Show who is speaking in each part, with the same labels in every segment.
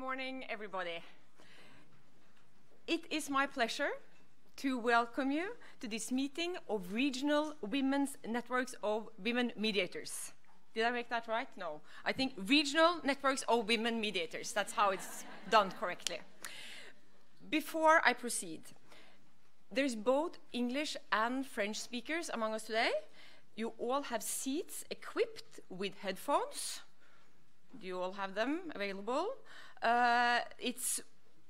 Speaker 1: morning, everybody. It is my pleasure to welcome you to this meeting of regional women's networks of women mediators. Did I make that right? No. I think regional networks of women mediators. That's how it's done correctly. Before I proceed, there's both English and French speakers among us today. You all have seats equipped with headphones. Do you all have them available? It's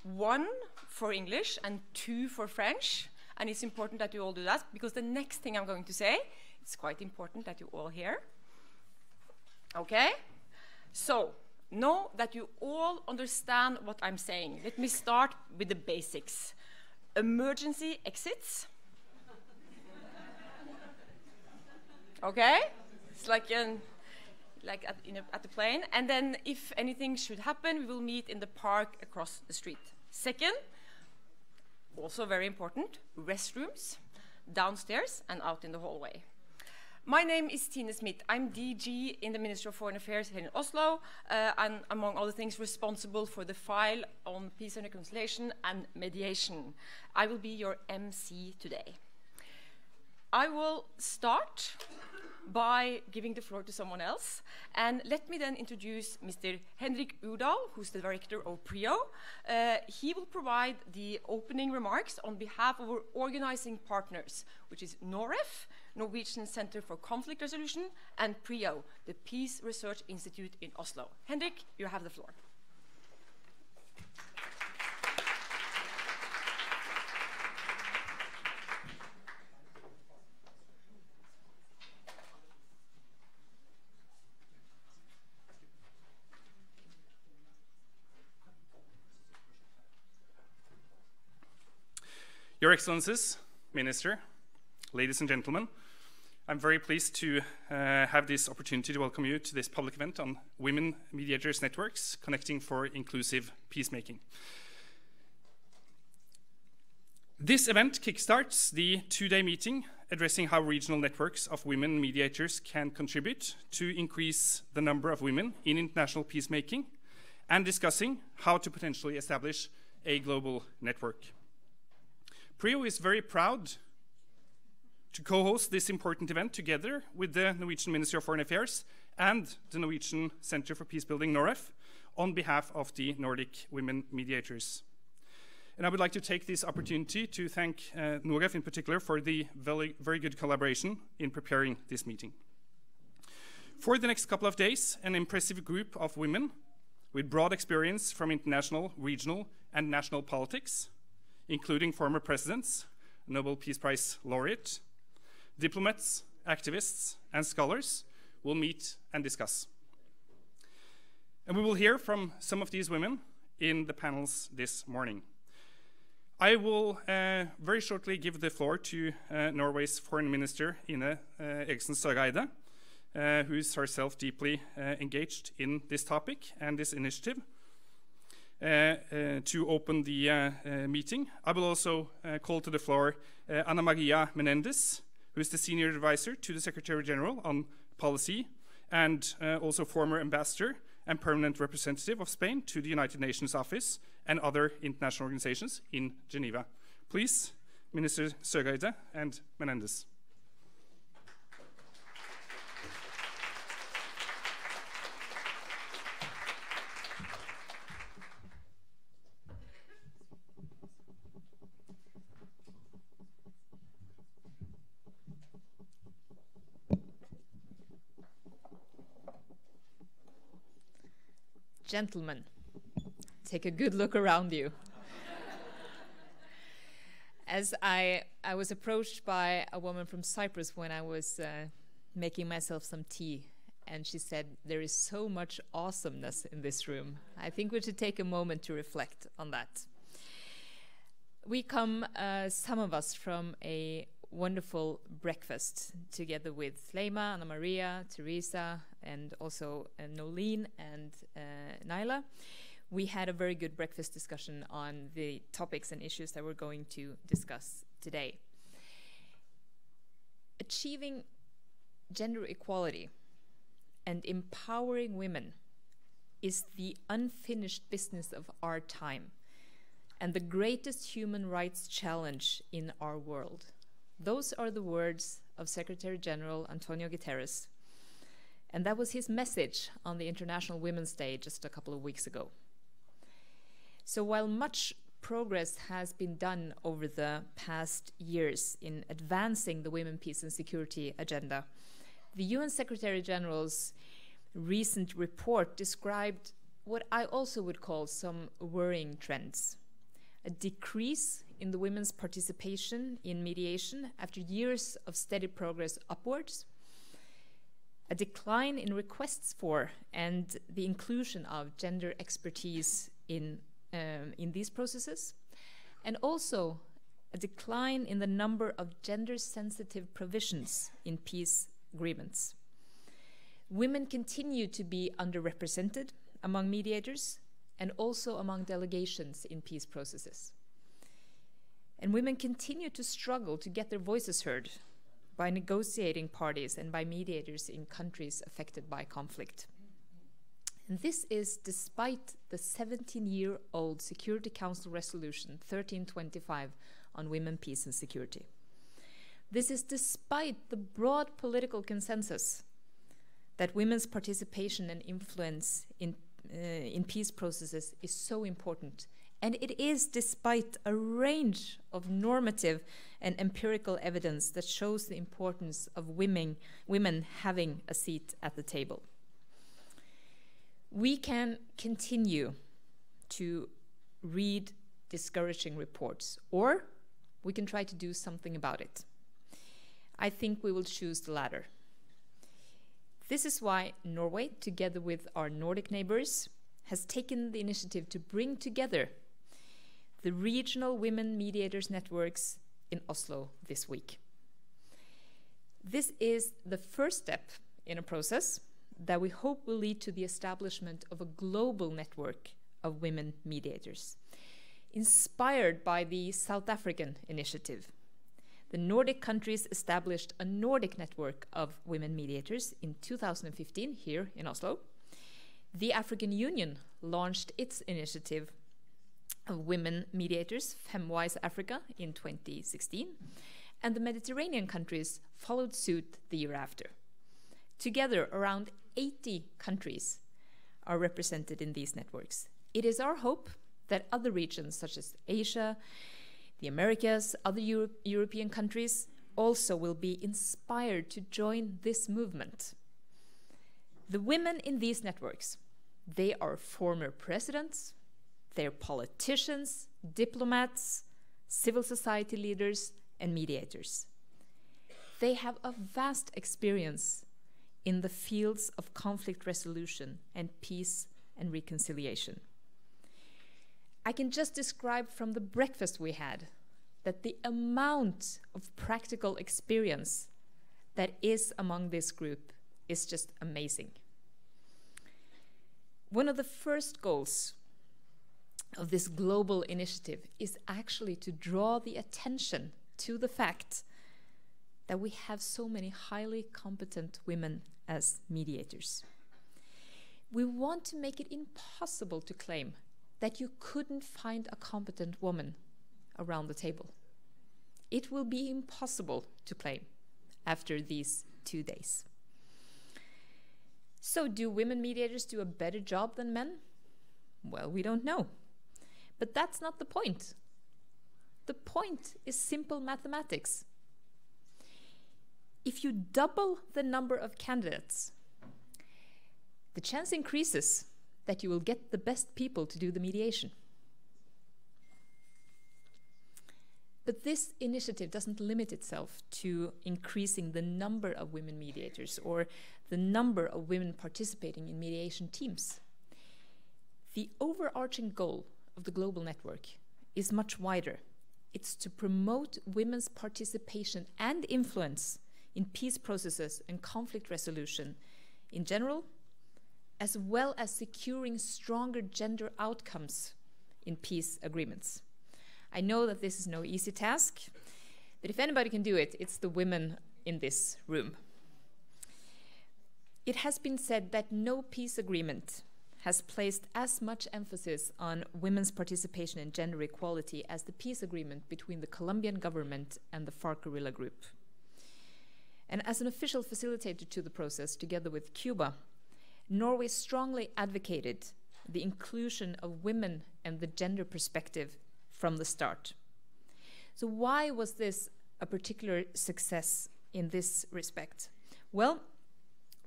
Speaker 1: 1 for English and 2 for French. And it's important that you all do that, because the next thing I'm going to say, it's quite important that you all hear. Okay? So, know that you all understand what I'm saying. Let me start with the basics. Emergency exits. Okay? It's like at the plane. And then if anything should happen, we will meet in the park across the street. Second, also very important, restrooms downstairs and out in the hallway. My name is Tine Smith. I'm DG in the Ministry of Foreign Affairs here in Oslo, and among other things responsible for the file on peace and reconciliation and mediation. I will be your MC today. I will start by giving the floor to someone else. And let me then introduce Mr. Henrik Urdal, who's the director of PRIO. He will provide the opening remarks on behalf of our organizing partners, which is NOREF, Norwegian Center for Conflict Resolution, and PRIO, the Peace Research Institute in Oslo. Henrik, you have the floor.
Speaker 2: Your Excellencies, Minister, ladies and gentlemen, I'm very pleased to have this opportunity to welcome you to this public event on Women Mediators Networks, Connecting for Inclusive Peacemaking. This event kickstarts the 2-day meeting addressing how regional networks of women mediators can contribute to increase the number of women in international peacemaking, and discussing how to potentially establish a global network. PRIO is very proud to co-host this important event together with the Norwegian Ministry of Foreign Affairs and the Norwegian Center for Peacebuilding, NOREF, on behalf of the Nordic Women Mediators. And I would like to take this opportunity to thank NOREF in particular for the very good collaboration in preparing this meeting. For the next couple of days, an impressive group of women with broad experience from international, regional, and national politics, including former presidents, Nobel Peace Prize laureate, diplomats, activists, and scholars, will meet and discuss. And we will hear from some of these women in the panels this morning. I will very shortly give the floor to Norway's Foreign Minister, Ine Eriksen Søreide, who is herself deeply engaged in this topic and this initiative. To open the meeting. I will also call to the floor Ana Maria Menendez, who is the Senior Advisor to the Secretary General on Policy, and also former Ambassador and Permanent Representative of Spain to the United Nations Office and other international organizations in Geneva. Please, Minister Søreide and Menendez.
Speaker 3: Gentlemen, take a good look around you. As I was approached by a woman from Cyprus when I was making myself some tea, and she said, there is so much awesomeness in this room. I think we should take a moment to reflect on that. We come, some of us, from a wonderful breakfast together with Fleima, Anna Maria, Teresa, and also Nolene and Naila. We had a very good breakfast discussion on the topics and issues that we're going to discuss today. Achieving gender equality and empowering women is the unfinished business of our time and the greatest human rights challenge in our world. Those are the words of Secretary General Antonio Guterres. And that was his message on the International Women's Day just a couple of weeks ago. So while much progress has been done over the past years in advancing the women, peace and security agenda, the UN Secretary General's recent report described what I also would call some worrying trends. A decrease in the women's participation in mediation after years of steady progress upwards, a decline in requests for and the inclusion of gender expertise in these processes, and also a decline in the number of gender-sensitive provisions in peace agreements. Women continue to be underrepresented among mediators and also among delegations in peace processes. And women continue to struggle to get their voices heard by negotiating parties and by mediators in countries affected by conflict. And this is despite the 17-year-old Security Council Resolution 1325 on women, peace and security. This is despite the broad political consensus that women's participation and influence in peace processes is so important. And it is despite a range of normative and empirical evidence that shows the importance of women having a seat at the table. We can continue to read discouraging reports, or we can try to do something about it. I think we will choose the latter. This is why Norway, together with our Nordic neighbors, has taken the initiative to bring together the regional women mediators networks in Oslo this week. This is the first step in a process that we hope will lead to the establishment of a global network of women mediators. Inspired by the South African initiative, the Nordic countries established a Nordic network of women mediators in 2015 here in Oslo. The African Union launched its initiative of women mediators, Femwise Africa, in 2016, and the Mediterranean countries followed suit the year after. Together, around 80 countries are represented in these networks. It is our hope that other regions, such as Asia, the Americas, other European countries, also will be inspired to join this movement. The women in these networks, they are former presidents, they're politicians, diplomats, civil society leaders, and mediators. They have a vast experience in the fields of conflict resolution and peace and reconciliation. I can just describe from the breakfast we had that the amount of practical experience that is among this group is just amazing. One of the first goals of this global initiative is actually to draw the attention to the fact that we have so many highly competent women as mediators. We want to make it impossible to claim that you couldn't find a competent woman around the table. It will be impossible to claim after these 2 days. So do women mediators do a better job than men? Well, we don't know. But that's not the point. The point is simple mathematics. If you double the number of candidates, the chance increases that you will get the best people to do the mediation. But this initiative doesn't limit itself to increasing the number of women mediators or the number of women participating in mediation teams. The overarching goal of the global network is much wider. It's to promote women's participation and influence in peace processes and conflict resolution in general, as well as securing stronger gender outcomes in peace agreements. I know that this is no easy task, but if anybody can do it, it's the women in this room. It has been said that no peace agreement has placed as much emphasis on women's participation in gender equality as the peace agreement between the Colombian government and the FARC guerrilla group. And as an official facilitator to the process, together with Cuba, Norway strongly advocated the inclusion of women and the gender perspective from the start. So why was this a particular success in this respect? Well,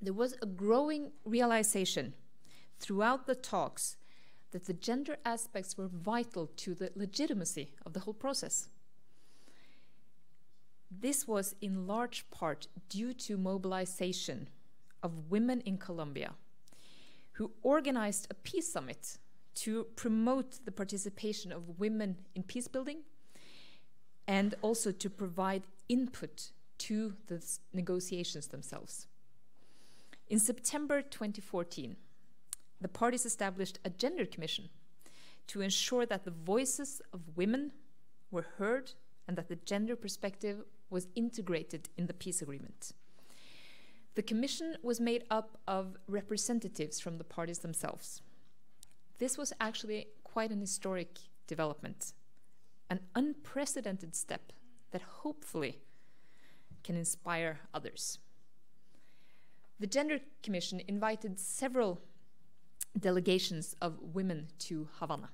Speaker 3: there was a growing realization throughout the talks that the gender aspects were vital to the legitimacy of the whole process. This was in large part due to mobilization of women in Colombia who organized a peace summit to promote the participation of women in peace building and also to provide input to the negotiations themselves. In September 2014, the parties established a gender commission to ensure that the voices of women were heard and that the gender perspective was integrated in the peace agreement. The commission was made up of representatives from the parties themselves. This was actually quite an historic development, an unprecedented step that hopefully can inspire others. The Gender Commission invited several delegations of women to Havana.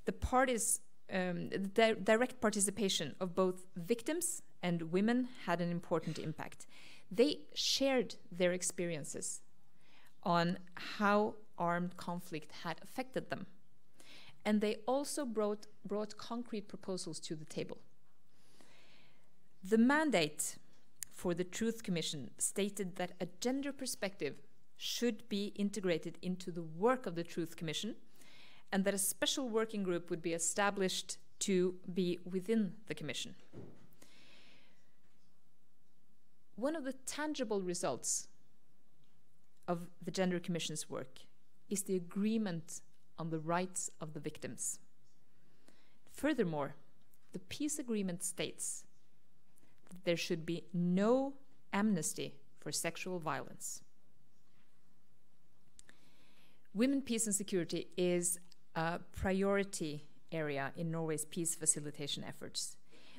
Speaker 3: The parties, the direct participation of both victims and women had an important impact. They shared their experiences on how armed conflict had affected them. And they also brought concrete proposals to the table. The mandate for the Truth Commission stated that a gender perspective should be integrated into the work of the Truth Commission and that a special working group would be established to be within the Commission. One of the tangible results of the Gender Commission's work is the agreement on the rights of the victims. Furthermore, the peace agreement states that there should be no amnesty for sexual violence. Women, peace and security is a priority area in Norway's peace facilitation efforts.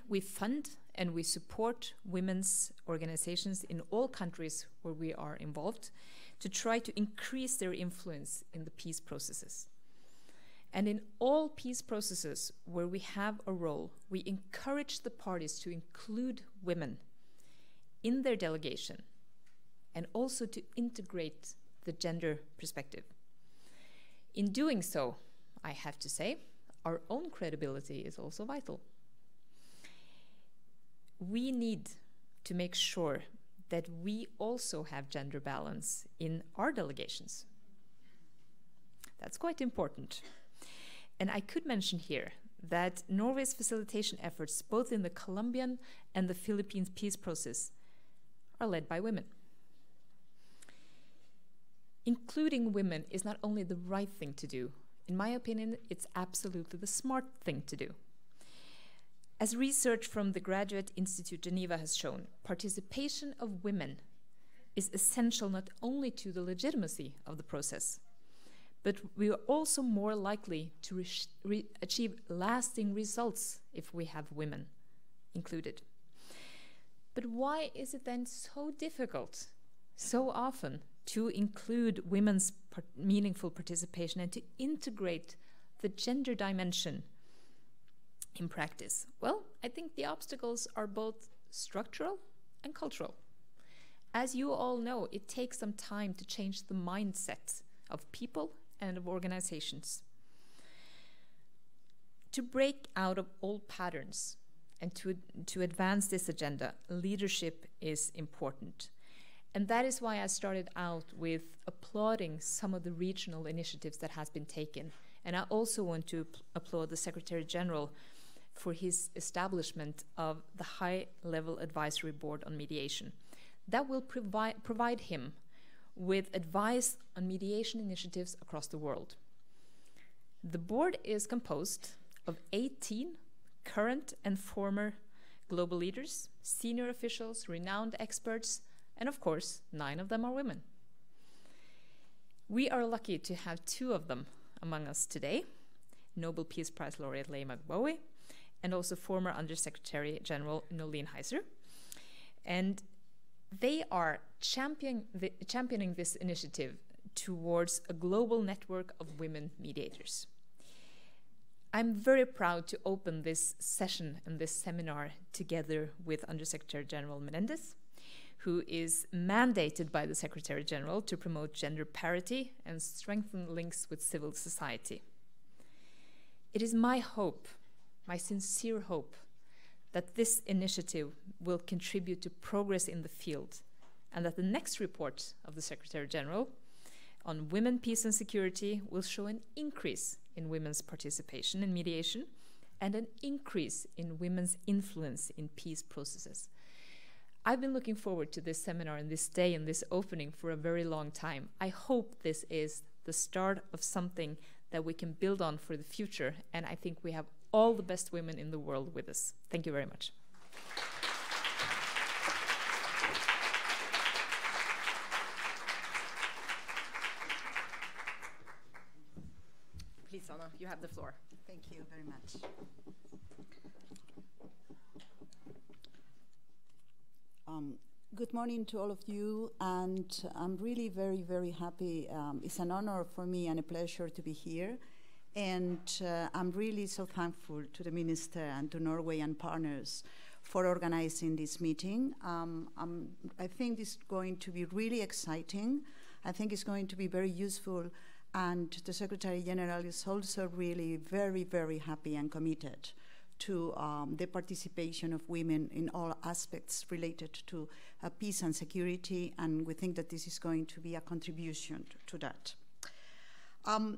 Speaker 3: We fund and we support women's organizations in all countries where we are involved to try to increase their influence in the peace processes. And in all peace processes where we have a role, we encourage the parties to include women in their delegation and also to integrate the gender perspective. In doing so, I have to say, our own credibility is also vital. We need to make sure that we also have gender balance in our delegations. That's quite important. And I could mention here that Norway's facilitation efforts, both in the Colombian and the Philippines peace process, are led by women. Including women is not only the right thing to do. In my opinion, it's absolutely the smart thing to do. As research from the Graduate Institute Geneva has shown, participation of women is essential not only to the legitimacy of the process, but we are also more likely to achieve lasting results if we have women included. But why is it then so difficult, so often, to include women's meaningful participation and to integrate the gender dimension in practice? Well, I think the obstacles are both structural and cultural. As you all know, it takes some time to change the mindset of people and of organizations. To break out of old patterns and to advance this agenda, leadership is important. And that is why I started out with applauding some of the regional initiatives that has been taken. And I also want to applaud the Secretary General for his establishment of the High-Level Advisory Board on Mediation. That will provide him with advice on mediation initiatives across the world. The board is composed of 18 current and former global leaders, senior officials, renowned experts, and of course, 9 of them are women. We are lucky to have two of them among us today, Nobel Peace Prize laureate Leigh McBowie and also former Undersecretary General Nolene Heiser. And they are championing this initiative towards a global network of women mediators. I'm very proud to open this session and this seminar together with Undersecretary General Menendez, who is mandated by the Secretary General to promote gender parity and strengthen links with civil society. It is my hope, my sincere hope, that this initiative will contribute to progress in the field and that the next report of the Secretary General on women, peace and security will show an increase in women's participation in mediation and an increase in women's influence in peace processes. I've been looking forward to this seminar and this day and this opening for a very long time. I hope this is the start of something that we can build on for the future, and I think we have all the best women in the world with us. Thank you very much.
Speaker 1: Please, Anna, you have the floor.
Speaker 4: Thank you very much. Good morning to all of you, and I'm really very, very happy. It's an honor for me and a pleasure to be here. And I'm really so thankful to the Minister and to Norway and partners for organizing this meeting. I think this is going to be really exciting. I think it's going to be very useful. And the Secretary General is also really very, very happy and committed to the participation of women in all aspects related to peace and security. And we think that this is going to be a contribution to that.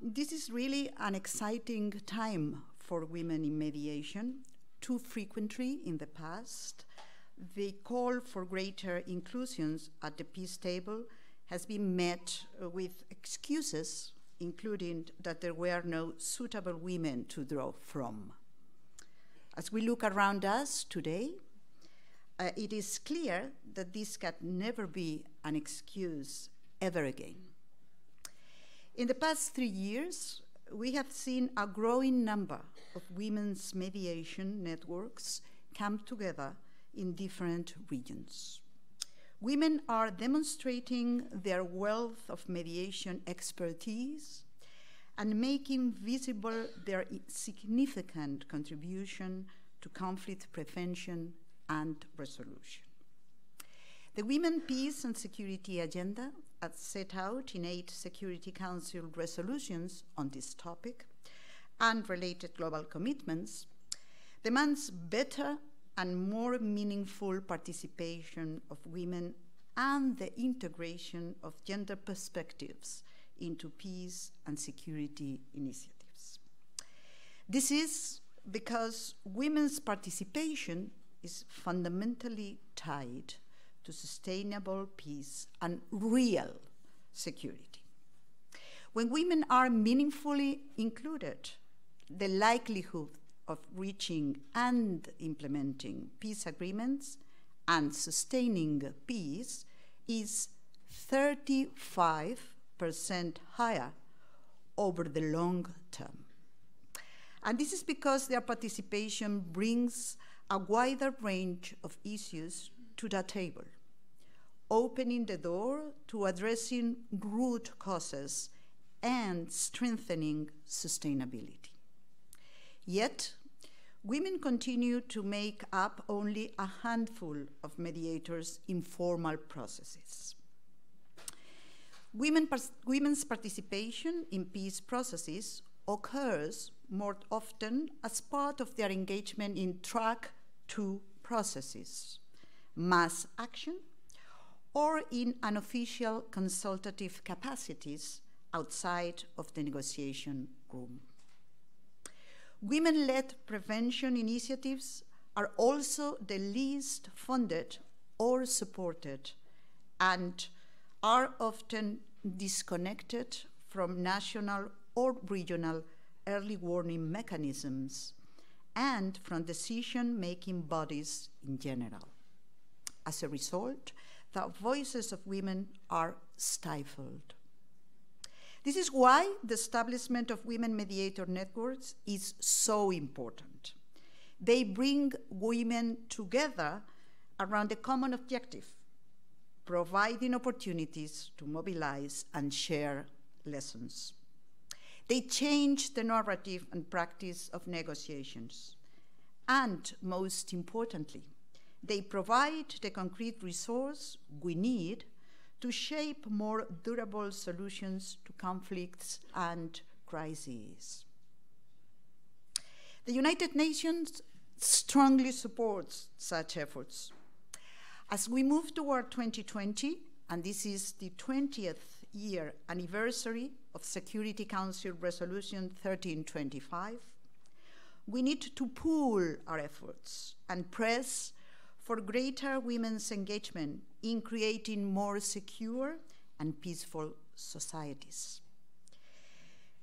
Speaker 4: This is really an exciting time for women in mediation. Too frequently in the past, the call for greater inclusions at the peace table has been met with excuses, including that there were no suitable women to draw from. As we look around us today, it is clear that this can never be an excuse ever again. In the past 3 years, we have seen a growing number of women's mediation networks come together in different regions. Women are demonstrating their wealth of mediation expertise and making visible their significant contribution to conflict prevention and resolution. The Women, Peace and Security Agenda, as set out in 8 Security Council resolutions on this topic and related global commitments, demands better and more meaningful participation of women and the integration of gender perspectives into peace and security initiatives. This is because women's participation is fundamentally tied to sustainable peace and real security. When women are meaningfully included, the likelihood of reaching and implementing peace agreements and sustaining peace is 35% higher over the long term. And this is because their participation brings a wider range of issues to the table, opening the door to addressing root causes and strengthening sustainability. Yet, women continue to make up only a handful of mediators' informal processes. Women's participation in peace processes occurs more often as part of their engagement in track 2 processes, mass action, or in unofficial consultative capacities outside of the negotiation room. Women-led prevention initiatives are also the least funded or supported and are often disconnected from national or regional early warning mechanisms and from decision-making bodies in general. As a result, the voices of women are stifled. This is why the establishment of women mediator networks is so important. They bring women together around a common objective, providing opportunities to mobilize and share lessons. They change the narrative and practice of negotiations. And most importantly, they provide the concrete resource we need to shape more durable solutions to conflicts and crises. The United Nations strongly supports such efforts. As we move toward 2020, and this is the 20th year anniversary of Security Council Resolution 1325, we need to pool our efforts and press for greater women's engagement in creating more secure and peaceful societies.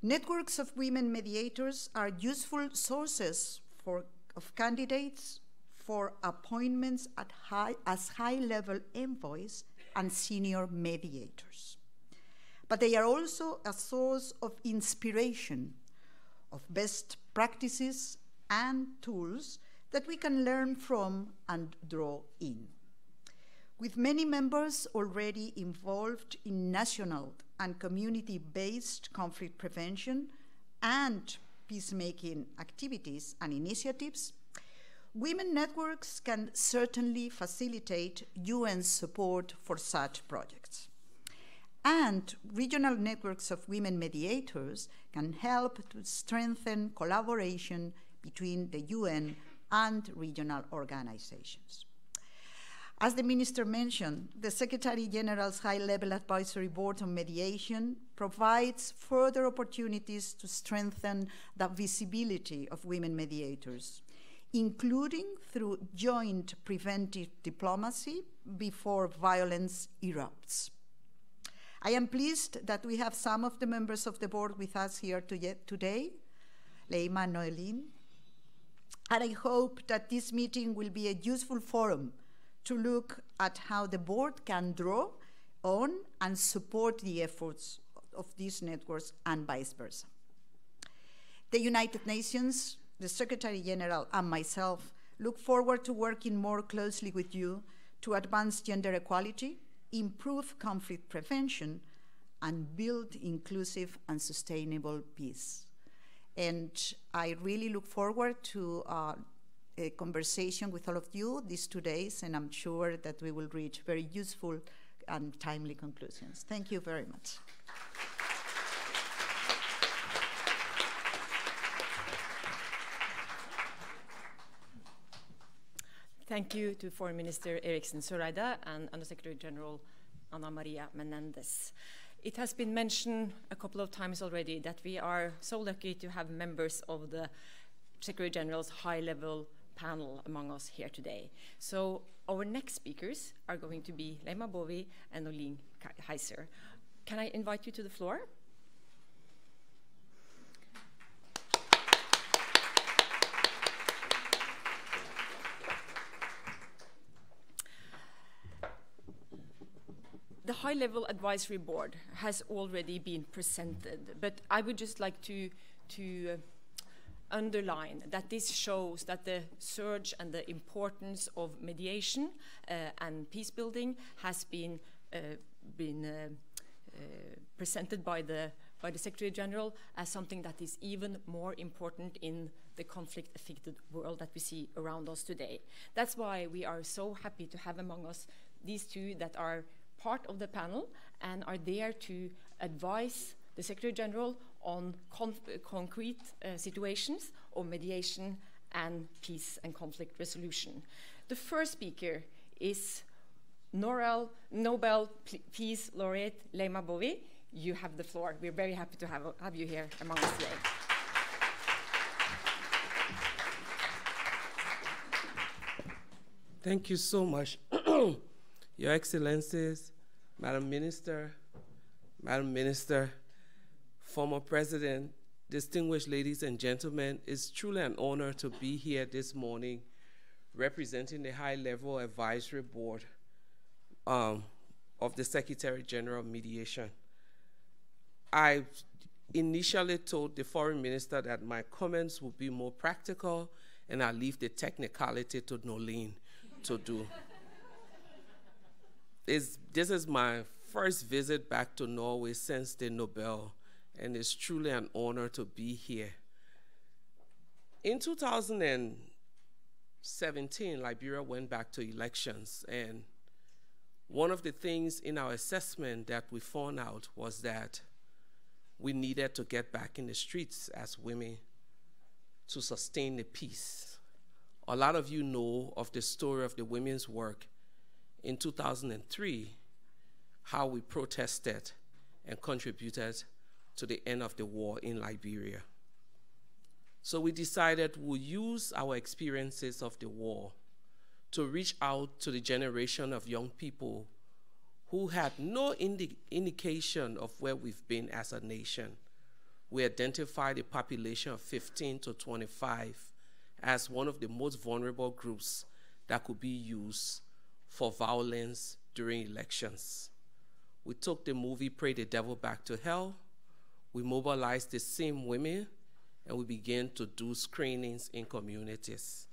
Speaker 4: Networks of women mediators are useful sources of candidates for appointments as high-level envoys and senior mediators. But they are also a source of inspiration, of best practices and tools that we can learn from and draw in. With many members already involved in national and community-based conflict prevention and peacemaking activities and initiatives, women networks can certainly facilitate UN support for such projects. And regional networks of women mediators can help to strengthen collaboration between the UN and regional organizations. As the Minister mentioned, the Secretary General's High-Level Advisory Board on Mediation provides further opportunities to strengthen the visibility of women mediators, including through joint preventive diplomacy before violence erupts. I am pleased that we have some of the members of the board with us here today, Leima and Noeline, and I hope that this meeting will be a useful forum to look at how the board can draw on and support the efforts of these networks and vice versa. The United Nations, the Secretary General, and myself look forward to working more closely with you to advance gender equality, improve conflict prevention, and build inclusive and sustainable peace. And I really look forward to a conversation with all of you these 2 days, and I'm sure that we will reach very useful and timely conclusions. Thank you very much.
Speaker 1: Thank you to Foreign Minister Eriksen Søreide and Undersecretary General Ana Maria Menendez. It has been mentioned a couple of times already that we are so lucky to have members of the Secretary General's high-level panel among us here today. So our next speakers are going to be Leima Bovi and Noeline Heiser. Can I invite you to the floor? The high-level advisory board has already been presented, but I would just like to underline that this shows that the surge and the importance of mediation and peace building has been presented by the Secretary General as something that is even more important in the conflict-affected world that we see around us today. That's why we are so happy to have among us these two that are part of the panel and are there to advise the Secretary General on concrete situations of mediation and peace and conflict resolution. The first speaker is Nobel Peace Laureate Leima Bovi. You have the floor. We're very happy to have you here among us today.
Speaker 5: Thank you so much. Your Excellencies, Madam Minister, former President, distinguished ladies and gentlemen, it's truly an honor to be here this morning representing the High-Level Advisory Board of the Secretary General of Mediation. I initially told the foreign minister that my comments would be more practical and I'll leave the technicality to Nolene to do. This is my first visit back to Norway since the Nobel, and it's truly an honor to be here. In 2017, Liberia went back to elections, and one of the things in our assessment that we found out was that we needed to get back in the streets as women to sustain the peace. A lot of you know of the story of the women's work in 2003, how we protested and contributed to the end of the war in Liberia. So we decided we'll use our experiences of the war to reach out to the generation of young people who had no indication of where we've been as a nation. We identified a population of 15 to 25 as one of the most vulnerable groups that could be used for violence during elections. We took the movie Pray the Devil Back to Hell. We mobilized the same women, and we began to do screenings in communities.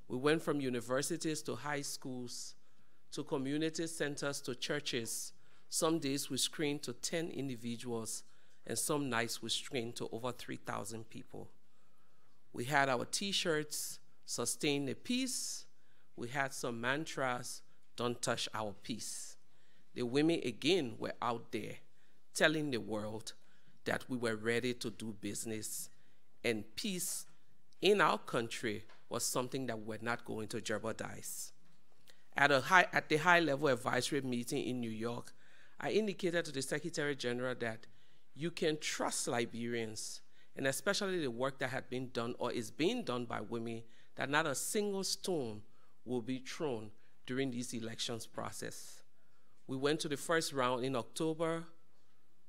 Speaker 5: We went from universities to high schools, to community centers, to churches. Some days we screened to 10 individuals, and some nights we screened to over 3,000 people. We had our t-shirts, Sustain the Peace. We had some mantras, Don't touch our peace. The women again were out there telling the world that we were ready to do business, and peace in our country was something that we're not going to jeopardize. At the high-level advisory meeting in New York, I indicated to the Secretary General that you can trust Liberians, and especially the work that had been done or is being done by women, that not a single stone will be thrown during these elections process. We went to the first round in October.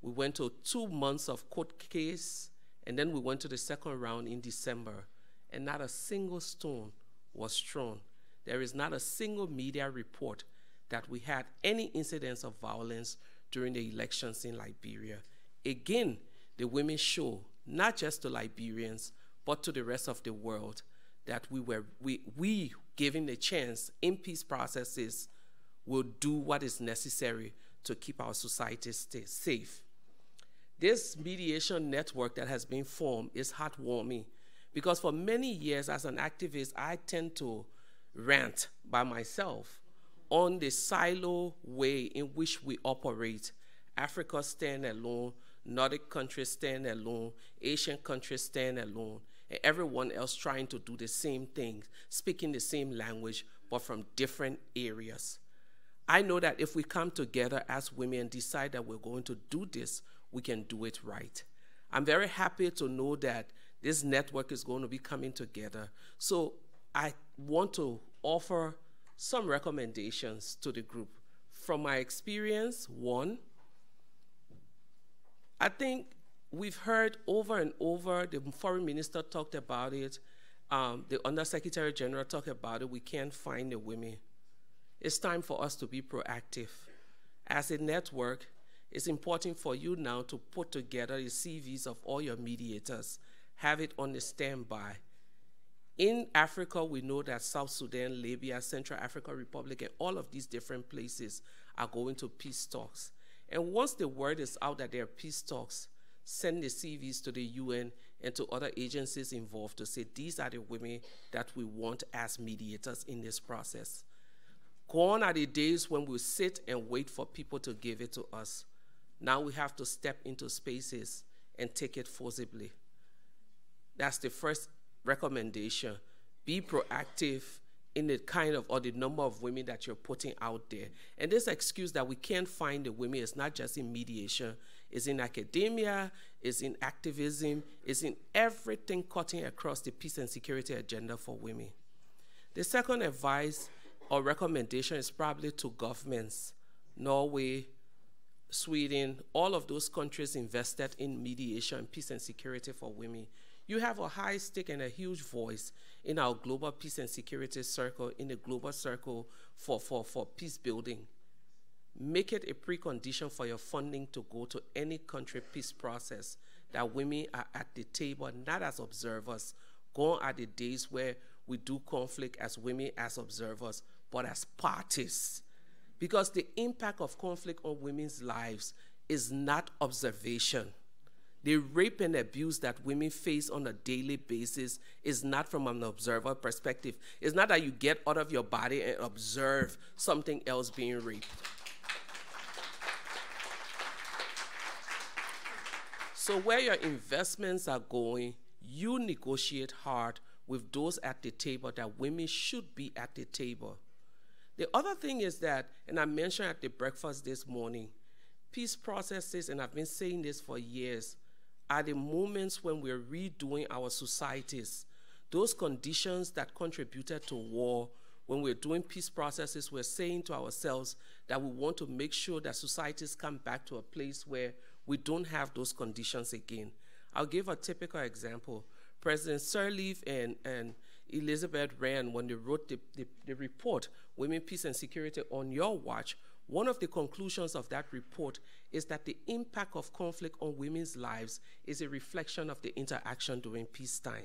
Speaker 5: We went to 2 months of court case, and then we went to the second round in December, and not a single stone was thrown. There is not a single media report that we had any incidents of violence during the elections in Liberia. Again, the women show, not just to Liberians, but to the rest of the world, that we given the chance in peace processes, will do what is necessary to keep our societies safe. This mediation network that has been formed is heartwarming, because for many years as an activist, I tend to rant by myself on the silo way in which we operate. Africa stand alone, Nordic countries stand alone, Asian countries stand alone, and everyone else trying to do the same thing, speaking the same language, but from different areas. I know that if we come together as women and decide that we're going to do this, we can do it right. I'm very happy to know that this network is going to be coming together. So I want to offer some recommendations to the group. From my experience, one, I think we've heard over and over, the foreign minister talked about it, the Undersecretary General talked about it, we can't find the women. It's time for us to be proactive. As a network, it's important for you now to put together the CVs of all your mediators, have it on the standby. In Africa, we know that South Sudan, Libya, Central African Republic, and all of these different places are going to peace talks. And once the word is out that there are peace talks, send the CVs to the UN and to other agencies involved to say, these are the women that we want as mediators in this process. Gone are the days when we sit and wait for people to give it to us. Now we have to step into spaces and take it forcibly. That's the first recommendation. Be proactive in the kind of, or the number of women that you're putting out there. And this excuse that we can't find the women is not just in mediation, it's in academia, it's in activism, it's in everything cutting across the peace and security agenda for women. The second advice or recommendation is probably to governments. Norway, Sweden, all of those countries invested in mediation, peace and security for women. You have a high stake and a huge voice in our global peace and security circle, in the global circle for peace building. make it a precondition for your funding to go to any country peace process that women are at the table, not as observers. Gone are the days where we do conflict as women as observers, but as parties. Because the impact of conflict on women's lives is not observation. The rape and abuse that women face on a daily basis is not from an observer perspective. It's not that you get out of your body and observe something else being raped. So where your investments are going, you negotiate hard with those at the table that women should be at the table. The other thing is that, and I mentioned at the breakfast this morning, peace processes, and I've been saying this for years, are the moments when we're redoing our societies. Those conditions that contributed to war, when we're doing peace processes, we're saying to ourselves that we want to make sure that societies come back to a place where we don't have those conditions again. I'll give a typical example. President Sirleaf and Elizabeth Rand, when they wrote the report, Women, Peace and Security on Your Watch, one of the conclusions of that report is that the impact of conflict on women's lives is a reflection of the interaction during peacetime.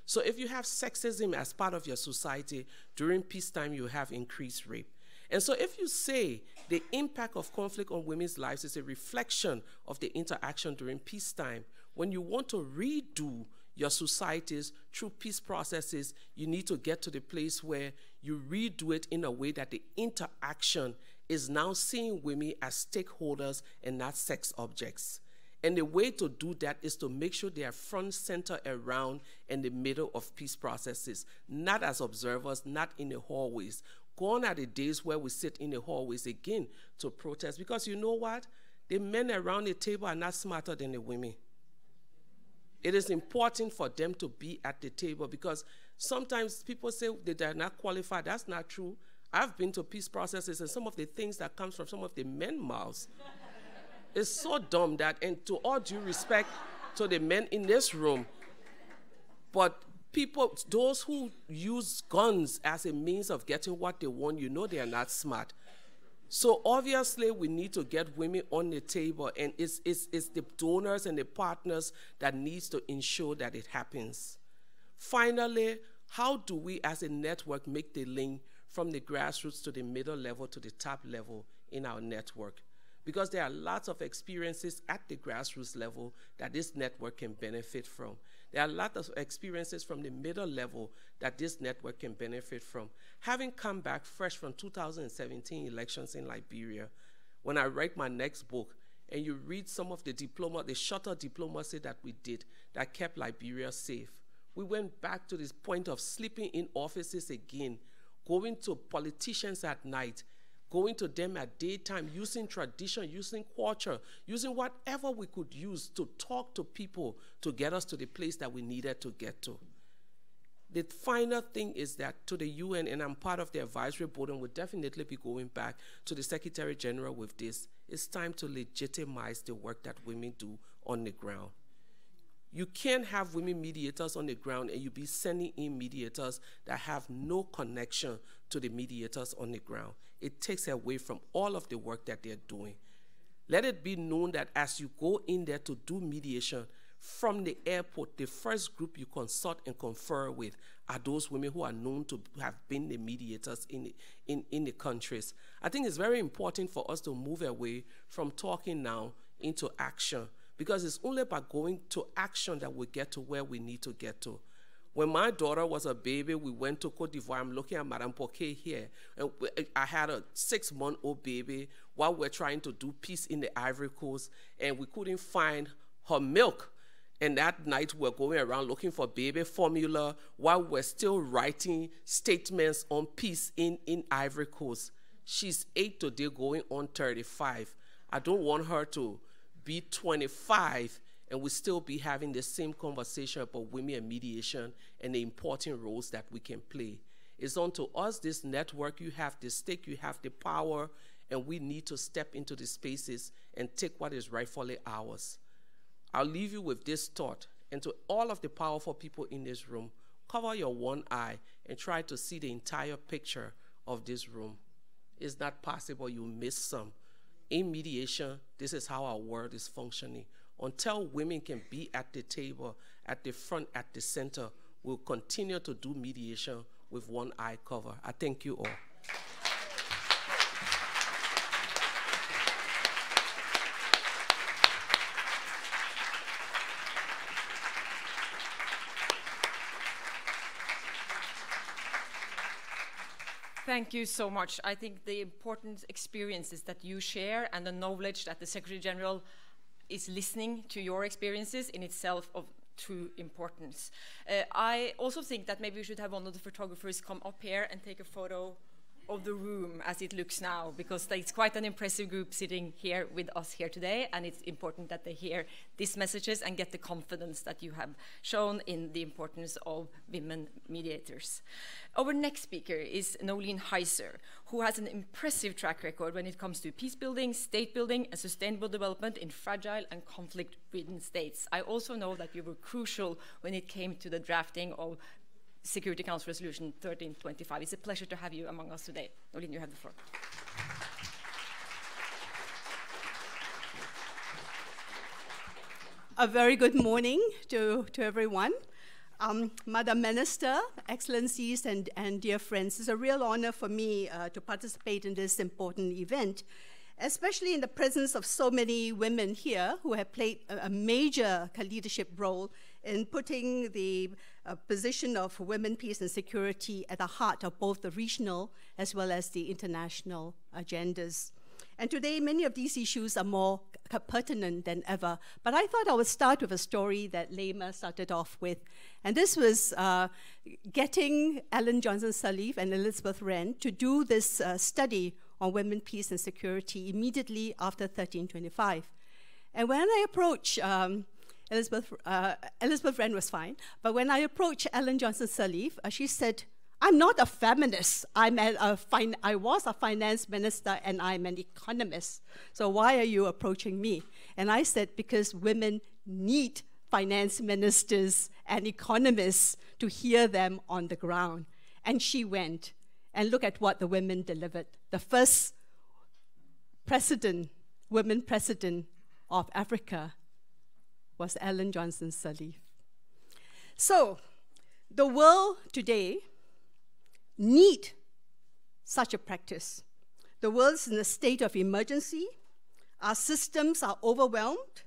Speaker 5: So if you have sexism as part of your society, during peacetime you have increased rape. And so if you say the impact of conflict on women's lives is a reflection of the interaction during peacetime, when you want to redo your societies through peace processes, you need to get to the place where you redo it in a way that the interaction is now seeing women as stakeholders and not sex objects. And the way to do that is to make sure they are front, center, around, in the middle of peace processes, not as observers, not in the hallways. Gone are the days where we sit in the hallways again to protest, because you know what? The men around the table are not smarter than the women. It is important for them to be at the table, because sometimes people say they are not qualified. That's not true. I've been to peace processes, and some of the things that comes from some of the men's mouths is so dumb that, and to all due respect to the men in this room, but people, those who use guns as a means of getting what they want, you know they are not smart. So obviously we need to get women on the table, and it's the donors and the partners that needs to ensure that it happens. Finally, how do we as a network make the link from the grassroots to the middle level to the top level in our network? Because there are lots of experiences at the grassroots level that this network can benefit from. There are a lot of experiences from the middle level that this network can benefit from. Having come back fresh from 2017 elections in Liberia, when I write my next book, and you read some of the shuttle diplomacy that we did that kept Liberia safe, we went back to this point of sleeping in offices again, going to politicians at night, going to them at daytime, using tradition, using culture, using whatever we could use to talk to people to get us to the place that we needed to get to. The final thing is that to the UN, and I'm part of the advisory board and will definitely be going back to the Secretary General with this, it's time to legitimize the work that women do on the ground. You can't have women mediators on the ground and you be sending in mediators that have no connection to the mediators on the ground. It takes away from all of the work that they're doing. Let it be known that as you go in there to do mediation, from the airport, the first group you consult and confer with are those women who are known to have been the mediators in the countries. I think it's very important for us to move away from talking now into action, because it's only by going to action that we get to where we need to get to. When my daughter was a baby, we went to Cote d'Ivoire. I'm looking at Madame Poquet here. And I had a 6-month-old baby while we're trying to do peace in the Ivory Coast, and we couldn't find her milk. And that night we're going around looking for baby formula while we're still writing statements on peace in Ivory Coast. She's 8 today, going on 35. I don't want her to be 25 and we still be having the same conversation about women and mediation and the important roles that we can play. It's on to us, this network. You have the stake, you have the power, and we need to step into the spaces and take what is rightfully ours. I'll leave you with this thought, and to all of the powerful people in this room, cover your one eye and try to see the entire picture of this room. it's not possible, you miss some. In mediation, this is how our world is functioning. Until women can be at the table, at the front, at the center, we'll continue to do mediation with one eye cover. I thank you all.
Speaker 1: Thank you so much. I think the important experiences that you share and the knowledge that the Secretary General is listening to your experiences in itself of true importance. I also think that maybe we should have one of the photographers come up here and take a photo of the room as it looks now, because it's quite an impressive group sitting here with us here today, and it's important that they hear these messages and get the confidence that you have shown in the importance of women mediators. Our next speaker is Nolene Heiser, who has an impressive track record when it comes to peace building, state building, and sustainable development in fragile and conflict-ridden states. I also know that you were crucial when it came to the drafting of Security Council Resolution 1325. It's a pleasure to have you among us today. Nolene, you have the floor.
Speaker 6: A very good morning to everyone. Madam Minister, Excellencies, and dear friends, it's a real honor for me to participate in this important event, especially in the presence of so many women here who have played a major leadership role in putting the position of women, peace, and security at the heart of both the regional as well as the international agendas. And today, many of these issues are more pertinent than ever. But I thought I would start with a story that Lema started off with. And this was getting Ellen Johnson Sirleaf and Elizabeth Wren to do this study on women, peace, and security immediately after 1325. And when I approached Elizabeth Wren was fine, but when I approached Ellen Johnson Sirleaf, she said, "I'm not a feminist. I was a finance minister and I'm an economist. So why are you approaching me?" And I said, because women need finance ministers and economists to hear them on the ground. And she went, and look at what the women delivered. The first women president of Africa was Ellen Johnson Sirleaf. So the world today need such a practice. The world is in a state of emergency. Our systems are overwhelmed,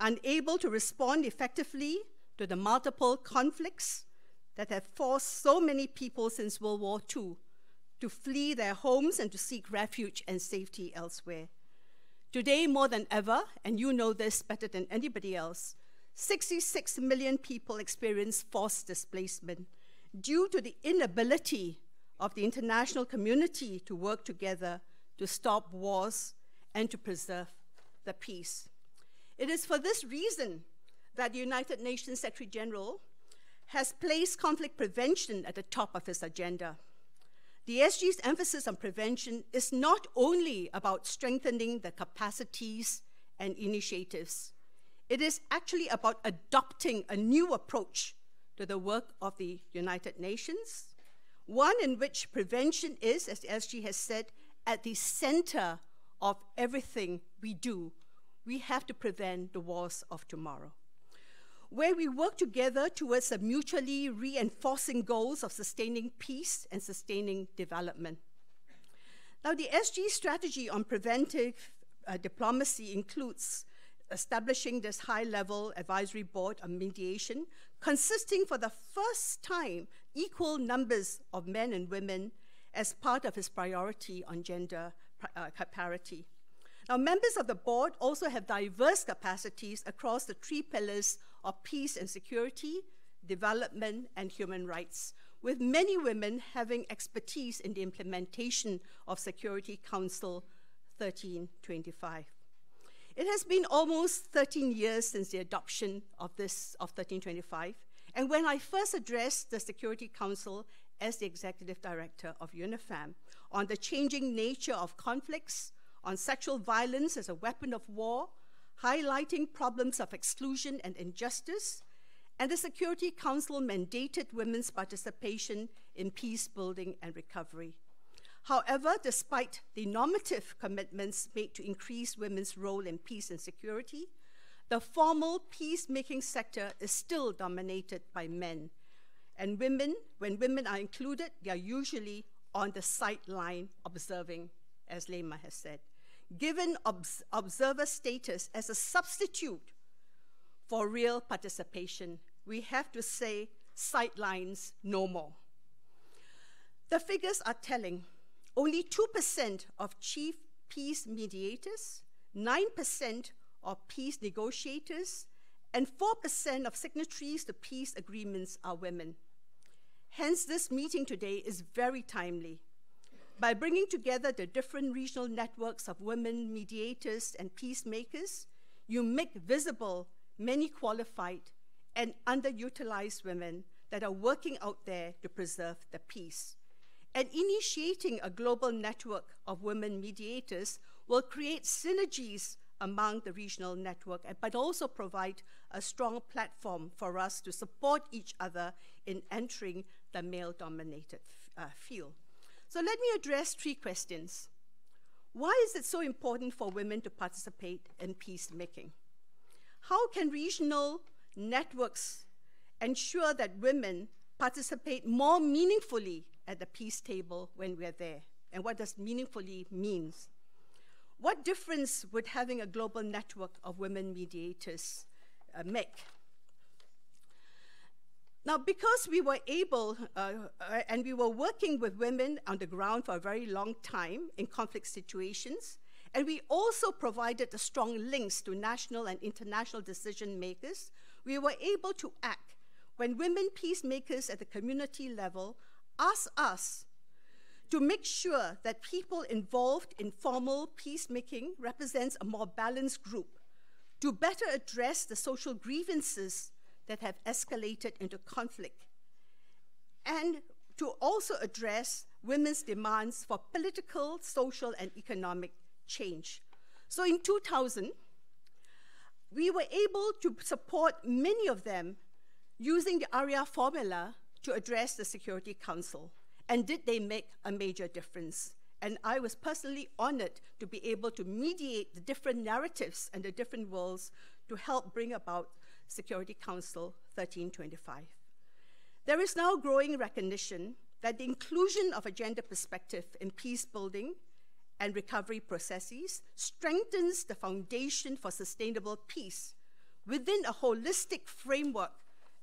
Speaker 6: unable to respond effectively to the multiple conflicts that have forced so many people since World War II to flee their homes and to seek refuge and safety elsewhere. Today, more than ever, and you know this better than anybody else, 66 million people experience forced displacement due to the inability of the international community to work together to stop wars and to preserve the peace. It is for this reason that the United Nations Secretary General has placed conflict prevention at the top of his agenda. The SG's emphasis on prevention is not only about strengthening the capacities and initiatives. It is actually about adopting a new approach to the work of the United Nations, one in which prevention is, as the SG has said, at the center of everything we do. We have to prevent the wars of tomorrow, where we work together towards the mutually reinforcing goals of sustaining peace and sustaining development. Now, the SG strategy on preventive diplomacy includes establishing this high-level advisory board on mediation, consisting for the first time equal numbers of men and women as part of his priority on gender parity. Now, members of the board also have diverse capacities across the three pillars of peace and security, development, and human rights, with many women having expertise in the implementation of Security Council 1325. It has been almost 13 years since the adoption of 1325, and when I first addressed the Security Council as the Executive Director of UNIFEM on the changing nature of conflicts, on sexual violence as a weapon of war, highlighting problems of exclusion and injustice, and the Security Council mandated women's participation in peace building and recovery. However, despite the normative commitments made to increase women's role in peace and security, the formal peacemaking sector is still dominated by men. And women, when women are included, they are usually on the sideline observing, as Lema has said. Given observer status as a substitute for real participation, we have to say sidelines no more. The figures are telling. Only 2% of chief peace mediators, 9% of peace negotiators, and 4% of signatories to peace agreements are women. Hence, this meeting today is very timely. By bringing together the different regional networks of women mediators and peacemakers, you make visible many qualified and underutilized women that are working out there to preserve the peace. And initiating a global network of women mediators will create synergies among the regional network, but also provide a strong platform for us to support each other in entering the male-dominated field. So let me address 3 questions. Why is it so important for women to participate in peacemaking? How can regional networks ensure that women participate more meaningfully at the peace table when we're there? And what does meaningfully mean? What difference would having a global network of women mediators make? Now, because we were able, and we were working with women on the ground for a very long time in conflict situations, and we also provided the strong links to national and international decision makers, we were able to act when women peacemakers at the community level asked us to make sure that people involved in formal peacemaking represents a more balanced group, to better address the social grievances that have escalated into conflict, and to also address women's demands for political, social, and economic change. So in 2000, we were able to support many of them using the ARIA formula to address the Security Council. And did they make a major difference? And I was personally honored to be able to mediate the different narratives and the different worlds to help bring about Security Council 1325. There is now growing recognition that the inclusion of a gender perspective in peace building and recovery processes strengthens the foundation for sustainable peace within a holistic framework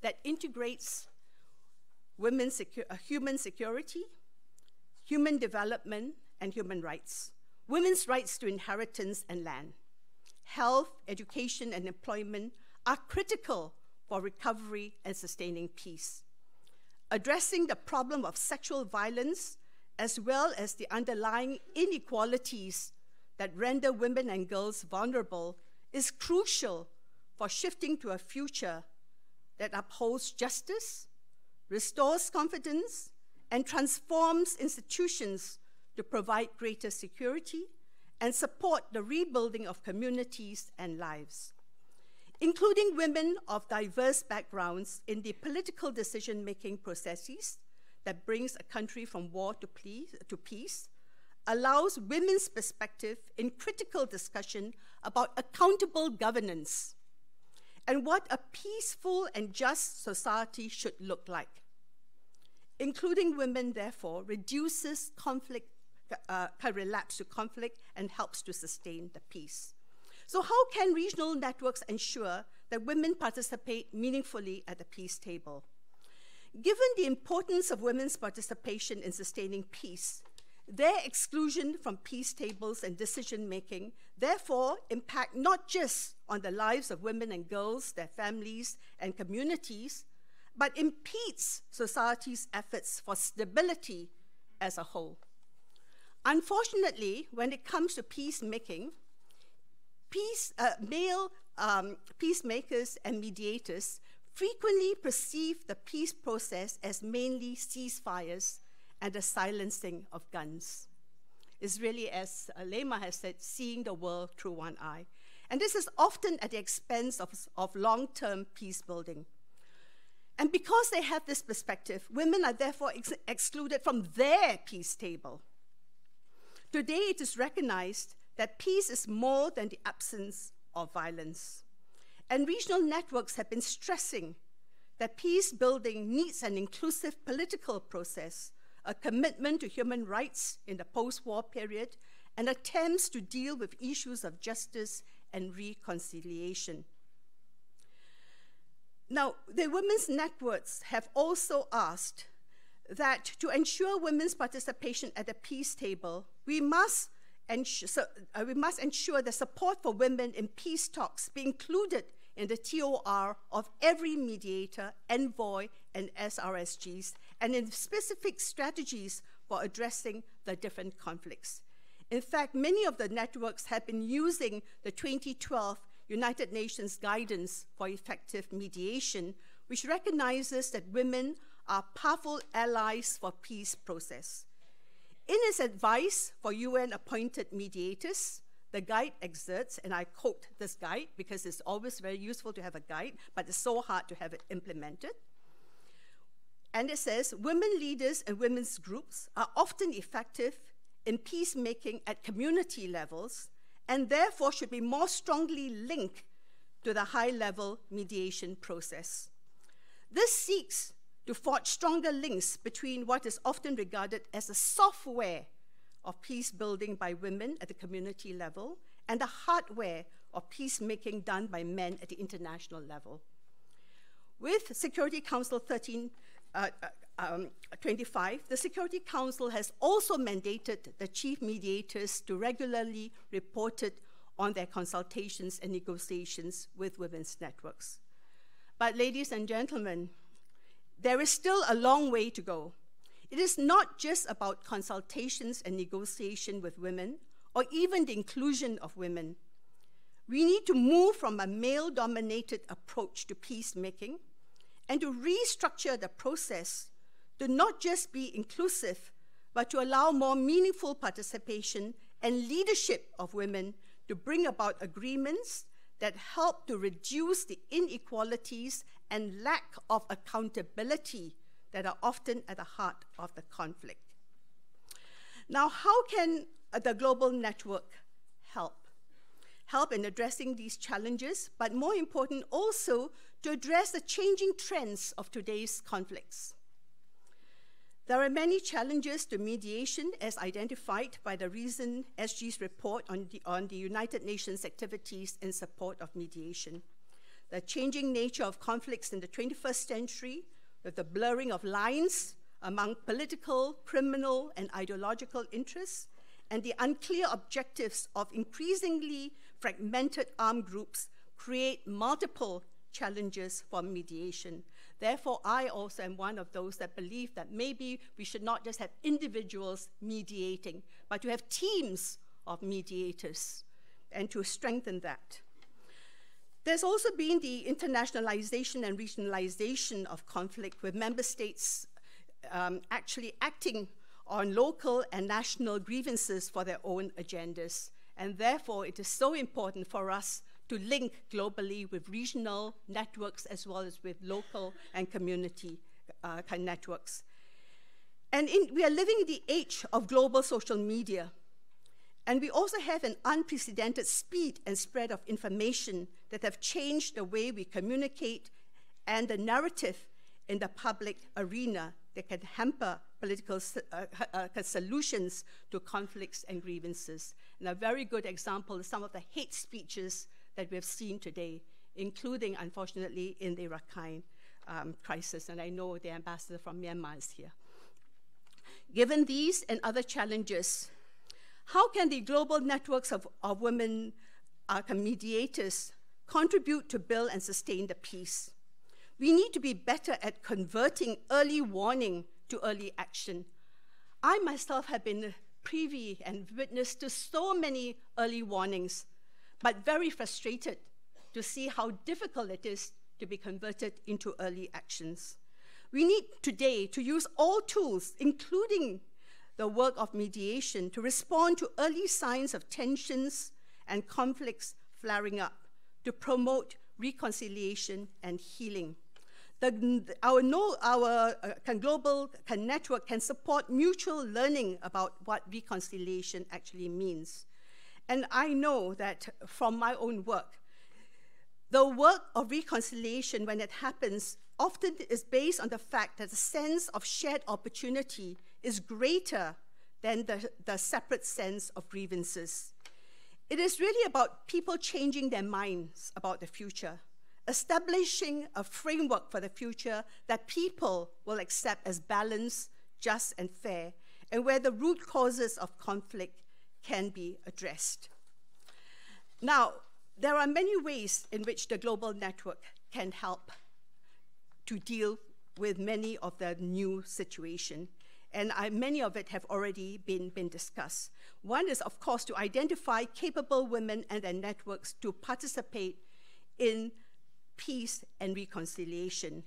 Speaker 6: that integrates women's human security, human development, and human rights, women's rights to inheritance and land. Health, education, and employment are critical for recovery and sustaining peace. Addressing the problem of sexual violence, as well as the underlying inequalities that render women and girls vulnerable, is crucial for shifting to a future that upholds justice, restores confidence, and transforms institutions to provide greater security and support the rebuilding of communities and lives. Including women of diverse backgrounds in the political decision-making processes that brings a country from war to peace, allows women's perspective in critical discussion about accountable governance and what a peaceful and just society should look like. Including women, therefore, reduces conflict, relapse to conflict, and helps to sustain the peace. So how can regional networks ensure that women participate meaningfully at the peace table? Given the importance of women's participation in sustaining peace, their exclusion from peace tables and decision-making therefore impact not just on the lives of women and girls, their families and communities, but impedes society's efforts for stability as a whole. Unfortunately, when it comes to peacemaking, male peacemakers and mediators frequently perceive the peace process as mainly ceasefires and the silencing of guns. It's really, as Lema has said, seeing the world through one eye. And this is often at the expense of long-term peace building. And because they have this perspective, women are therefore excluded from their peace table. Today it is recognized that peace is more than the absence of violence. And regional networks have been stressing that peace building needs an inclusive political process, a commitment to human rights in the post-war period, and attempts to deal with issues of justice and reconciliation. Now, the women's networks have also asked that to ensure women's participation at the peace table, we must ensure the support for women in peace talks be included in the TOR of every mediator, envoy, and SRSGs, and in specific strategies for addressing the different conflicts. In fact, many of the networks have been using the 2012 United Nations Guidance for Effective Mediation, which recognizes that women are powerful allies for peace process. In its advice for UN-appointed mediators, the guide exerts, and I quote this guide because it's always very useful to have a guide, but it's so hard to have it implemented. And it says, women leaders and women's groups are often effective in peacemaking at community levels and therefore should be more strongly linked to the high-level mediation process. This seeks to forge stronger links between what is often regarded as the software of peace building by women at the community level and the hardware of peacemaking done by men at the international level. With Security Council 1325, the Security Council has also mandated the chief mediators to regularly report on their consultations and negotiations with women's networks. But ladies and gentlemen, there is still a long way to go. It is not just about consultations and negotiation with women, or even the inclusion of women. We need to move from a male-dominated approach to peacemaking and to restructure the process to not just be inclusive, but to allow more meaningful participation and leadership of women to bring about agreements that help to reduce the inequalities and lack of accountability that are often at the heart of the conflict. Now, how can the global network help? Help in addressing these challenges, but more important also to address the changing trends of today's conflicts. There are many challenges to mediation as identified by the recent SG's report on the United Nations activities in support of mediation. The changing nature of conflicts in the 21st century, with the blurring of lines among political, criminal, and ideological interests, and the unclear objectives of increasingly fragmented armed groups create multiple challenges for mediation. Therefore, I also am one of those that believe that maybe we should not just have individuals mediating, but to have teams of mediators and to strengthen that. There's also been the internationalization and regionalization of conflict, with member states actually acting on local and national grievances for their own agendas. And therefore, it is so important for us to link globally with regional networks as well as with local and community networks. And we are living in the age of global social media. And we also have an unprecedented speed and spread of information that have changed the way we communicate and the narrative in the public arena that can hamper political solutions to conflicts and grievances. And a very good example is some of the hate speeches that we have seen today, including, unfortunately, in the Rakhine crisis. And I know the ambassador from Myanmar is here. Given these and other challenges, how can the global networks of women mediators contribute to build and sustain the peace? We need to be better at converting early warning to early action. I myself have been privy and witness to so many early warnings, but very frustrated to see how difficult it is to be converted into early actions. We need today to use all tools, including the work of mediation, to respond to early signs of tensions and conflicts flaring up, to promote reconciliation and healing. Our global network can support mutual learning about what reconciliation actually means. And I know that from my own work, the work of reconciliation, when it happens, often is based on the fact that the sense of shared opportunity is greater than the separate sense of grievances. It is really about people changing their minds about the future, establishing a framework for the future that people will accept as balanced, just, and fair, and where the root causes of conflict can be addressed. Now, there are many ways in which the global network can help to deal with many of the new situations, and many of it have already been discussed. One is, of course, to identify capable women and their networks to participate in peace and reconciliation.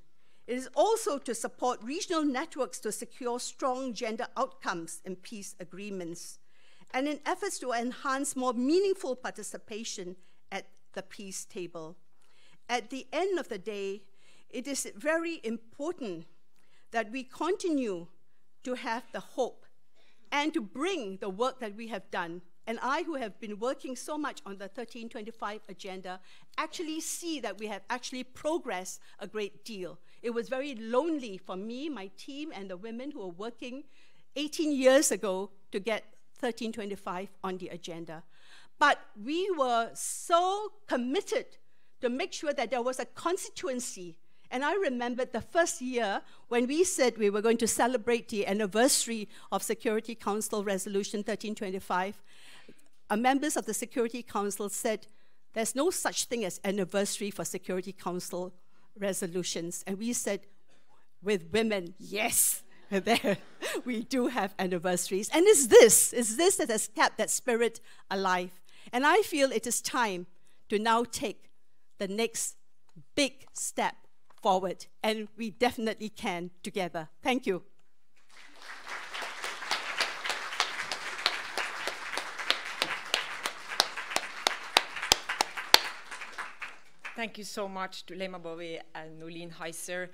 Speaker 6: It is also to support regional networks to secure strong gender outcomes in peace agreements, and in efforts to enhance more meaningful participation at the peace table. At the end of the day, it is very important that we continue to have the hope and to bring the work that we have done. And I, who have been working so much on the 1325 agenda, actually see that we have actually progressed a great deal. It was very lonely for me, my team, and the women who were working 18 years ago to get 1325 on the agenda. But we were so committed to make sure that there was a constituency. And I remember the first year when we said we were going to celebrate the anniversary of Security Council Resolution 1325, members of the Security Council said, there's no such thing as anniversary for Security Council resolutions. And we said, with women, yes, there we do have anniversaries. And it's this that has kept that spirit alive. And I feel it is time to now take the next big step forward, and we definitely can together. Thank you.
Speaker 1: Thank you so much to Lema Bowie and Nolene Heiser.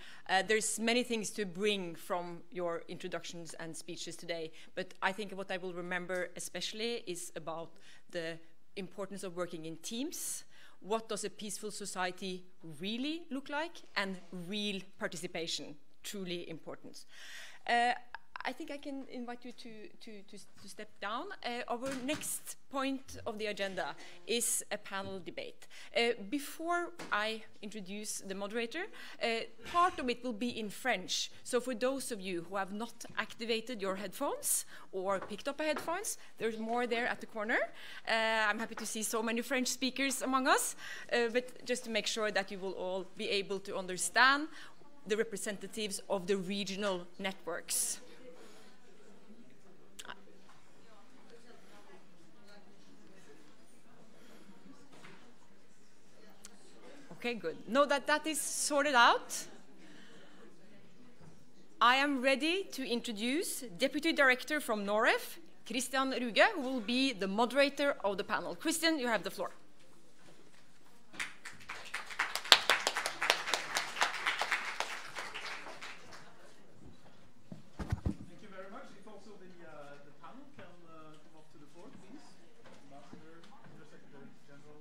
Speaker 1: There's many things to bring from your introductions and speeches today, but I think what I will remember especially is about the importance of working in teams. What does a peaceful society really look like? And real participation, truly important. I think I can invite you to step down. Our next point of the agenda is a panel debate. Before I introduce the moderator, part of it will be in French. So for those of you who have not activated your headphones or picked up a headphones, there's more there at the corner. I'm happy to see so many French speakers among us, but just to make sure that you will all be able to understand the representatives of the regional networks. Okay, good. Now that that is sorted out, I am ready to introduce Deputy Director from NOREF, Christian Ruge, who will be the moderator of the panel. Christian, you have the floor.
Speaker 2: Thank you very much. If also the panel can come up to the floor, please. Ambassador, Secretary General.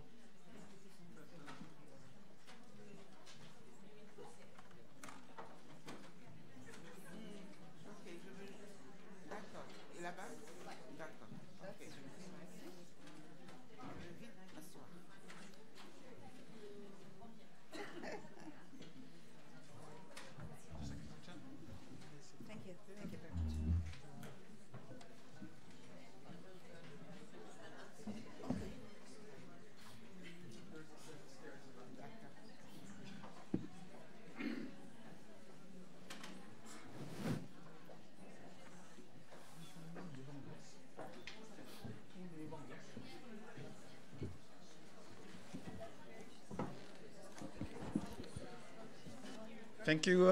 Speaker 2: Thank you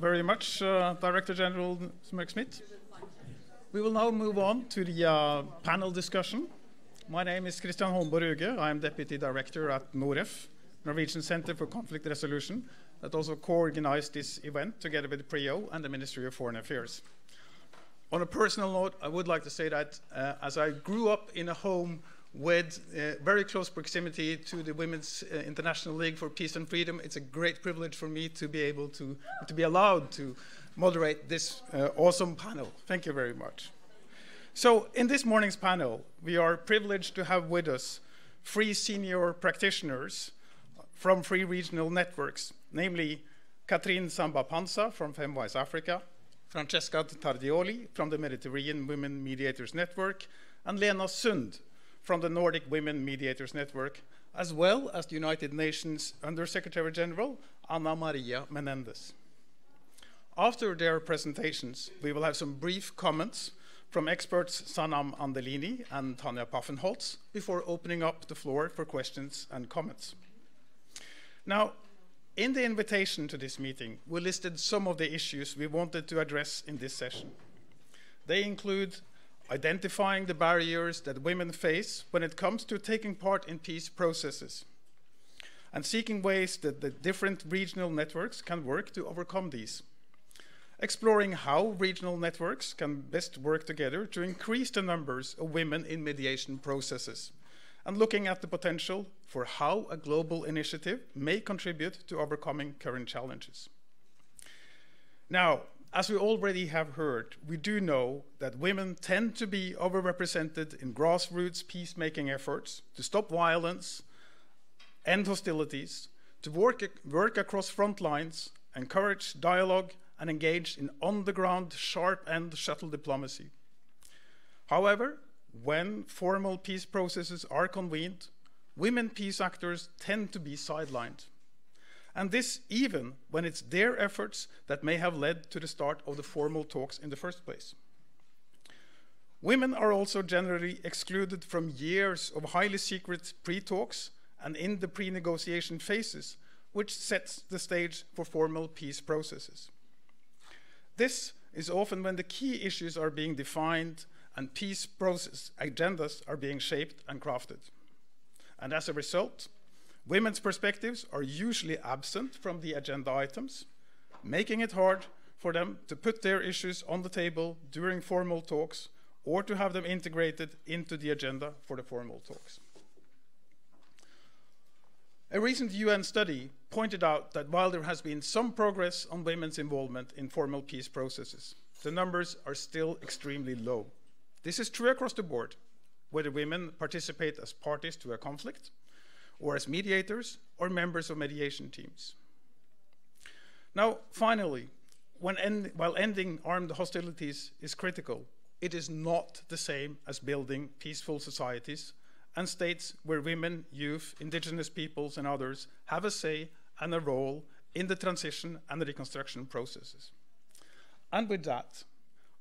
Speaker 2: very much, Director General Smith. We will now move on to the panel discussion. My name is Christian Holmborg Ruge. I am Deputy Director at NOREF,
Speaker 7: Norwegian Center for Conflict Resolution, that also co-organized this event together with PRIO and the Ministry of Foreign Affairs. On a personal note, I would like to say that as I grew up in a home with very close proximity to the Women's International League for Peace and Freedom, it's a great privilege for me to be able to be allowed to moderate this awesome panel. Thank you very much. So in this morning's panel, we are privileged to have with us 3 senior practitioners from 3 regional networks, namely Katrin Samba-Panza from Femwise Africa, Francesca Tardioli from the Mediterranean Women Mediators Network, and Lena Sund from the Nordic Women Mediators Network, as well as the United Nations Under-Secretary General, Ana Maria Menendez. After their presentations, we will have some brief comments from experts Sanam Andelini and Tanja Paffenholz before opening up the floor for questions and comments. Now, in the invitation to this meeting, we listed some of the issues we wanted to address in this session. They include identifying the barriers that women face when it comes to taking part in peace processes, and seeking ways that the different regional networks can work to overcome these. Exploring how regional networks can best work together to increase the numbers of women in mediation processes, and looking at the potential for how a global initiative may contribute to overcoming current challenges. Now, as we already have heard, we do know that women tend to be overrepresented in grassroots peacemaking efforts to stop violence, end hostilities, to work across front lines, encourage dialogue, and engage in on-the-ground sharp-end shuttle diplomacy. However, when formal peace processes are convened, women peace actors tend to be sidelined. And this even when it's their efforts that may have led to the start of the formal talks in the first place. Women are also generally excluded from years of highly secret pre-talks and in the pre-negotiation phases, which sets the stage for formal peace processes. This is often when the key issues are being defined and peace process agendas are being shaped and crafted. And as a result, women's perspectives are usually absent from the agenda items, making it hard for them to put their issues on the table during formal talks or to have them integrated into the agenda for the formal talks. A recent UN study pointed out that while there has been some progress on women's involvement in formal peace processes, the numbers are still extremely low. This is true across the board, whether women participate as parties to a conflict, or as mediators, or members of mediation teams. Now, finally, while ending armed hostilities is critical, it is not the same as building peaceful societies and states where women, youth, indigenous peoples, and others have a say and a role in the transition and the reconstruction processes. And with that,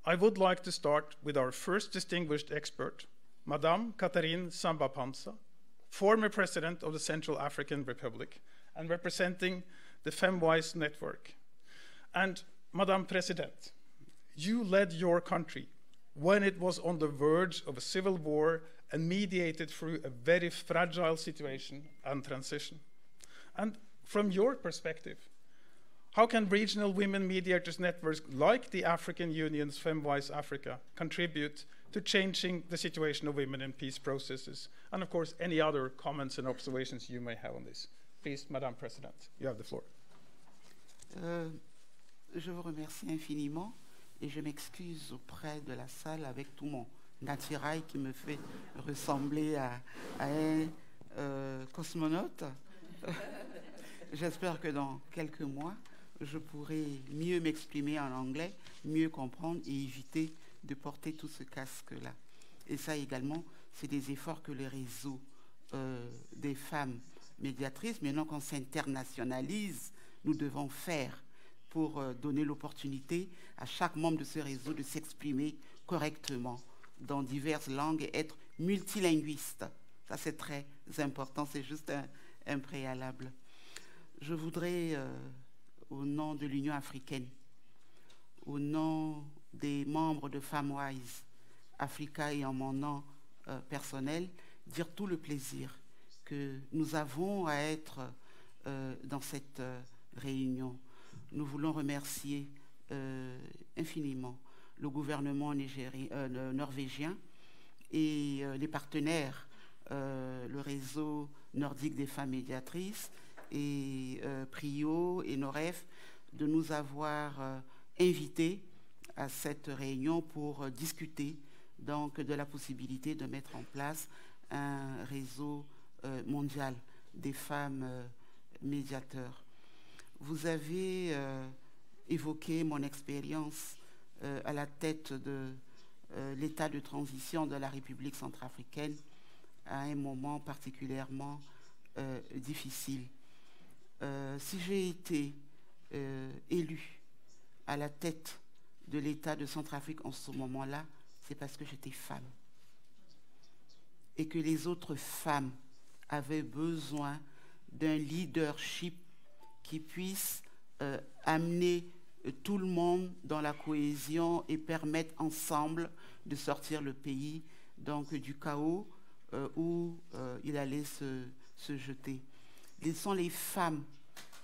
Speaker 7: I would like to start with our first distinguished expert, Madame Katrin Samba-Panza, former president of the Central African Republic and representing the Femwise Network. And Madame President, you led your country when it was on the verge of a civil war and mediated through a very fragile situation and transition. And from your perspective, how can regional women mediators networks like the African Union's Femwise Africa contribute to changing the situation of women in peace processes? And of course, any other comments and observations you may have on this. Please, Madame President, you have the floor.
Speaker 8: Je vous remercie infiniment et je m'excuse auprès de la salle avec tout mon attirail qui me fait ressembler à un cosmonaute. J'espère que dans quelques mois, je pourrai mieux m'exprimer en anglais, mieux comprendre et éviter de porter tout ce casque-là. Et ça également, c'est des efforts que le réseau des femmes médiatrices, maintenant qu'on s'internationalise, nous devons faire pour donner l'opportunité à chaque membre de ce réseau de s'exprimer correctement dans diverses langues et être multilinguiste. Ça, c'est très important, c'est juste un préalable. Je voudrais, au nom de l'Union africaine, au nom des membres de Femwise Africa et en mon nom personnel, dire tout le plaisir que nous avons à être dans cette réunion. Nous voulons remercier infiniment le gouvernement norvégien et les partenaires, le réseau nordique des femmes médiatrices et PRIO et NOREF, de nous avoir invités à cette réunion pour discuter donc de la possibilité de mettre en place un réseau mondial des femmes médiateurs. Vous avez évoqué mon expérience à la tête de l'état de transition de la République centrafricaine à un moment particulièrement difficile. Si j'ai été élue à la tête de l'État de Centrafrique en ce moment-là, c'est parce que j'étais femme. Et que les autres femmes avaient besoin d'un leadership qui puisse amener tout le monde dans la cohésion et permettre ensemble de sortir le pays donc, du chaos où il allait se jeter. Ce sont les femmes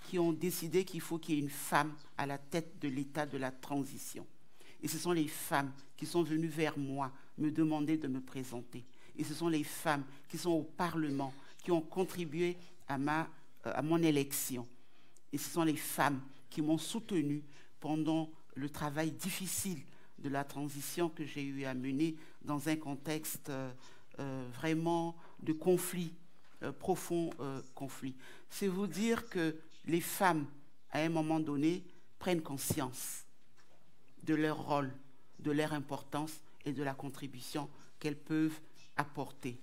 Speaker 8: qui ont décidé qu'il faut qu'il y ait une femme à la tête de l'état de la transition. Et ce sont les femmes qui sont venues vers moi me demander de me présenter. Et ce sont les femmes qui sont au Parlement, qui ont contribué à mon élection. Et ce sont les femmes qui m'ont soutenue pendant le travail difficile de la transition que j'ai eu à mener dans un contexte vraiment de conflit, profond conflit. C'est vous dire que les femmes, à un moment donné, prennent conscience de leur rôle, de leur importance et de la contribution qu'elles peuvent apporter.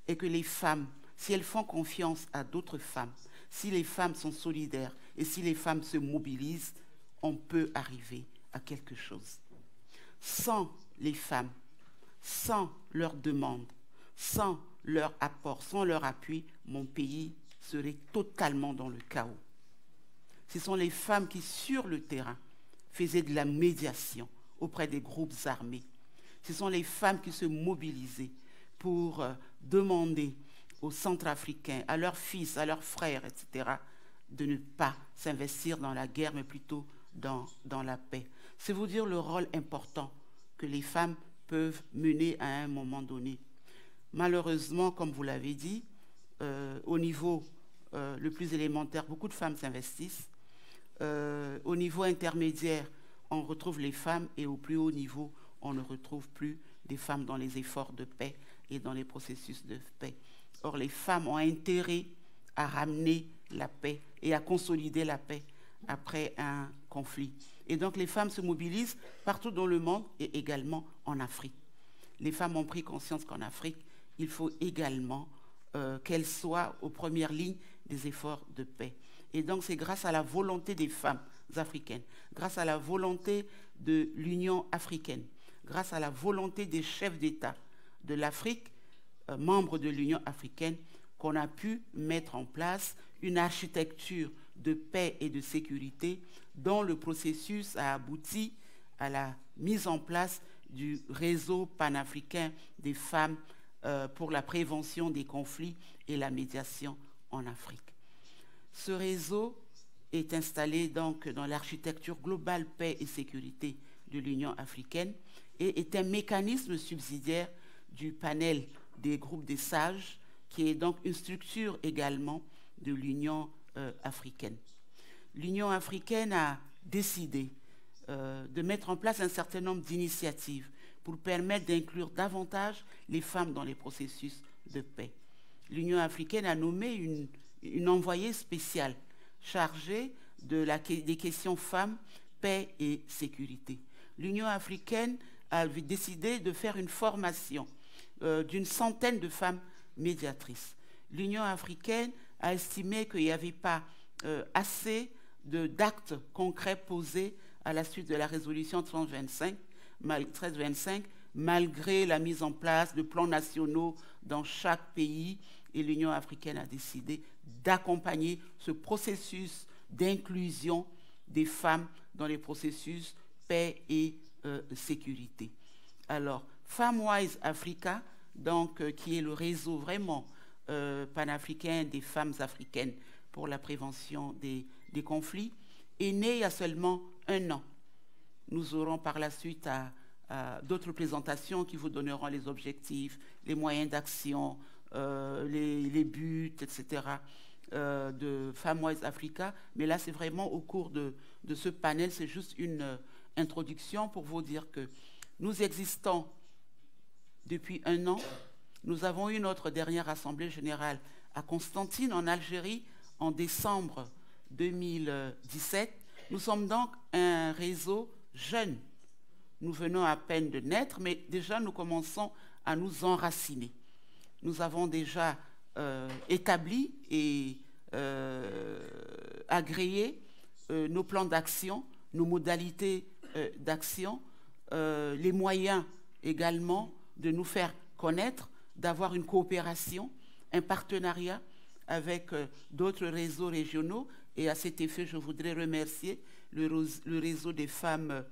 Speaker 8: Et que les femmes, si elles font confiance à d'autres femmes, si les femmes sont solidaires et si les femmes se mobilisent, on peut arriver à quelque chose. Sans les femmes, sans leur demande, sans leur apport, sans leur appui, mon pays serait totalement dans le chaos. Ce sont les femmes qui, sur le terrain, faisaient de la médiation auprès des groupes armés. Ce sont les femmes qui se mobilisaient pour demander aux Centrafricains, à leurs fils, à leurs frères, etc., de ne pas s'investir dans la guerre, mais plutôt dans la paix. C'est vous dire le rôle important que les femmes peuvent mener à un moment donné. Malheureusement, comme vous l'avez dit, au niveau le plus élémentaire, beaucoup de femmes s'investissent. Au niveau intermédiaire, on retrouve les femmes et au plus haut niveau, on ne retrouve plus des femmes dans les efforts de paix et dans les processus de paix. Or, les femmes ont intérêt à ramener la paix et à consolider la paix après un conflit. Et donc, les femmes se mobilisent partout dans le monde et également en Afrique. Les femmes ont pris conscience qu'en Afrique, il faut également qu'elles soient aux premières lignes des efforts de paix. Et donc, c'est grâce à la volonté des femmes africaines, grâce à la volonté de l'Union africaine, grâce à la volonté des chefs d'État de l'Afrique, membres de l'Union africaine, qu'on a pu mettre en place une architecture de paix et de sécurité dont le processus a abouti à la mise en place du réseau panafricain des femmes pour la prévention des conflits et la médiation en Afrique. Ce réseau est installé donc dans l'architecture globale paix et sécurité de l'Union africaine et est un mécanisme subsidiaire du panel des groupes des sages, qui est donc une structure également de l'Union africaine. L'Union africaine a décidé de mettre en place un certain nombre d'initiatives pour permettre d'inclure davantage les femmes dans les processus de paix. L'Union africaine a nommé une envoyée spéciale chargée des questions femmes, paix et sécurité. L'Union africaine a décidé de faire une formation d'une centaine de femmes médiatrices. L'Union africaine a estimé qu'il n'y avait pas assez d'actes concrets posés à la suite de la résolution 1325, malgré la mise en place de plans nationaux dans chaque pays. Et l'Union africaine a décidé d'accompagner ce processus d'inclusion des femmes dans les processus paix et sécurité. Alors, FemWise Africa, donc, qui est le réseau vraiment panafricain des femmes africaines pour la prévention des conflits, est né il y a seulement 1 an. Nous aurons par la suite d'autres présentations qui vous donneront les objectifs, les moyens d'action, les buts, etc. De FemWise Africa. Mais là, c'est vraiment au cours de ce panel, c'est juste une introduction pour vous dire que nous existons depuis 1 an. Nous avons eu notre dernière assemblée générale à Constantine, en Algérie, en décembre 2017. Nous sommes donc un réseau jeune. Nous venons à peine de naître, mais déjà nous commençons à nous enraciner. Nous avons déjà établi et agréé nos plans d'action, nos modalités d'action, les moyens également de nous faire connaître, d'avoir une coopération, un partenariat avec d'autres réseaux régionaux. Et à cet effet, je voudrais remercier le réseau des femmes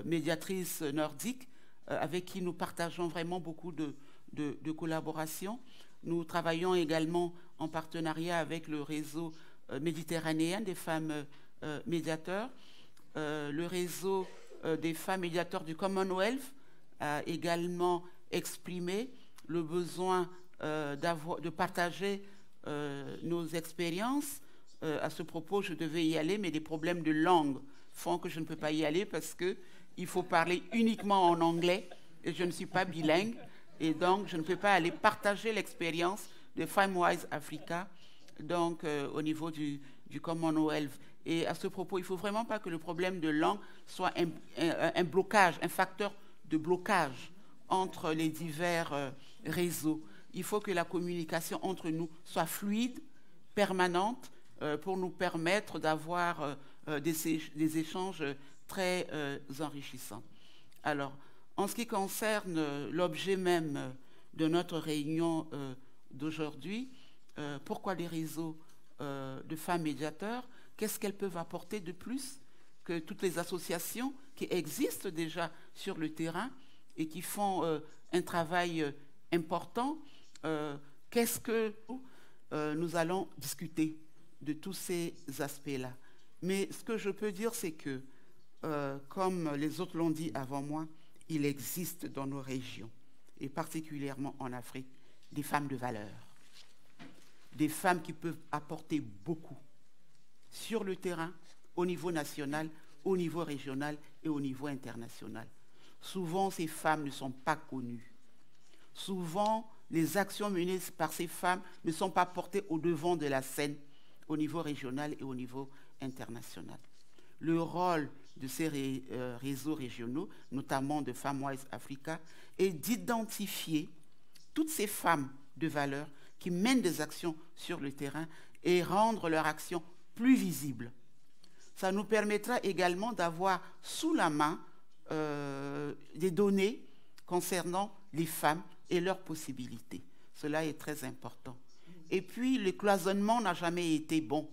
Speaker 8: médiatrices nordiques, avec qui nous partageons vraiment beaucoup de collaboration. Nous travaillons également en partenariat avec le réseau méditerranéen des femmes médiateurs. Le réseau des femmes médiateurs du Commonwealth a également exprimé le besoin de partager nos expériences. À ce propos, je devais y aller, mais des problèmes de langue font que je ne peux pas y aller parce qu'il faut parler uniquement en anglais et je ne suis pas bilingue. Et donc, je ne peux pas aller partager l'expérience de FemWise Africa donc, au niveau du Commonwealth. Et à ce propos, il ne faut vraiment pas que le problème de langue soit un blocage, un facteur de blocage entre les divers réseaux. Il faut que la communication entre nous soit fluide, permanente, pour nous permettre d'avoir des échanges très enrichissants. Alors, en ce qui concerne l'objet même de notre réunion d'aujourd'hui, pourquoi les réseaux de femmes médiateurs? Qu'est-ce qu'elles peuvent apporter de plus que toutes les associations qui existent déjà sur le terrain et qui font un travail important? Qu'est-ce que nous allons discuter de tous ces aspects-là? Mais ce que je peux dire, c'est que, comme les autres l'ont dit avant moi, il existe dans nos régions, et particulièrement en Afrique, des femmes de valeur, des femmes qui peuvent apporter beaucoup sur le terrain, au niveau national, au niveau régional et au niveau international. Souvent, ces femmes ne sont pas connues. Souvent, les actions menées par ces femmes ne sont pas portées au devant de la scène au niveau régional et au niveau international. Le rôle de ces réseaux régionaux, notamment de FemWise Africa, est d'identifier toutes ces femmes de valeur qui mènent des actions sur le terrain et rendre leur action plus visible. Ça nous permettra également d'avoir sous la main des données concernant les femmes et leurs possibilités. Cela est très important. Et puis, le cloisonnement n'a jamais été bon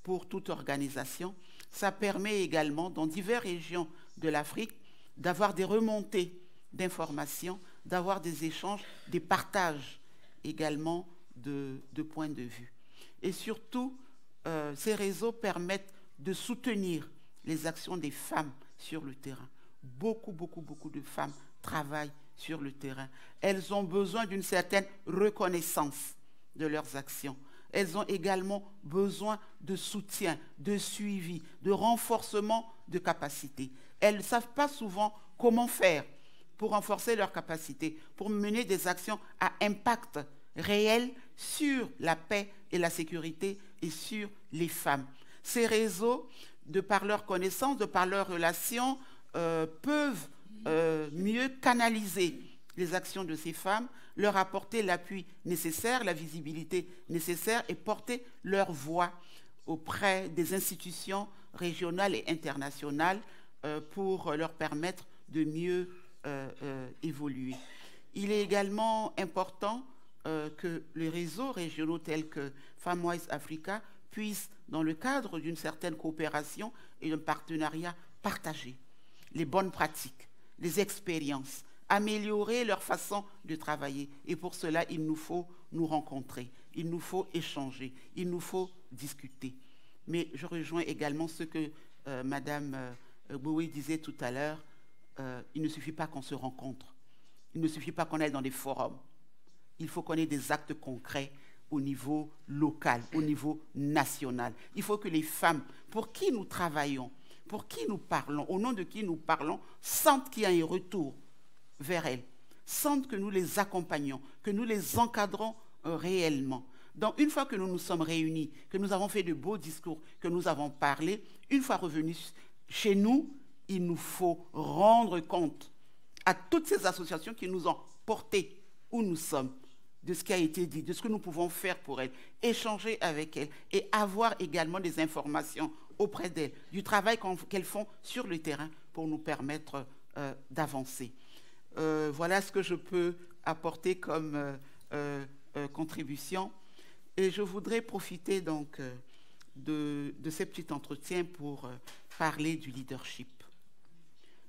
Speaker 8: pour toute organisation. Ça permet également, dans diverses régions de l'Afrique, d'avoir des remontées d'informations, d'avoir des échanges, des partages également de points de vue. Et surtout, ces réseaux permettent de soutenir les actions des femmes sur le terrain. Beaucoup de femmes travaillent sur le terrain. Elles ont besoin d'une certaine reconnaissance de leurs actions. Elles ont également besoin de soutien, de suivi, de renforcement de capacités. Elles ne savent pas souvent comment faire pour renforcer leurs capacités, pour mener des actions à impact réel sur la paix et la sécurité et sur les femmes. Ces réseaux, de par leurs connaissances, de par leurs relations, peuvent mieux canaliser les actions de ces femmes, leur apporter l'appui nécessaire, la visibilité nécessaire et porter leur voix auprès des institutions régionales et internationales pour leur permettre de mieux évoluer. Il est également important que les réseaux régionaux tels que FemWise Africa puissent, dans le cadre d'une certaine coopération et d'un partenariat, partager les bonnes pratiques, les expériences, améliorer leur façon de travailler. Et pour cela, il nous faut nous rencontrer. il nous faut échanger, il nous faut discuter. Mais je rejoins également ce que Madame Bowie disait tout à l'heure, il ne suffit pas qu'on se rencontre, il ne suffit pas qu'on aille dans des forums, il faut qu'on ait des actes concrets au niveau local, au niveau national. Il faut que les femmes, pour qui nous travaillons, pour qui nous parlons, au nom de qui nous parlons, sentent qu'il y a un retour vers elles, sentent que nous les accompagnons, que nous les encadrons réellement. Donc, une fois que nous nous sommes réunis, que nous avons fait de beaux discours, que nous avons parlé, une fois revenus chez nous, il nous faut rendre compte à toutes ces associations qui nous ont portés où nous sommes, de ce qui a été dit, de ce que nous pouvons faire pour elles, échanger avec elles et avoir également des informations auprès d'elles, du travail qu'elles font sur le terrain pour nous permettre d'avancer. Voilà ce que je peux apporter comme contribution. Et je voudrais profiter donc de ces petits entretiens pour parler du leadership.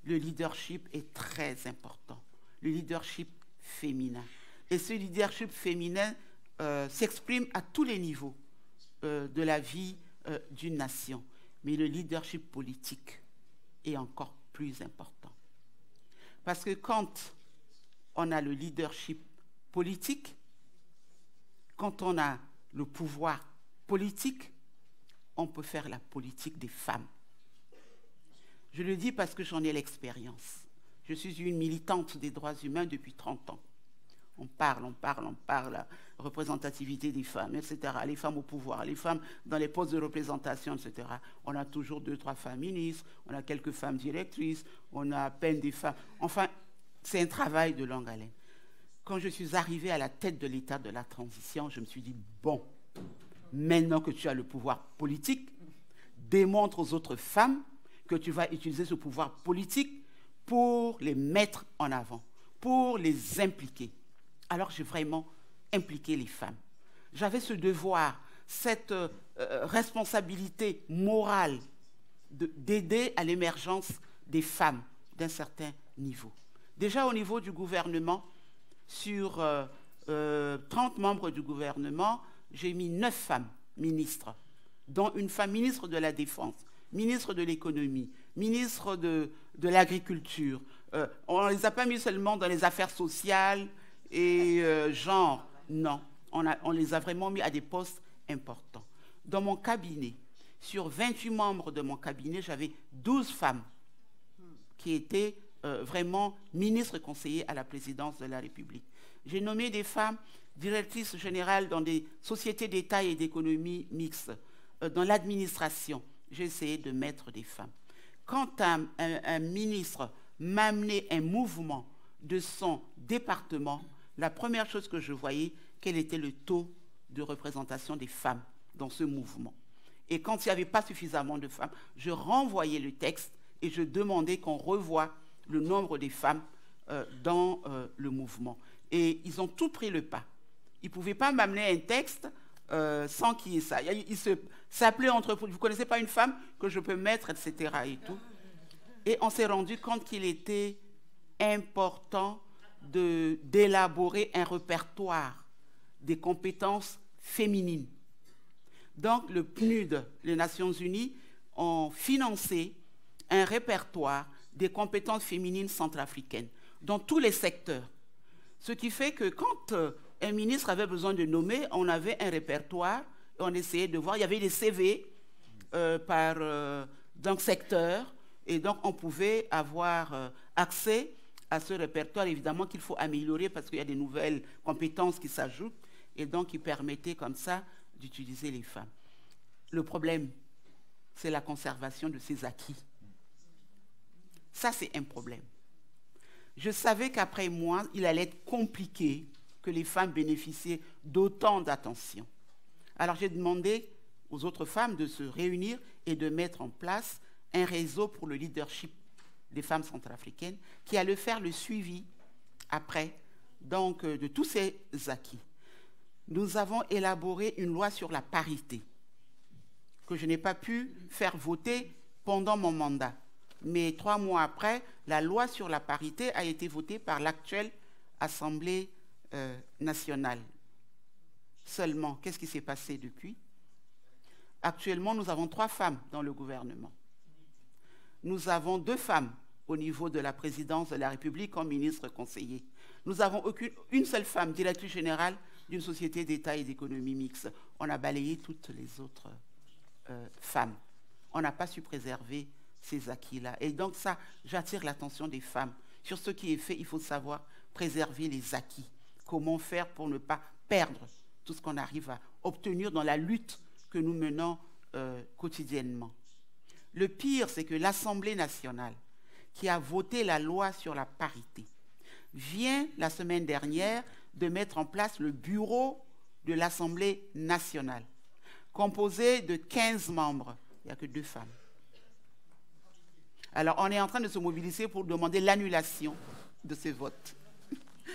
Speaker 8: Le leadership est très important, le leadership féminin. Et ce leadership féminin s'exprime à tous les niveaux de la vie d'une nation. Mais le leadership politique est encore plus important. Parce que quand on a le leadership politique, quand on a le pouvoir politique, on peut faire la politique des femmes. Je le dis parce que j'en ai l'expérience. Je suis une militante des droits humains depuis 30 ans. On parle, la représentativité des femmes, etc. Les femmes au pouvoir, les femmes dans les postes de représentation, etc. On a toujours 2, 3 femmes ministres, on a quelques femmes directrices, on a à peine des femmes. Enfin, c'est un travail de longue haleine. Quand je suis arrivée à la tête de l'état de la transition, je me suis dit, bon, maintenant que tu as le pouvoir politique, démontre aux autres femmes que tu vas utiliser ce pouvoir politique pour les mettre en avant, pour les impliquer. Alors j'ai vraiment impliqué les femmes. J'avais ce devoir, cette responsabilité morale d'aider à l'émergence des femmes d'un certain niveau. Déjà au niveau du gouvernement, sur 30 membres du gouvernement, j'ai mis 9 femmes ministres, dont une femme ministre de la Défense, ministre de l'économie, ministre de l'agriculture. On ne les a pas mis seulement dans les affaires sociales et genre, non. On les a vraiment mis à des postes importants. Dans mon cabinet, sur 28 membres de mon cabinet, j'avais 12 femmes qui étaient vraiment ministres conseillers à la présidence de la République. J'ai nommé des femmes directrices générales dans des sociétés d'État et d'économie mixtes, dans l'administration. J'ai essayé de mettre des femmes. Quand un ministre m'amenait un mouvement de son département, la première chose que je voyais, quel était le taux de représentation des femmes dans ce mouvement. Et quand il n'y avait pas suffisamment de femmes, je renvoyais le texte et je demandais qu'on revoie le nombre des femmes dans le mouvement. Et ils ont tout pris le pas. Ils ne pouvaient pas m'amener un texte sans qu'il y ait ça. Ils s'appelaient entre eux. Vous ne connaissez pas une femme que je peux mettre, etc. Et tout. Et on s'est rendu compte qu'il était important d'élaborer un répertoire des compétences féminines. Donc, le PNUD, les Nations Unies, ont financé un répertoire des compétences féminines centrafricaines dans tous les secteurs. Ce qui fait que quand un ministre avait besoin de nommer, on avait un répertoire et on essayait de voir. Il y avait des CV par secteur et donc on pouvait avoir accès à ce répertoire, évidemment qu'il faut améliorer parce qu'il y a des nouvelles compétences qui s'ajoutent et donc qui permettaient comme ça d'utiliser les femmes. Le problème, c'est la conservation de ces acquis. Ça, c'est un problème. Je savais qu'après moi, il allait être compliqué que les femmes bénéficiaient d'autant d'attention. Alors j'ai demandé aux autres femmes de se réunir et de mettre en place un réseau pour le leadership des femmes centrafricaines qui allait faire le suivi après donc, de tous ces acquis. Nous avons élaboré une loi sur la parité que je n'ai pas pu faire voter pendant mon mandat. Mais 3 mois après, la loi sur la parité a été votée par l'actuelle Assemblée nationale. Seulement, qu'est-ce qui s'est passé depuis? Actuellement, nous avons 3 femmes dans le gouvernement. Nous avons 2 femmes au niveau de la présidence de la République comme ministre conseiller. Nous avons une seule femme directrice générale d'une société d'État et d'économie mixte. On a balayé toutes les autres femmes. On n'a pas su préserver ces acquis-là. Et donc ça, j'attire l'attention des femmes. Sur ce qui est fait, il faut savoir préserver les acquis. Comment faire pour ne pas perdre tout ce qu'on arrive à obtenir dans la lutte que nous menons quotidiennement. Le pire, c'est que l'Assemblée nationale, qui a voté la loi sur la parité, vient la semaine dernière de mettre en place le bureau de l'Assemblée nationale, composé de 15 membres. Il n'y a que 2 femmes. Alors, on est en train de se mobiliser pour demander l'annulation de ces votes.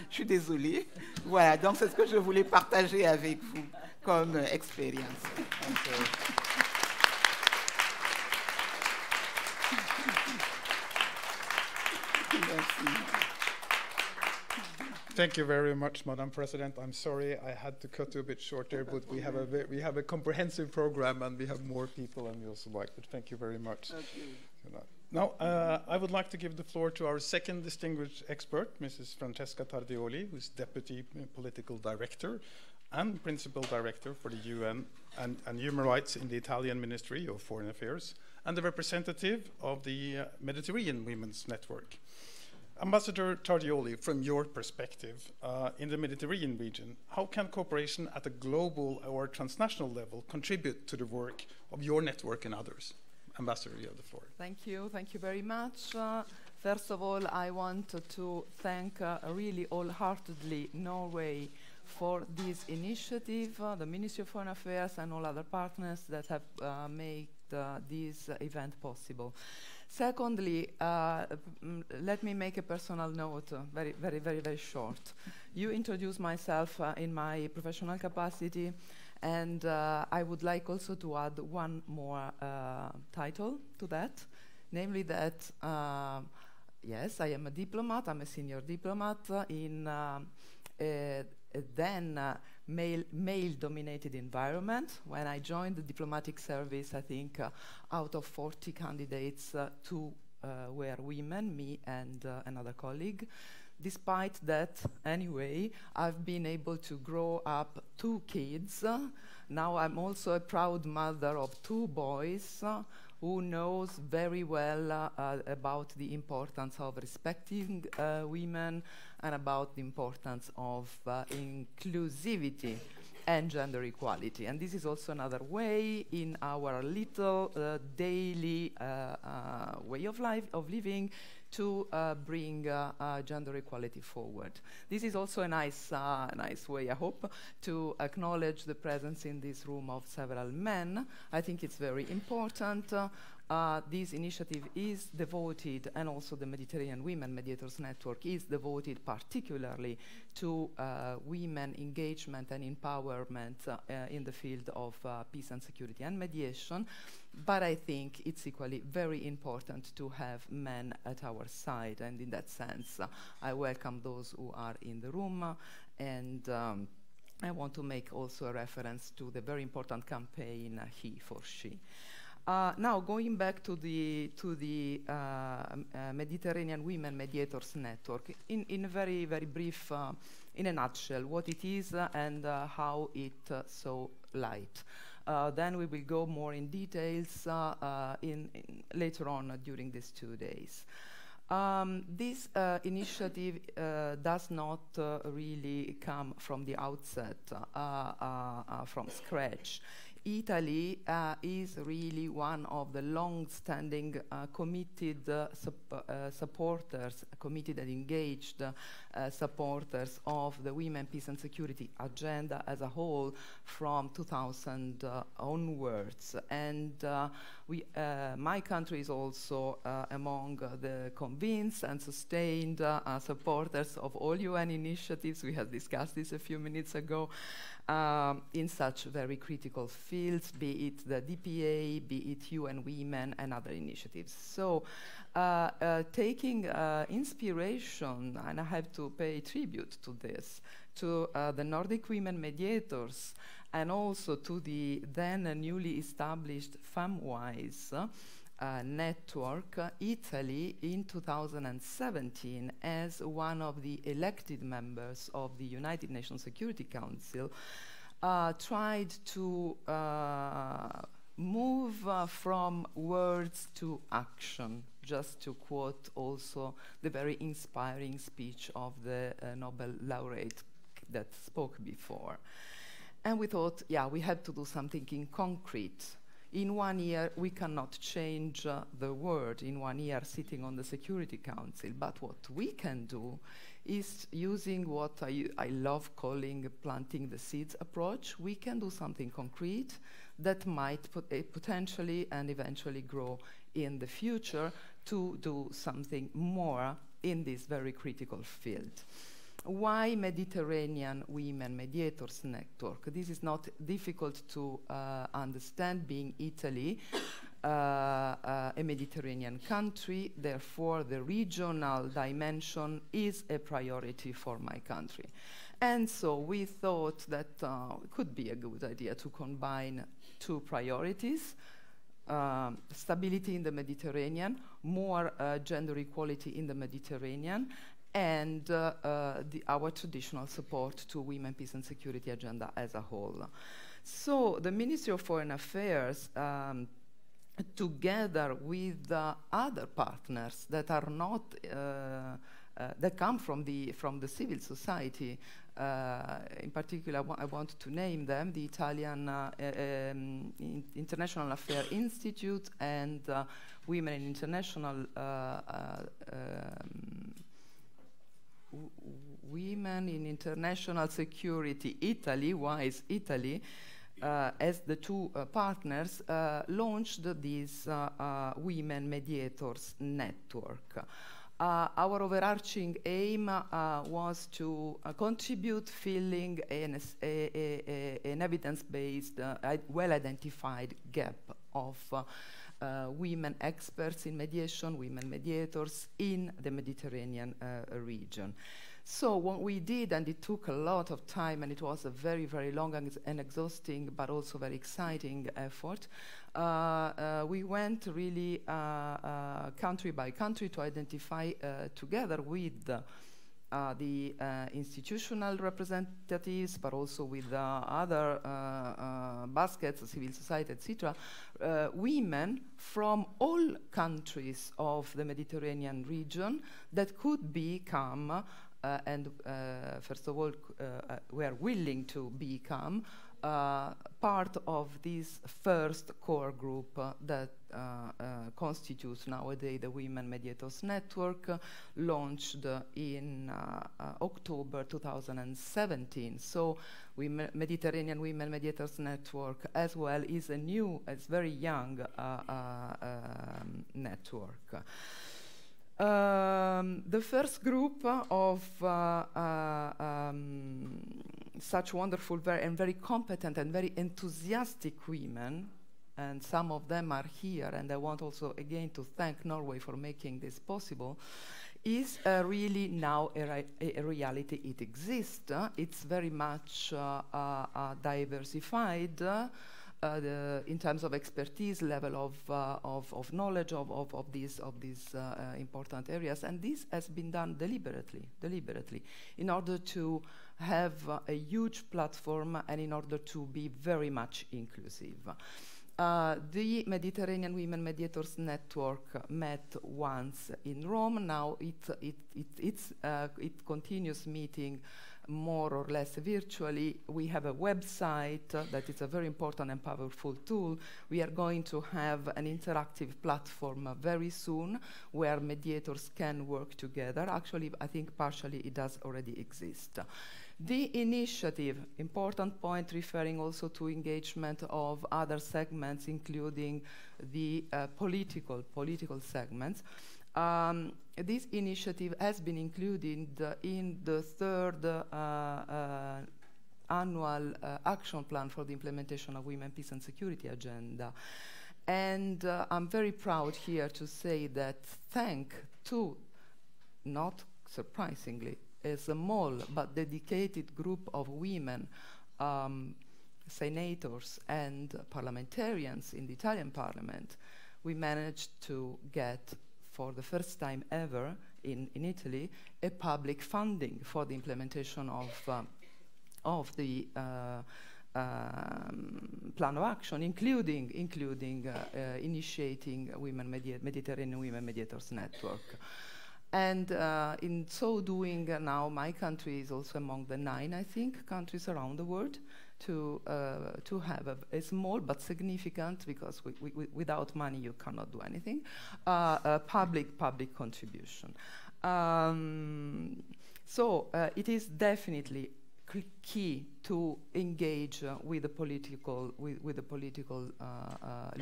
Speaker 8: Je suis désolée. Voilà, donc c'est ce que je voulais partager avec vous comme expérience.
Speaker 7: Thank you very much, Madam President. I'm sorry I had to cut you a bit short there, but we have a comprehensive program and we have more people and we also like. But thank you very much. Okay. Now, I would like to give the floor to our second distinguished expert, Mrs. Francesca Tardioli, who is Deputy Political Director and Principal Director for the UN and Human Rights in the Italian Ministry of Foreign Affairs, and the representative of the Mediterranean Women's Network. Ambassador Tardioli, from your perspective, in the Mediterranean region, how can cooperation at a global or transnational level contribute to the work of your network and others? Ambassador, you have the floor.
Speaker 9: Thank you very much. First of all, I want to thank really wholeheartedly Norway for this initiative, the Ministry of Foreign Affairs and all other partners that have made this event possible. Secondly, let me make a personal note, very short. You introduced myself in my professional capacity, and I would like also to add one more title to that, namely that, yes, I am a diplomat, I'm a senior diplomat in a then male-dominated environment. When I joined the diplomatic service, I think out of 40 candidates, 2 were women, me and another colleague. Despite that, anyway, I've been able to grow up 2 kids. Now I'm also a proud mother of 2 boys who knows very well about the importance of respecting women and about the importance of inclusivity and gender equality. And this is also another way in our little daily way of living to bring gender equality forward. This is also a nice way, I hope, to acknowledge the presence in this room of several men. I think it's very important. This initiative is devoted, and also the Mediterranean Women Mediators Network is devoted particularly to women engagement and empowerment in the field of peace and security and mediation. But I think it's equally very important to have men at our side, and in that sense, I welcome those who are in the room, and I want to make also a reference to the very important campaign He for She. Now, going back to the Mediterranean Women Mediators Network, in a very brief, in a nutshell, what it is and how it saw light. Then we will go more in details later on during these 2 days. This initiative does not really come from the outset, from scratch. Italy is really one of the long-standing committed supporters, committed and engaged supporters of the Women, Peace and Security agenda as a whole from 2000 onwards. And my country is also among the convinced and sustained supporters of all UN initiatives. We have discussed this a few minutes ago. In such very critical fields, be it the DPA, be it UN Women and other initiatives. So taking inspiration, and I have to pay tribute to this, to the Nordic women mediators, and also to the then newly established FemWise network, Italy in 2017, as one of the elected members of the United Nations Security Council, tried to move from words to action, just to quote also the very inspiring speech of the Nobel laureate that spoke before. And we thought, yeah, we had to do something in concrete. In 1 year, we cannot change the world in 1 year sitting on the Security Council, but what we can do is using what I love calling planting the seeds approach. We can do something concrete that might potentially and eventually grow in the future to do something more in this very critical field. Why Mediterranean Women Mediators Network? This is not difficult to understand, being Italy a Mediterranean country. Therefore, the regional dimension is a priority for my country. And so we thought that it could be a good idea to combine two priorities: stability in the Mediterranean, more gender equality in the Mediterranean, and our traditional support to women, peace and security agenda as a whole. So the Ministry of Foreign Affairs, together with other partners that are not, that come from the civil society, in particular I want to name them, the Italian International Affairs Institute and Women in International Women in International Security Italy, WISE Italy, as the two partners, launched this Women Mediators Network. Our overarching aim was to contribute filling an evidence-based, well-identified gap of women experts in mediation, women mediators in the Mediterranean region. So what we did, and it took a lot of time, and it was a very, very long and exhausting, but also very exciting effort, we went really country by country to identify together with the institutional representatives, but also with other baskets, civil society, etc., women from all countries of the Mediterranean region that could become, first of all, were willing to become part of this first core group that constitutes nowadays the Women Mediators Network, launched in October 2017. So Mediterranean Women Mediators Network as well is a new, it's very young network. The first group of such wonderful and very competent and very enthusiastic women, and some of them are here, and I want also again to thank Norway for making this possible, is really now a reality. It exists. It's very much diversified in terms of expertise, level of knowledge of these important areas, and this has been done deliberately, in order to have a huge platform and in order to be very much inclusive. The Mediterranean Women Mediators Network met once in Rome. Now it continues meeting more or less virtually. We have a website that is a very important and powerful tool. We are going to have an interactive platform very soon where mediators can work together. Actually, I think partially it does already exist. The initiative, important point, referring also to engagement of other segments, including the political segments. This initiative has been included in the third annual action plan for the implementation of Women, Peace and Security agenda. And I'm very proud here to say that thanks to, not surprisingly, a small but dedicated group of women senators and parliamentarians in the Italian parliament, we managed to get, for the first time ever in Italy, a public funding for the implementation of the plan of action, including initiating Mediterranean Women Mediators Network. And in so doing, now my country is also among the 9, I think, countries around the world to have a small but significant, because without money you cannot do anything, public contribution. So it is definitely key to engage with the political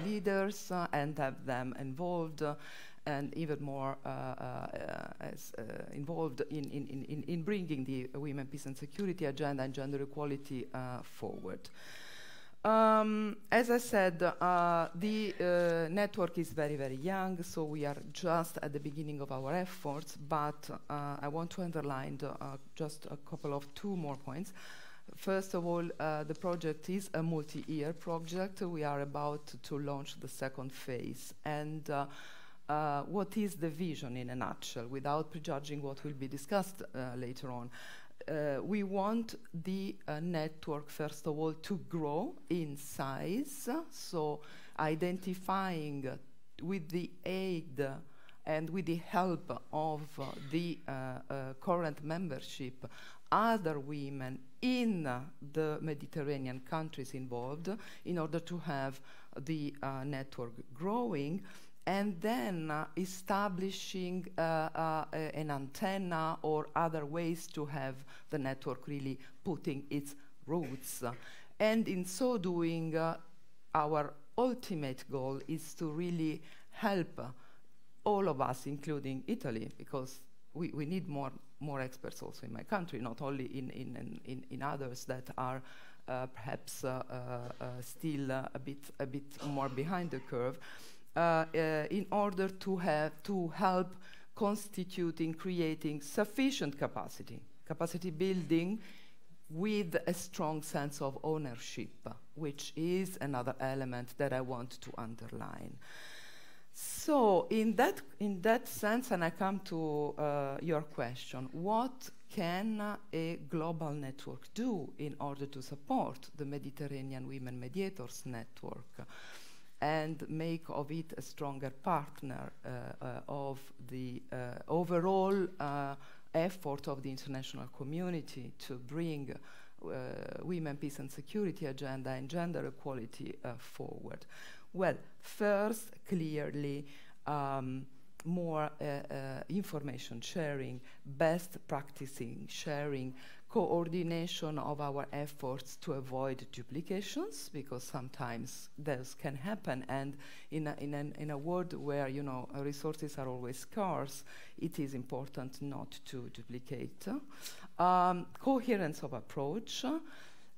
Speaker 9: leaders and have them involved, and even more involved in bringing the women, peace and security agenda and gender equality forward. As I said, the network is very, very young, so we are just at the beginning of our efforts, but I want to underline just a couple of 2 more points. First of all, the project is a multi-year project. We are about to launch the 2nd phase. And what is the vision in a nutshell, without prejudging what will be discussed later on? We want the network, first of all, to grow in size, so identifying with the aid and with the help of the current membership other women in the Mediterranean countries involved, in order to have the network growing, and then establishing an antenna or other ways to have the network really putting its roots. And in so doing, our ultimate goal is to really help all of us, including Italy, because we need more experts also in my country, not only in others that are perhaps still a bit more behind the curve. In order to help constituting, creating sufficient capacity building with a strong sense of ownership, which is another element that I want to underline. So in that sense, and I come to your question, what can a global network do in order to support the Mediterranean Women Mediators Network and make of it a stronger partner of the overall effort of the international community to bring women, peace and security agenda and gender equality forward? Well, first, clearly, more information sharing, best practicing sharing, coordination of our efforts to avoid duplications, because sometimes those can happen, and in a world where resources are always scarce, it is important not to duplicate. Coherence of approach,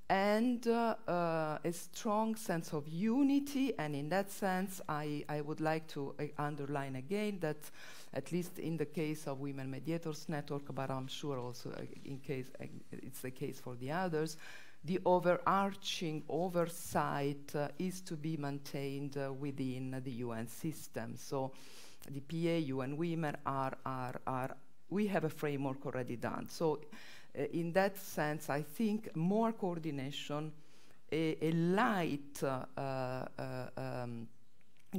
Speaker 9: and a strong sense of unity, and in that sense I would like to underline again that, at least in the case of Women Mediators Network, but I'm sure also in case it's the case for the others, the overarching oversight is to be maintained within the UN system. So the PA, UN Women we have a framework already done. So in that sense, I think more coordination, a light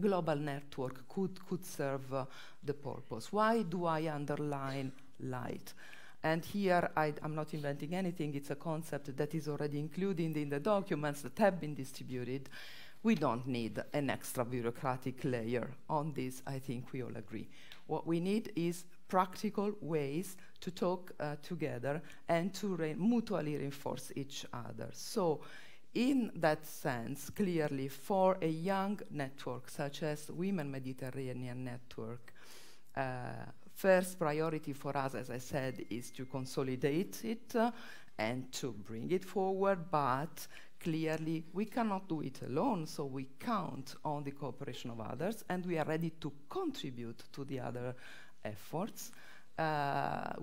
Speaker 9: global network could serve the purpose. Why do I underline light? And here I'm not inventing anything. It's a concept that is already included in the documents that have been distributed. We don't need an extra bureaucratic layer on this. I think we all agree. What we need is practical ways to talk together and to mutually reinforce each other. So in that sense, clearly, for a young network such as Women Mediterranean Network, first priority for us, as I said, is to consolidate it and to bring it forward, but clearly we cannot do it alone, so we count on the cooperation of others, and we are ready to contribute to the other efforts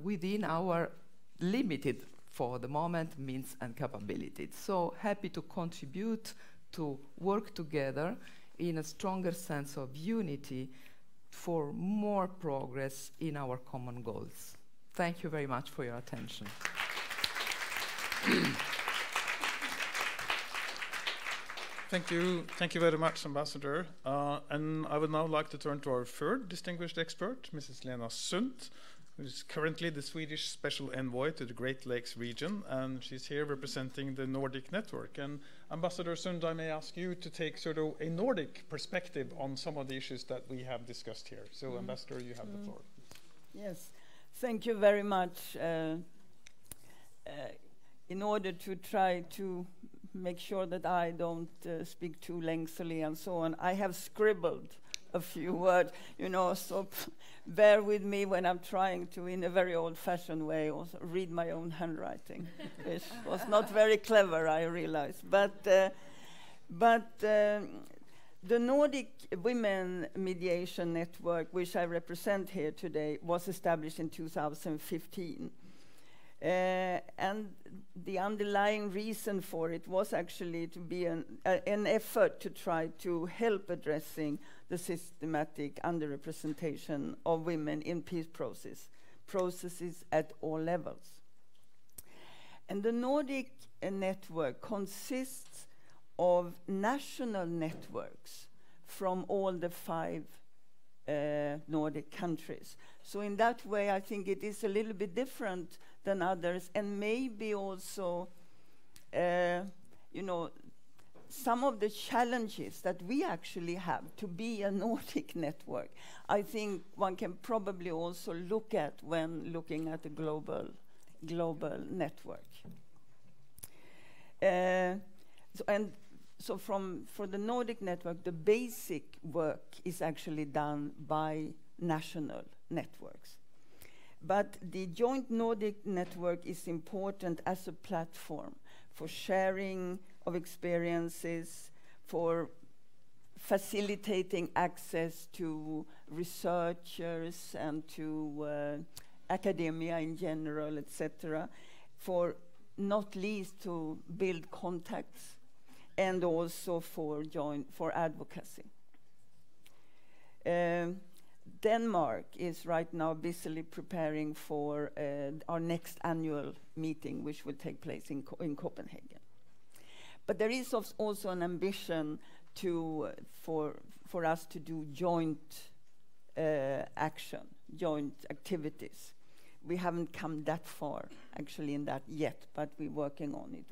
Speaker 9: within our limited for the moment means and capabilities. So happy to contribute to work together in a stronger sense of unity for more progress in our common goals. Thank you very much for your attention.
Speaker 7: Thank you very much, Ambassador. And I would now like to turn to our third distinguished expert, Mrs. Lena Sundt, who is currently the Swedish Special Envoy to the Great Lakes region, and she's here representing the Nordic Network. And Ambassador Sundt, I may ask you to take sort of a Nordic perspective on some of the issues that we have discussed here. So, Ambassador, you have the floor.
Speaker 10: Yes, thank you very much. In order to try to make sure that I don't speak too lengthily and so on, I have scribbled a few words, you know, so bear with me when I'm trying to, in a very old-fashioned way, also read my own handwriting. It was not very clever, I realize. But the Nordic Women Mediation Network, which I represent here today, was established in 2015. And the underlying reason for it was actually to be an effort to try to help addressing the systematic underrepresentation of women in peace processes at all levels. And the Nordic network consists of national networks from all the 5 Nordic countries. So in that way, I think it is a little bit different than others, and maybe also, you know, some of the challenges that we actually have to be a Nordic network, I think one can probably also look at when looking at a global network. So for the Nordic network, the basic work is actually done by national networks. But the joint Nordic network is important as a platform for sharing of experiences, for facilitating access to researchers and to academia in general, etc., for not least to build contacts, and also for advocacy. Denmark is right now busily preparing for our next annual meeting, which will take place in Copenhagen. But there is also an ambition for us to do joint action, joint activities. We haven't come that far, actually, in that yet, but we're working on it.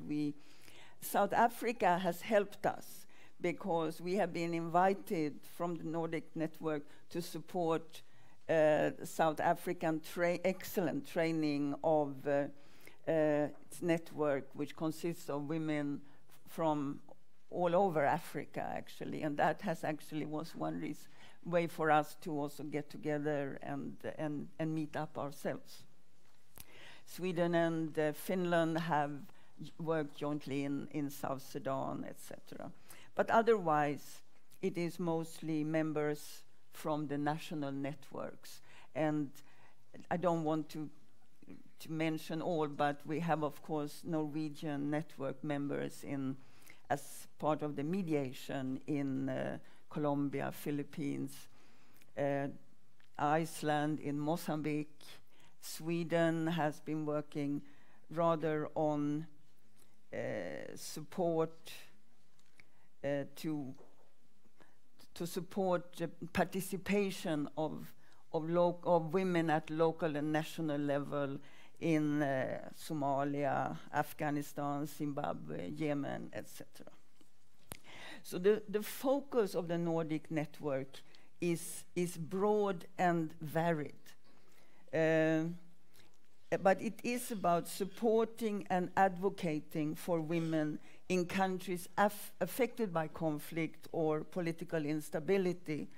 Speaker 10: South Africa has helped us, because we have been invited from the Nordic network to support South African excellent training of its network, which consists of women from all over Africa, actually. And that has actually was one way for us to also get together and meet up ourselves. Sweden and Finland have worked jointly in South Sudan, etc. But otherwise, it is mostly members from the national networks. And I don't want to mention all, but we have, of course, Norwegian network members as part of the mediation in Colombia, Philippines, Iceland, in Mozambique. Sweden has been working rather on support to support the participation of women at local and national level in Somalia, Afghanistan, Zimbabwe, Yemen, etc. So the focus of the Nordic network is broad and varied. But it is about supporting and advocating for women in countries affected by conflict or political instability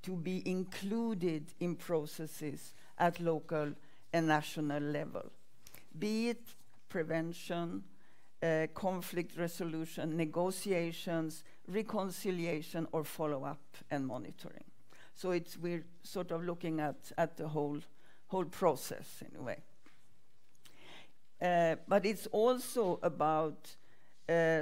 Speaker 10: to be included in processes at local and national level, be it prevention, conflict resolution, negotiations, reconciliation, or follow-up and monitoring. So we're sort of looking at the whole process in a way. But it's also about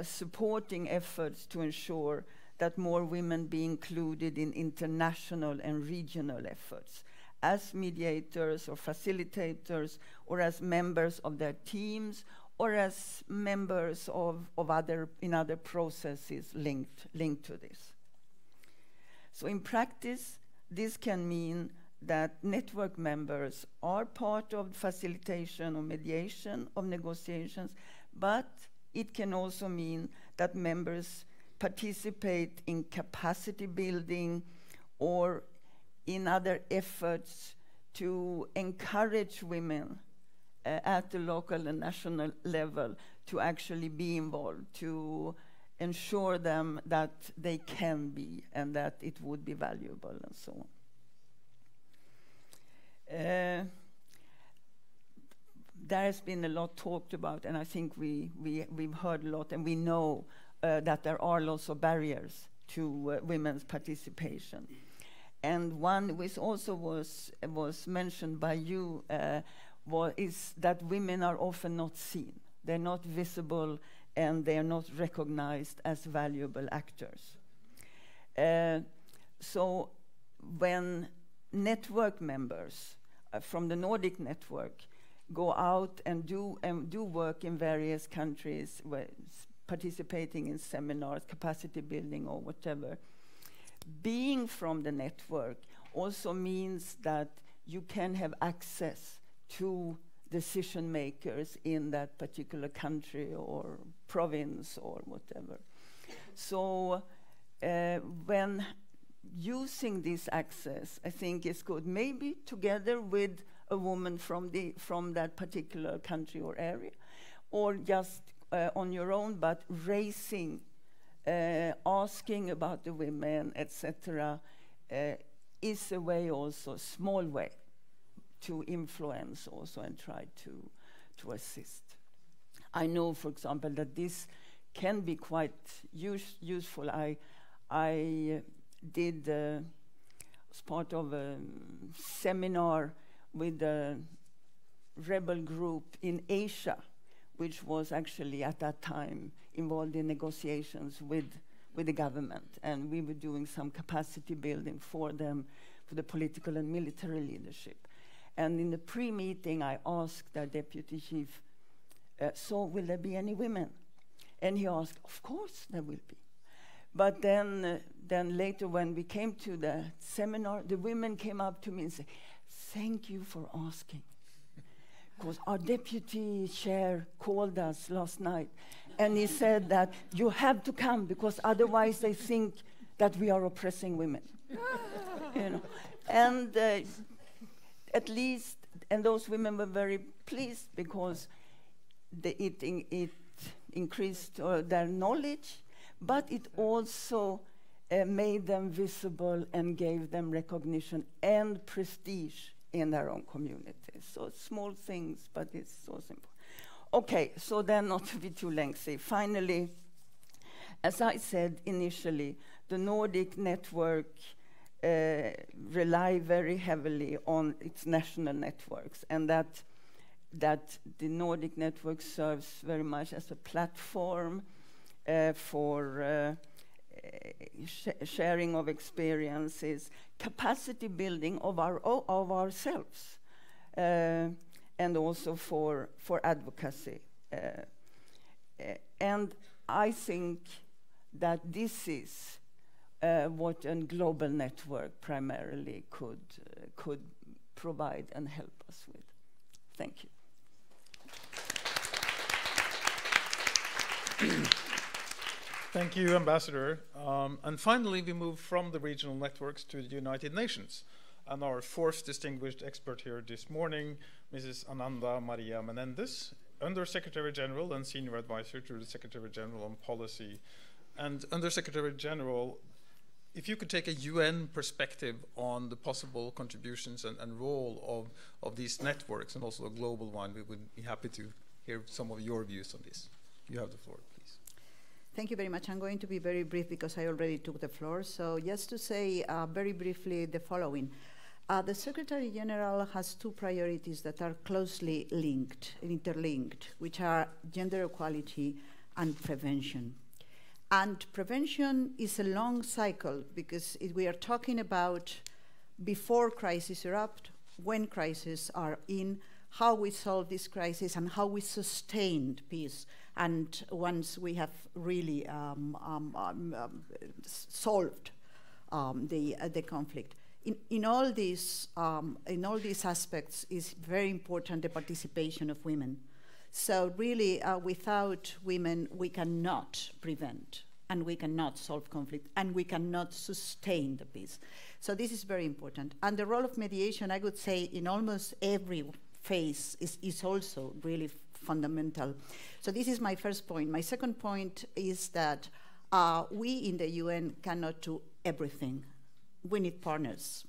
Speaker 10: supporting efforts to ensure that more women be included in international and regional efforts as mediators or facilitators, or as members of their teams, or as members of other processes linked to this. So in practice, this can mean that network members are part of facilitation or mediation of negotiations, but it can also mean that members participate in capacity building or in other efforts to encourage women at the local and national level to actually be involved, to ensure them that they can be and that it would be valuable and so on. There has been a lot talked about, and I think we've heard a lot, and we know that there are lots of barriers to women's participation. And one which also was mentioned by you is that women are often not seen. They're not visible, and they are not recognized as valuable actors. So when network members from the Nordic network go out and do work in various countries, participating in seminars, capacity building, or whatever, being from the network also means that you can have access to decision makers in that particular country or province or whatever. So when using this access, I think it's good, maybe together with a woman from that particular country or area, or just on your own, but raising, asking about the women, etc., is a way also, small way, to influence also and try to assist. I know, for example, that this can be quite useful. I did, as part of a seminar with a rebel group in Asia, which was actually at that time involved in negotiations with the government. And we were doing some capacity building for them, for the political and military leadership. And in the pre-meeting, I asked their deputy chief, so will there be any women? And he asked, of course there will be. But then later when we came to the seminar, the women came up to me and said, thank you for asking. Because our deputy chair called us last night, and he said that you have to come because otherwise they think that we are oppressing women. You know, and at least, and those women were very pleased because it increased their knowledge, but it also made them visible and gave them recognition and prestige in their own communities. So small things, but it's so simple. Okay, so then not to be too lengthy. Finally, as I said initially, the Nordic network rely very heavily on its national networks, and that the Nordic network serves very much as a platform for sharing of experiences, capacity building of ourselves, and also for advocacy. And I think that this is what a global network primarily could provide and help us with. Thank you.
Speaker 7: Thank you, Ambassador. And finally, we move from the regional networks to the United Nations. And our fourth distinguished expert here this morning, Mrs. Ananda Maria Menendez, Under-Secretary General and Senior Advisor to the Secretary General on Policy. And Under-Secretary General, if you could take a UN perspective on the possible contributions and role of these networks, and also a global one, we would be happy to hear some of your views on this. You have the floor, please.
Speaker 4: Thank you very much. I'm going to be very brief because I already took the floor. So just to say very briefly the following. The Secretary General has two priorities that are closely linked, interlinked, which are gender equality and prevention. And prevention is a long cycle because we are talking about before crises erupt, when crises are in, how we solve this crisis, and how we sustain peace. And once we have really solved the conflict. In all these aspects, is very important the participation of women. So really, without women, we cannot prevent, and we cannot solve conflict, and we cannot sustain the peace. So this is very important. And the role of mediation, I would say, in almost every phase is also really fundamental. So this is my first point. My second point is that we in the UN cannot do everything. We need partners.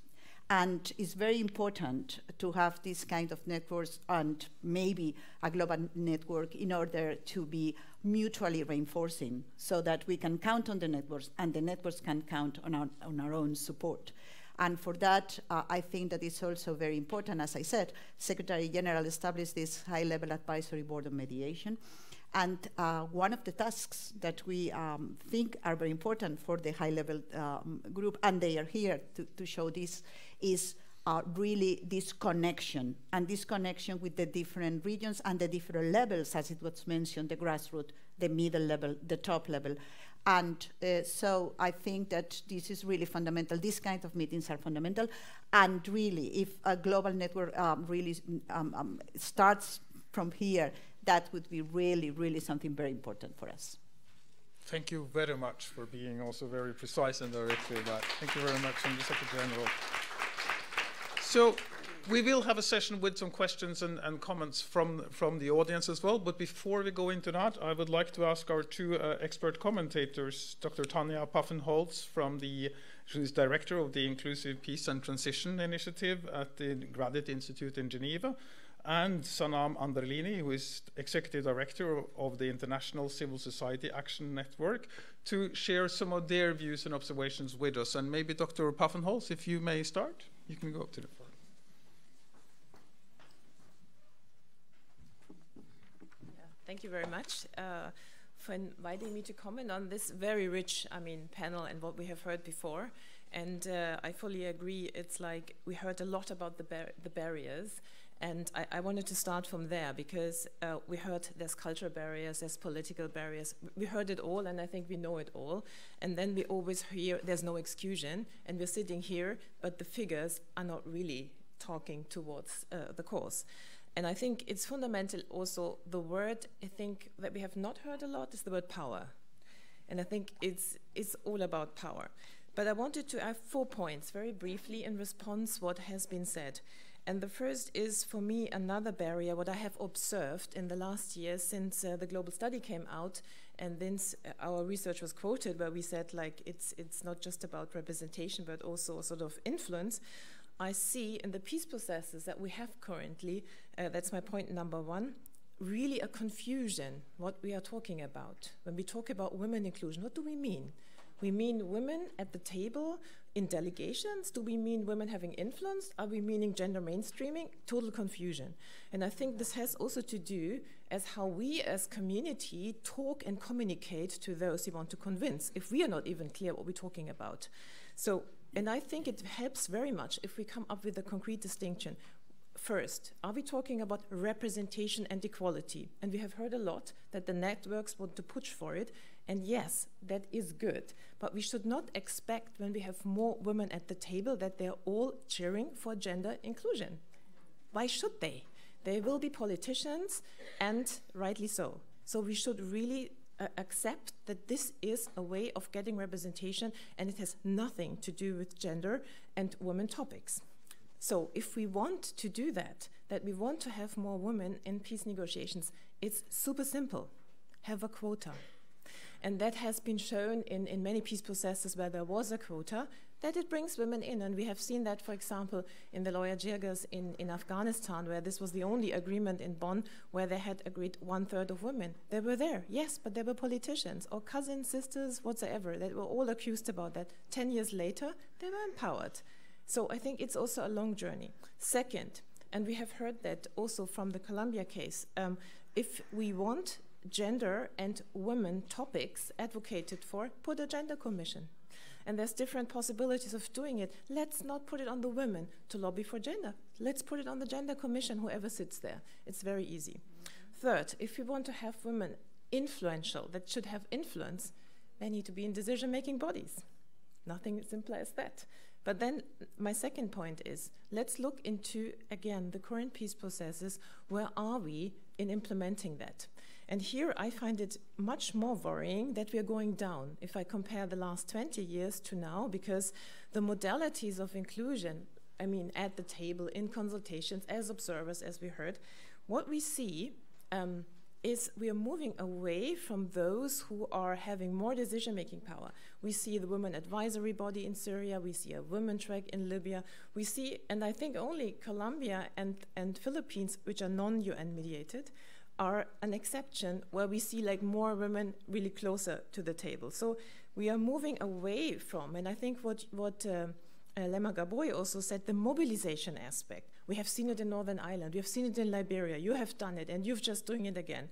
Speaker 4: And it's very important to have this kind of networks and maybe a global network in order to be mutually reinforcing so that we can count on the networks and the networks can count on our own support. And for that, I think that it's also very important. As I said, Secretary General established this high-level advisory board on mediation. And one of the tasks that we think are very important for the high-level group, and they are here to show this, is really this connection, and this connection with the different regions and the different levels, as it was mentioned, the grassroots, the middle level, the top level. And so I think that this is really fundamental. These kinds of meetings are fundamental. And really, if a global network really starts from here, that would be really, really something very important for us.
Speaker 7: Thank you very much for being also very precise and direct with that. Thank you very much, and the Secretary General. So we will have a session with some questions and comments from the audience as well. But before we go into that, I would like to ask our two expert commentators, Dr. Tanja Paffenholz, who is director of the Inclusive Peace and Transition Initiative at the Graduate Institute in Geneva, and Sanam Anderlini, who is Executive Director of the International Civil Society Action Network, to share some of their views and observations with us. And maybe Dr. Paffenholz, if you may start, you can go up to the floor.
Speaker 11: Thank you very much for inviting me to comment on this very rich, panel and what we have heard before. And I fully agree. It's like we heard a lot about the barriers. And I wanted to start from there because we heard there's cultural barriers, there's political barriers. We heard it all, and I think we know it all. And then we always hear there's no exclusion, and we're sitting here, but the figures are not really talking towards the cause. And I think it's fundamental also, the word I think that we have not heard a lot is the word power. And I think it's all about power. But I wanted to have 4 points very briefly in response what has been said. And the first is, for me, another barrier, what I have observed in the last year since the global study came out, and then our research was quoted where we said, like, it's not just about representation, but also sort of influence. I see in the peace processes that we have currently, that's my point number one, really a confusion what we are talking about. When we talk about women inclusion, what do we mean? We mean women at the table in delegations? Do we mean women having influence? Are we meaning gender mainstreaming? Total confusion. And I think this has also to do as how we as community talk and communicate to those we want to convince, if we are not even clear what we're talking about. So, and I think it helps very much if we come up with a concrete distinction. First, are we talking about representation and equality? And we have heard a lot that the networks want to push for it. And yes, that is good. But we should not expect when we have more women at the table that they're all cheering for gender inclusion. Why should they? They will be politicians, and rightly so. So we should really accept that this is a way of getting representation, and it has nothing to do with gender and women topics. So if we want to do that we want to have more women in peace negotiations, it's super simple. Have a quota. And that has been shown in many peace processes where there was a quota, that it brings women in. And we have seen that, for example, in the lawyer Jirgas in Afghanistan, where this was the only agreement in Bonn where they had agreed 1/3 of women. They were there, yes, but they were politicians or cousins, sisters, whatsoever. They were all accused about that. 10 years later, they were empowered. So I think it's also a long journey. Second, and we have heard that also from the Colombia case, if we want gender and women topics advocated for, put a gender commission. And there's different possibilities of doing it. Let's not put it on the women to lobby for gender. Let's put it on the gender commission, whoever sits there. It's very easy. Third, if we want to have women influential, that should have influence, they need to be in decision-making bodies. Nothing as simple as that. But then my second point is, let's look into, again, the current peace processes. Where are we in implementing that? And here I find it much more worrying that we are going down if I compare the last 20 years to now, because the modalities of inclusion, I mean, at the table, in consultations, as observers, as we heard, what we see is we are moving away from those who are having more decision-making power. We see the Women Advisory Body in Syria, we see a women track in Libya, we see, and I think only Colombia and Philippines, which are non-UN mediated, are an exception where we see like more women really closer to the table. So we are moving away from, and I think what Lema Gaboy also said, the mobilization aspect. We have seen it in Northern Ireland, we have seen it in Liberia, you have done it, and you're just doing it again.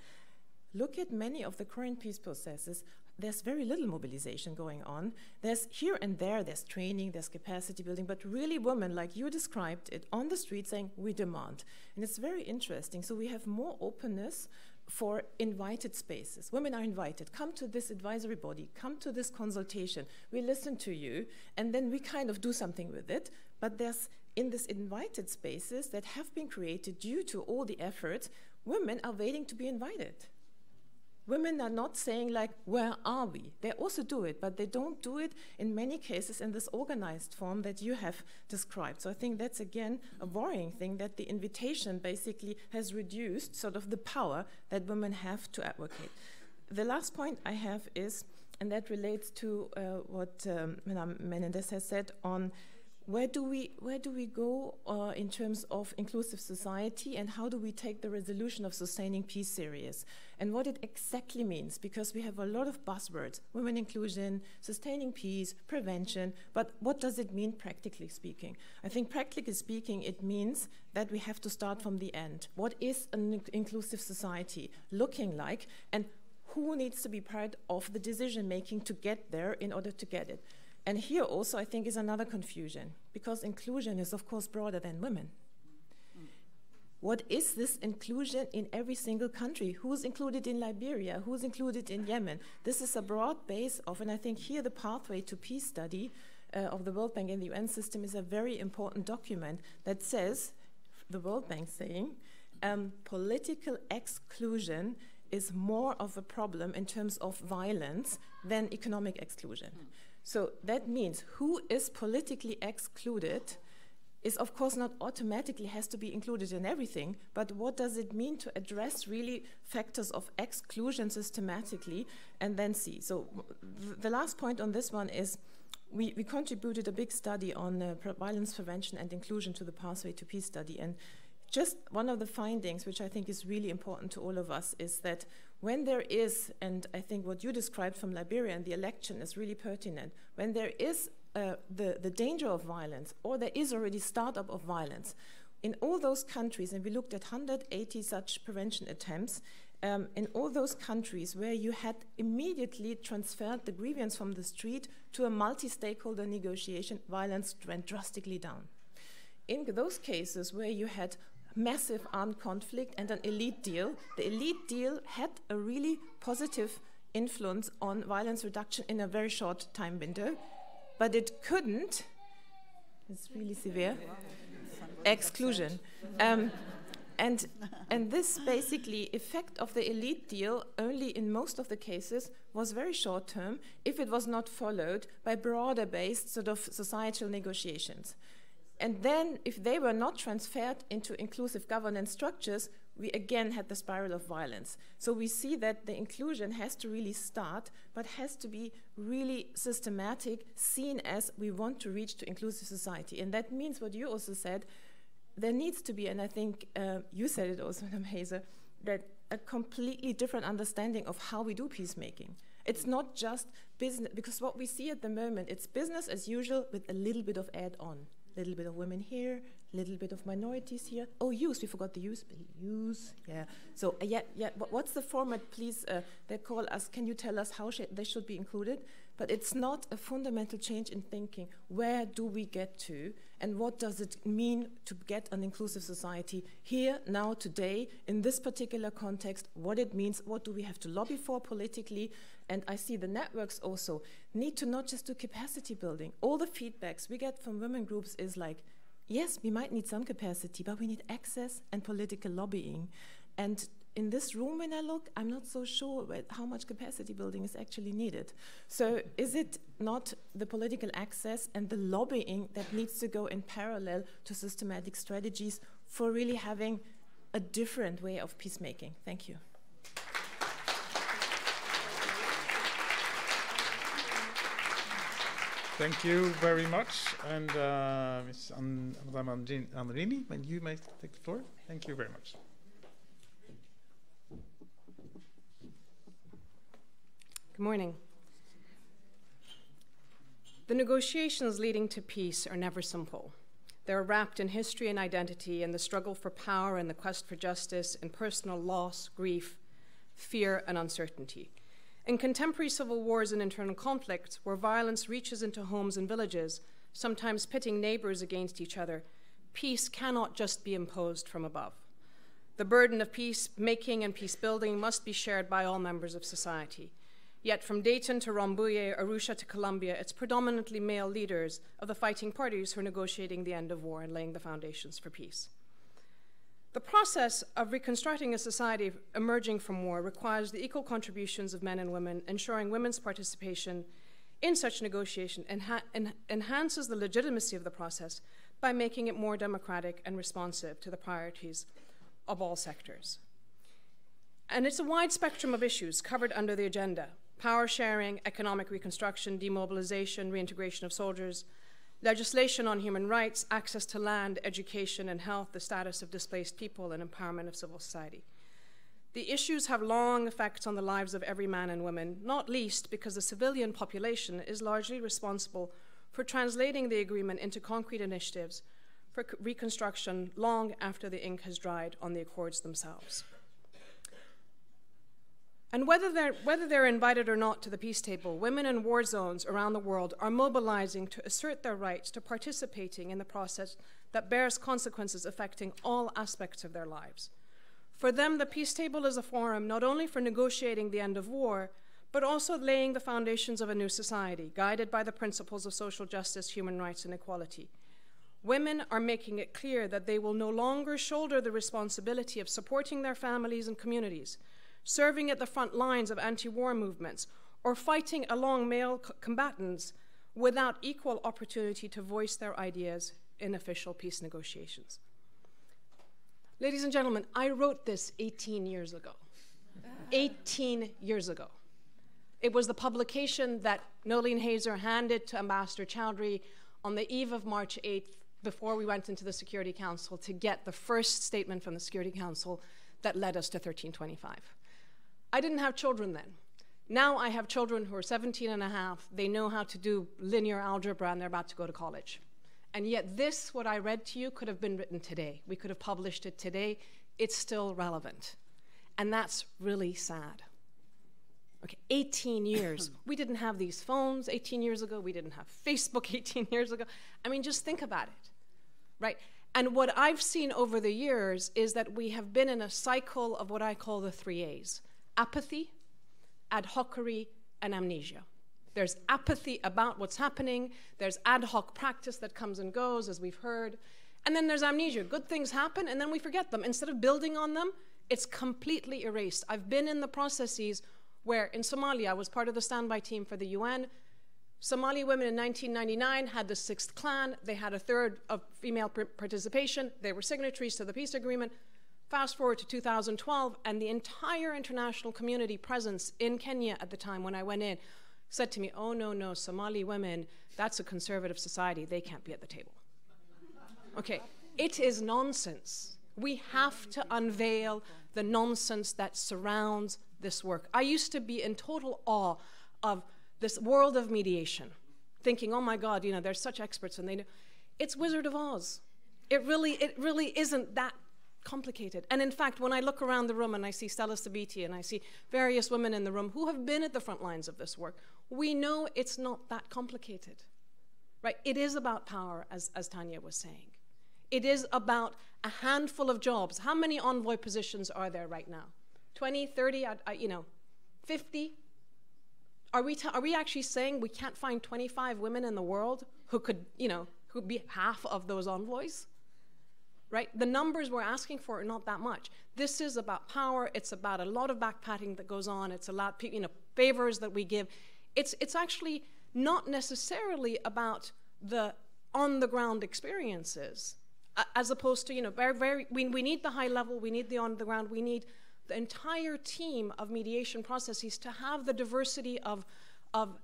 Speaker 11: Look at many of the current peace processes, there's very little mobilization going on. There's here and there's training, there's capacity building, but really women, like you described it, on the street saying, we demand. And it's very interesting. So we have more openness for invited spaces. Women are invited, come to this advisory body, come to this consultation, we listen to you, and then we kind of do something with it. But there's, in this invited spaces that have been created due to all the efforts, women are waiting to be invited. Women are not saying like, where are we? They also do it, but they don't do it in many cases in this organized form that you have described. So I think that's again a worrying thing, that the invitation basically has reduced sort of the power that women have to advocate. The last point I have is, and that relates to what Madame Menendez has said on where do we go in terms of inclusive society, and how do we take the resolution of sustaining peace serious, and what it exactly means, because we have a lot of buzzwords, women inclusion, sustaining peace, prevention, but what does it mean practically speaking? I think practically speaking it means that we have to start from the end. What is an inclusive society looking like, and who needs to be part of the decision making to get there in order to get it? And here also, I think, is another confusion, because inclusion is, of course, broader than women. What is this inclusion in every single country? Who's included in Liberia? Who's included in Yemen? This is a broad base of, and I think here the pathway to peace study of the World Bank and the UN system is a very important document that says, the World Bank saying, political exclusion is more of a problem in terms of violence than economic exclusion. So that means who is politically excluded is of course not automatically has to be included in everything, but what does it mean to address really factors of exclusion systematically and then see. So the last point on this one is we contributed a big study on violence prevention and inclusion to the pathway to peace study, and just one of the findings, which I think is really important to all of us, is that when there is, and I think what you described from Liberia and the election is really pertinent, when there is the danger of violence, or there is already startup of violence, in all those countries, and we looked at 180 such prevention attempts, in all those countries where you had immediately transferred the grievance from the street to a multi-stakeholder negotiation, violence went drastically down. In those cases where you had massive armed conflict and an elite deal, the elite deal had a really positive influence on violence reduction in a very short time window, but it couldn't, it's really severe, exclusion. And this basically effect of the elite deal only in most of the cases was very short term if it was not followed by broader based sort of societal negotiations. And then if they were not transferred into inclusive governance structures, we again had the spiral of violence. So we see that the inclusion has to really start, but has to be really systematic, seen as we want to reach to inclusive society. And that means what you also said, there needs to be, and I think you said it also, Madam Hazer, that a completely different understanding of how we do peacemaking. It's not just business, because what we see at the moment, it's business as usual with a little bit of add-on. little bit of women here, little bit of minorities here. Oh, youth, we forgot the youth. Youth, yeah. So, what's the format, please? They call us, can you tell us how they should be included? But it's not a fundamental change in thinking. Where do we get to? And what does it mean to get an inclusive society here, now, today, in this particular context, what it means, what do we have to lobby for politically? And I see the networks also need to not just do capacity building. All the feedbacks we get from women groups is like, yes, we might need some capacity, but we need access and political lobbying. And in this room, when I look, I'm not so sure how much capacity building is actually needed. So is it not the political access and the lobbying that needs to go in parallel to systematic strategies for really having a different way of peacemaking? Thank you.
Speaker 7: Thank you very much. And Ms. Andrini, when you may take the floor. Thank you very much.
Speaker 12: Good morning. The negotiations leading to peace are never simple. They're wrapped in history and identity, and the struggle for power and the quest for justice, and personal loss, grief, fear, and uncertainty. In contemporary civil wars and internal conflicts, where violence reaches into homes and villages, sometimes pitting neighbors against each other, peace cannot just be imposed from above. The burden of peacemaking and peace building must be shared by all members of society. Yet from Dayton to Rambouillet, Arusha to Colombia, it's predominantly male leaders of the fighting parties who are negotiating the end of war and laying the foundations for peace. The process of reconstructing a society emerging from war requires the equal contributions of men and women, ensuring women's participation in such negotiation enhances the legitimacy of the process by making it more democratic and responsive to the priorities of all sectors. And it's a wide spectrum of issues covered under the agenda: power sharing, economic reconstruction, demobilization, reintegration of soldiers, legislation on human rights, access to land, education and health, the status of displaced people, and empowerment of civil society. The issues have long effects on the lives of every man and woman, not least because the civilian population is largely responsible for translating the agreement into concrete initiatives for reconstruction long after the ink has dried on the accords themselves. And whether they're invited or not to the peace table, women in war zones around the world are mobilizing to assert their rights to participating in the process that bears consequences affecting all aspects of their lives. For them, the peace table is a forum not only for negotiating the end of war, but also laying the foundations of a new society, guided by the principles of social justice, human rights, and equality. Women are making it clear that they will no longer shoulder the responsibility of supporting their families and communities, serving at the front lines of anti-war movements, or fighting along male combatants without equal opportunity to voice their ideas in official peace negotiations. Ladies and gentlemen, I wrote this 18 years ago. 18 years ago. It was the publication that Nolene Hazer handed to Ambassador Chowdhury on the eve of March 8th, before we went into the Security Council, to get the first statement from the Security Council that led us to 1325. I didn't have children then. Now I have children who are 17 and a half. They know how to do linear algebra and they're about to go to college. And yet this, what I read to you, could have been written today. We could have published it today. It's still relevant. And that's really sad. Okay, 18 years. We didn't have these phones 18 years ago. We didn't have Facebook 18 years ago. I mean, just think about it, right? And what I've seen over the years is that we have been in a cycle of what I call the 3 A's: apathy, ad hocery, and amnesia. There's apathy about what's happening. There's ad hoc practice that comes and goes, as we've heard. And then there's amnesia. Good things happen, and then we forget them. Instead of building on them, it's completely erased. I've been in the processes where in Somalia, I was part of the standby team for the UN. Somali women in 1999 had the 6th clan. They had a third of female participation. They were signatories to the peace agreement. Fast forward to 2012, and the entire international community presence in Kenya at the time when I went in said to me, oh, no, Somali women, that's a conservative society. They can't be at the table. Okay, it is nonsense. We have to unveil the nonsense that surrounds this work. I used to be in total awe of this world of mediation, thinking, oh my God, you know, they're such experts and they know. it's Wizard of Oz. It really isn't that complicated. And in fact, when I look around the room and I see Stella Sabiti and I see various women in the room who have been at the front lines of this work, we know it's not that complicated, right? It is about power, as Tanya was saying. It is about a handful of jobs. How many envoy positions are there right now? 20, 30, 50? Are we actually saying we can't find 25 women in the world who could, who'd be half of those envoys? Right? The numbers we're asking for are not that much. This is about power. It's about a lot of backpatting that goes on. It's a lot, favors that we give. It's actually not necessarily about the on-the-ground experiences, as opposed to, we need the high level, we need the on-the-ground, we need the entire team of mediation processes to have the diversity of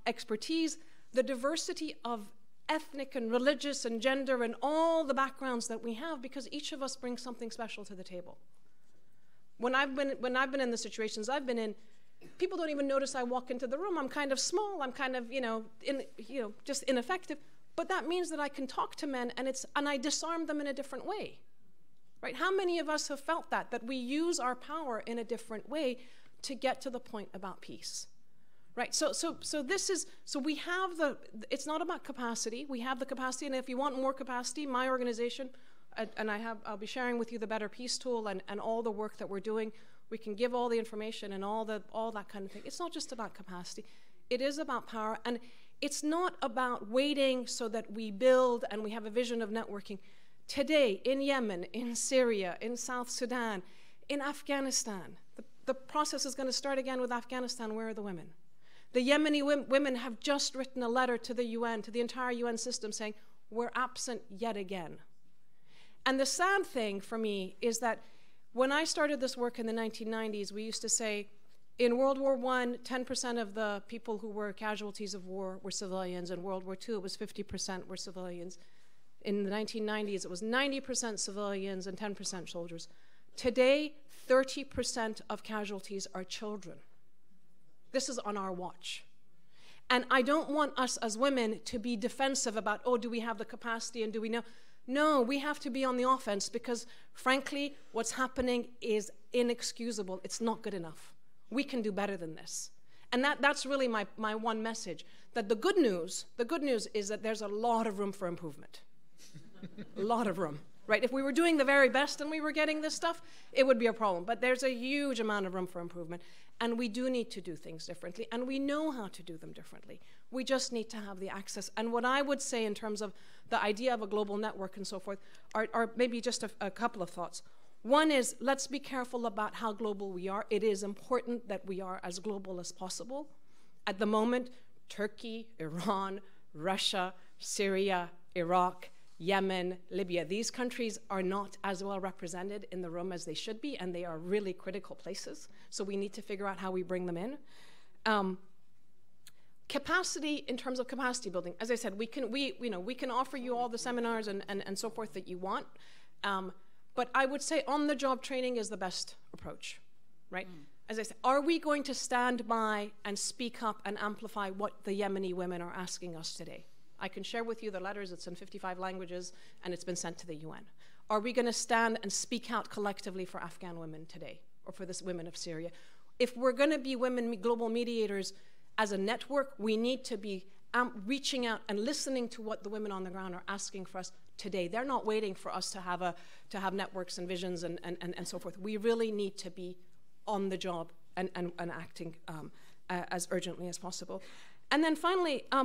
Speaker 12: expertise, the diversity of ethnic and religious and gender and all the backgrounds that we have, because each of us brings something special to the table. When I've been in the situations I've been in, people don't even notice I walk into the room. I'm kind of small. I'm kind of just ineffective. But that means that I can talk to men and I disarm them in a different way, right? How many of us have felt that we use our power in a different way to get to the point about peace? Right, so we have it's not about capacity. We have the capacity, and if you want more capacity, my organization, and I'll be sharing with you the Better Peace tool and all the work that we're doing. We can give all the information and all that kind of thing. It's not just about capacity. It is about power, and it's not about waiting so that we build and we have a vision of networking. Today, in Yemen, in Syria, in South Sudan, in Afghanistan, the process is going to start again with Afghanistan. Where are the women? The Yemeni women have just written a letter to the UN, to the entire UN system, saying, we're absent yet again. And the sad thing for me is that when I started this work in the 1990s, we used to say, in World War I, 10% of the people who were casualties of war were civilians. In World War II, it was 50% were civilians. In the 1990s, it was 90% civilians and 10% soldiers. Today, 30% of casualties are children. This is on our watch. And I don't want us as women to be defensive about, do we have the capacity and do we know? No, we have to be on the offense because, frankly, what's happening is inexcusable. It's not good enough. We can do better than this. And that's really my one message, that the good news is that there's a lot of room for improvement. A lot of room. Right? If we were doing the very best and we were getting this stuff, it would be a problem. But there's a huge amount of room for improvement. And we do need to do things differently. And we know how to do them differently. We just need to have the access. And what I would say in terms of the idea of a global network and so forth are maybe just a couple of thoughts. One is, let's be careful about how global we are. It is important that we are as global as possible. At the moment, Turkey, Iran, Russia, Syria, Iraq, Yemen, Libya, these countries are not as well represented in the room as they should be, and they are really critical places. So we need to figure out how we bring them in. Capacity, in terms of capacity building, as I said, we can offer you all the seminars and so forth that you want, but I would say on-the-job training is the best approach, right? As I said, are we going to stand by and speak up and amplify what the Yemeni women are asking us today? I can share with you the letters. It's in 55 languages, and it's been sent to the UN. Are we going to stand and speak out collectively for Afghan women today, or for the women of Syria? If we're going to be women global mediators as a network, we need to be reaching out and listening to what the women on the ground are asking for us today. They're not waiting for us to have networks and visions and so forth. We really need to be on the job and acting as urgently as possible. And then finally, a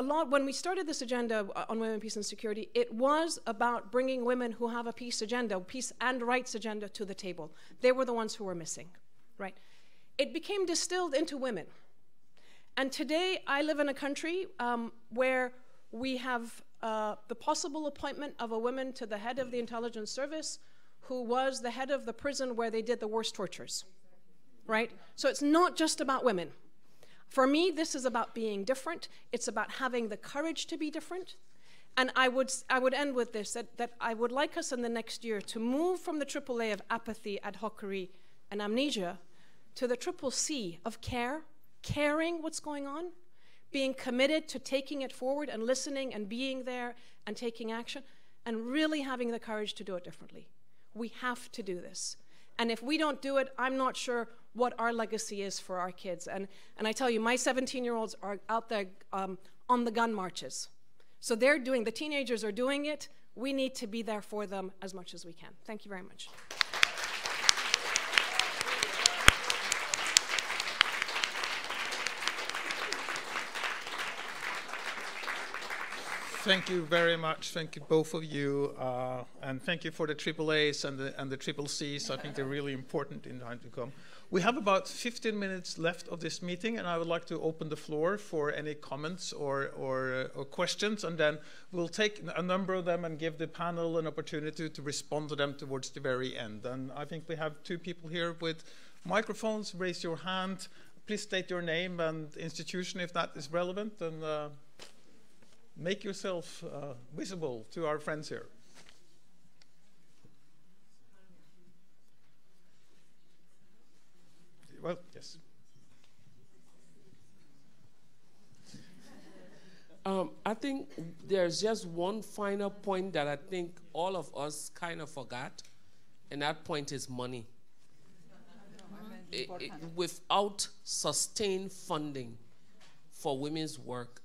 Speaker 12: lot, when we started this agenda on women, peace and security, it was about bringing women who have a peace agenda, peace and rights agenda to the table. They were the ones who were missing, right? It became distilled into women. And today I live in a country where we have the possible appointment of a woman to the head of the intelligence service who was the head of the prison where they did the worst tortures, right? So it's not just about women. For me, this is about being different. It's about having the courage to be different. And I would end with this, that I would like us in the next year to move from the AAA of apathy, ad hocery, and amnesia to the triple C of care, caring what's going on, being committed to taking it forward and listening and being there and taking action and really having the courage to do it differently. We have to do this. And if we don't do it, I'm not sure what our legacy is for our kids. And I tell you, my 17-year-olds are out there on the gun marches. So they're doing, the teenagers are doing it. We need to be there for them as much as we can. Thank you very much.
Speaker 7: Thank you very much. Thank you, both of you. And thank you for the AAAs and the triple Cs. I think they're really important in time to come. We have about 15 minutes left of this meeting, and I would like to open the floor for any comments or questions, and then we'll take a number of them and give the panel an opportunity to respond to them towards the very end. And I think we have 2 people here with microphones. Raise your hand. Please state your name and institution if that is relevant, and make yourself visible to our friends here. Well, yes.
Speaker 5: I think there's just one final point that I think all of us kind of forgot, and that point is money. Without sustained funding for women's work,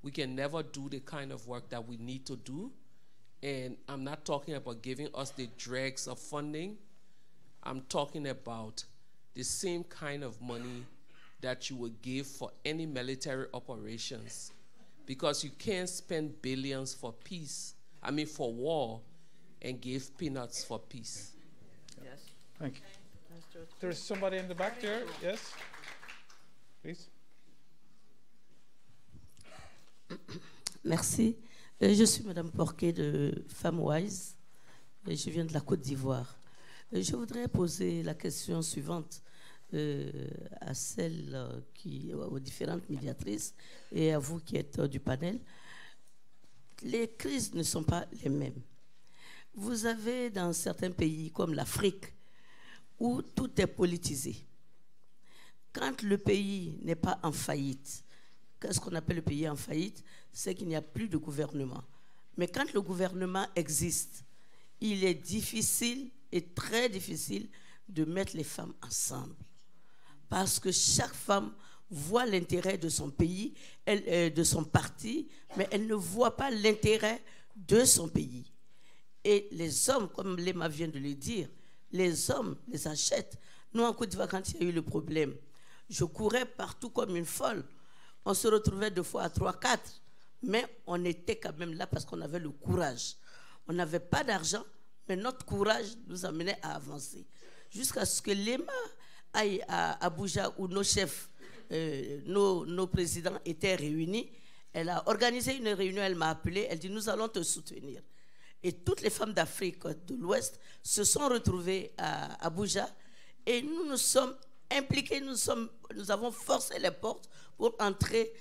Speaker 5: we can never do the kind of work that we need to do. And I'm not talking about giving us the dregs of funding. I'm talking about the same kind of money that you would give for any military operations. Because you can't spend billions for peace, for war, and give peanuts for peace.
Speaker 7: Yes. Thank you. There's somebody in the back there. Yes. Please.
Speaker 13: Merci. Je suis Madame Porquet de FemmeWise. Je viens de la Côte d'Ivoire. Je voudrais poser la question suivante à celles aux différentes médiatrices et à vous qui êtes du panel. Les crises ne sont pas les mêmes. Vous avez dans certains pays comme l'Afrique où tout est politisé. Quand le pays n'est pas en faillite, qu'est-ce qu'on appelle le pays en faillite? C'est qu'il n'y a plus de gouvernement. Mais quand le gouvernement existe, il est difficile et très difficile de mettre les femmes ensemble. Parce que chaque femme voit l'intérêt de son pays, de son parti, mais elle ne voit pas l'intérêt de son pays. Et les hommes, comme Léma vient de le dire, les hommes les achètent. Nous, en Côte d'Ivoire, quand il y a eu le problème, je courais partout comme une folle. On se retrouvait 2 fois à 3, 4, mais on était quand même là parce qu'on avait le courage. On n'avait pas d'argent, mais notre courage nous amenait à avancer. Jusqu'à ce que Léma aille à Abuja où nos chefs, nos présidents étaient réunis. Elle a organisé une réunion, elle m'a appelé, elle dit nous allons te soutenir. Et toutes les femmes d'Afrique de l'Ouest se sont retrouvées à Abuja et nous nous sommes impliqués, nous avons forcé les portes pour entrer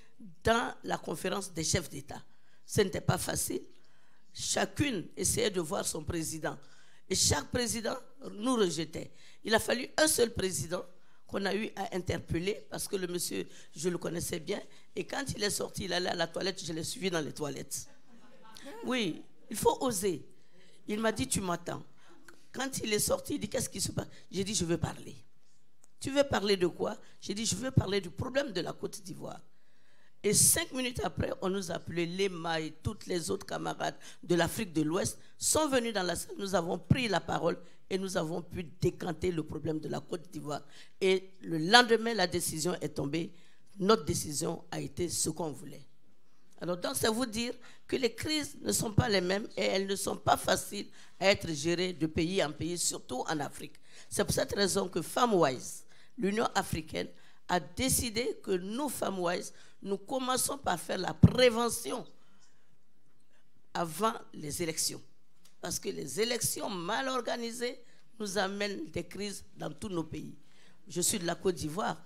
Speaker 13: dans la conférence des chefs d'État. Ce n'était pas facile. Chacune essayait de voir son président. Et chaque président nous rejetait. Il a fallu un seul président qu'on a eu à interpeller parce que le monsieur, je le connaissais bien. Et quand il est sorti, il allait à la toilette, je l'ai suivi dans les toilettes. Oui, il faut oser. Il m'a dit, tu m'attends. Quand il est sorti, il dit, qu'est-ce qui se passe? J'ai dit, je veux parler. Tu veux parler de quoi? J'ai dit, je veux parler du problème de la Côte d'Ivoire. Et 5 minutes après, on nous a appelé Léma et toutes les autres camarades de l'Afrique de l'Ouest sont venus dans la salle. Nous avons pris la parole et nous avons pu décanter le problème de la Côte d'Ivoire. Et le lendemain, la décision est tombée. Notre décision a été ce qu'on voulait. Alors, donc, c'est vous dire que les crises ne sont pas les mêmes et elles ne sont pas faciles à être gérées de pays en pays, surtout en Afrique. C'est pour cette raison que FemmeWise, l'Union africaine, a décidé que nous, FemmeWise, nous commençons par faire la prévention avant les élections. Parce que les élections mal organisées nous amènent des crises dans tous nos pays. Je suis de la Côte d'Ivoire.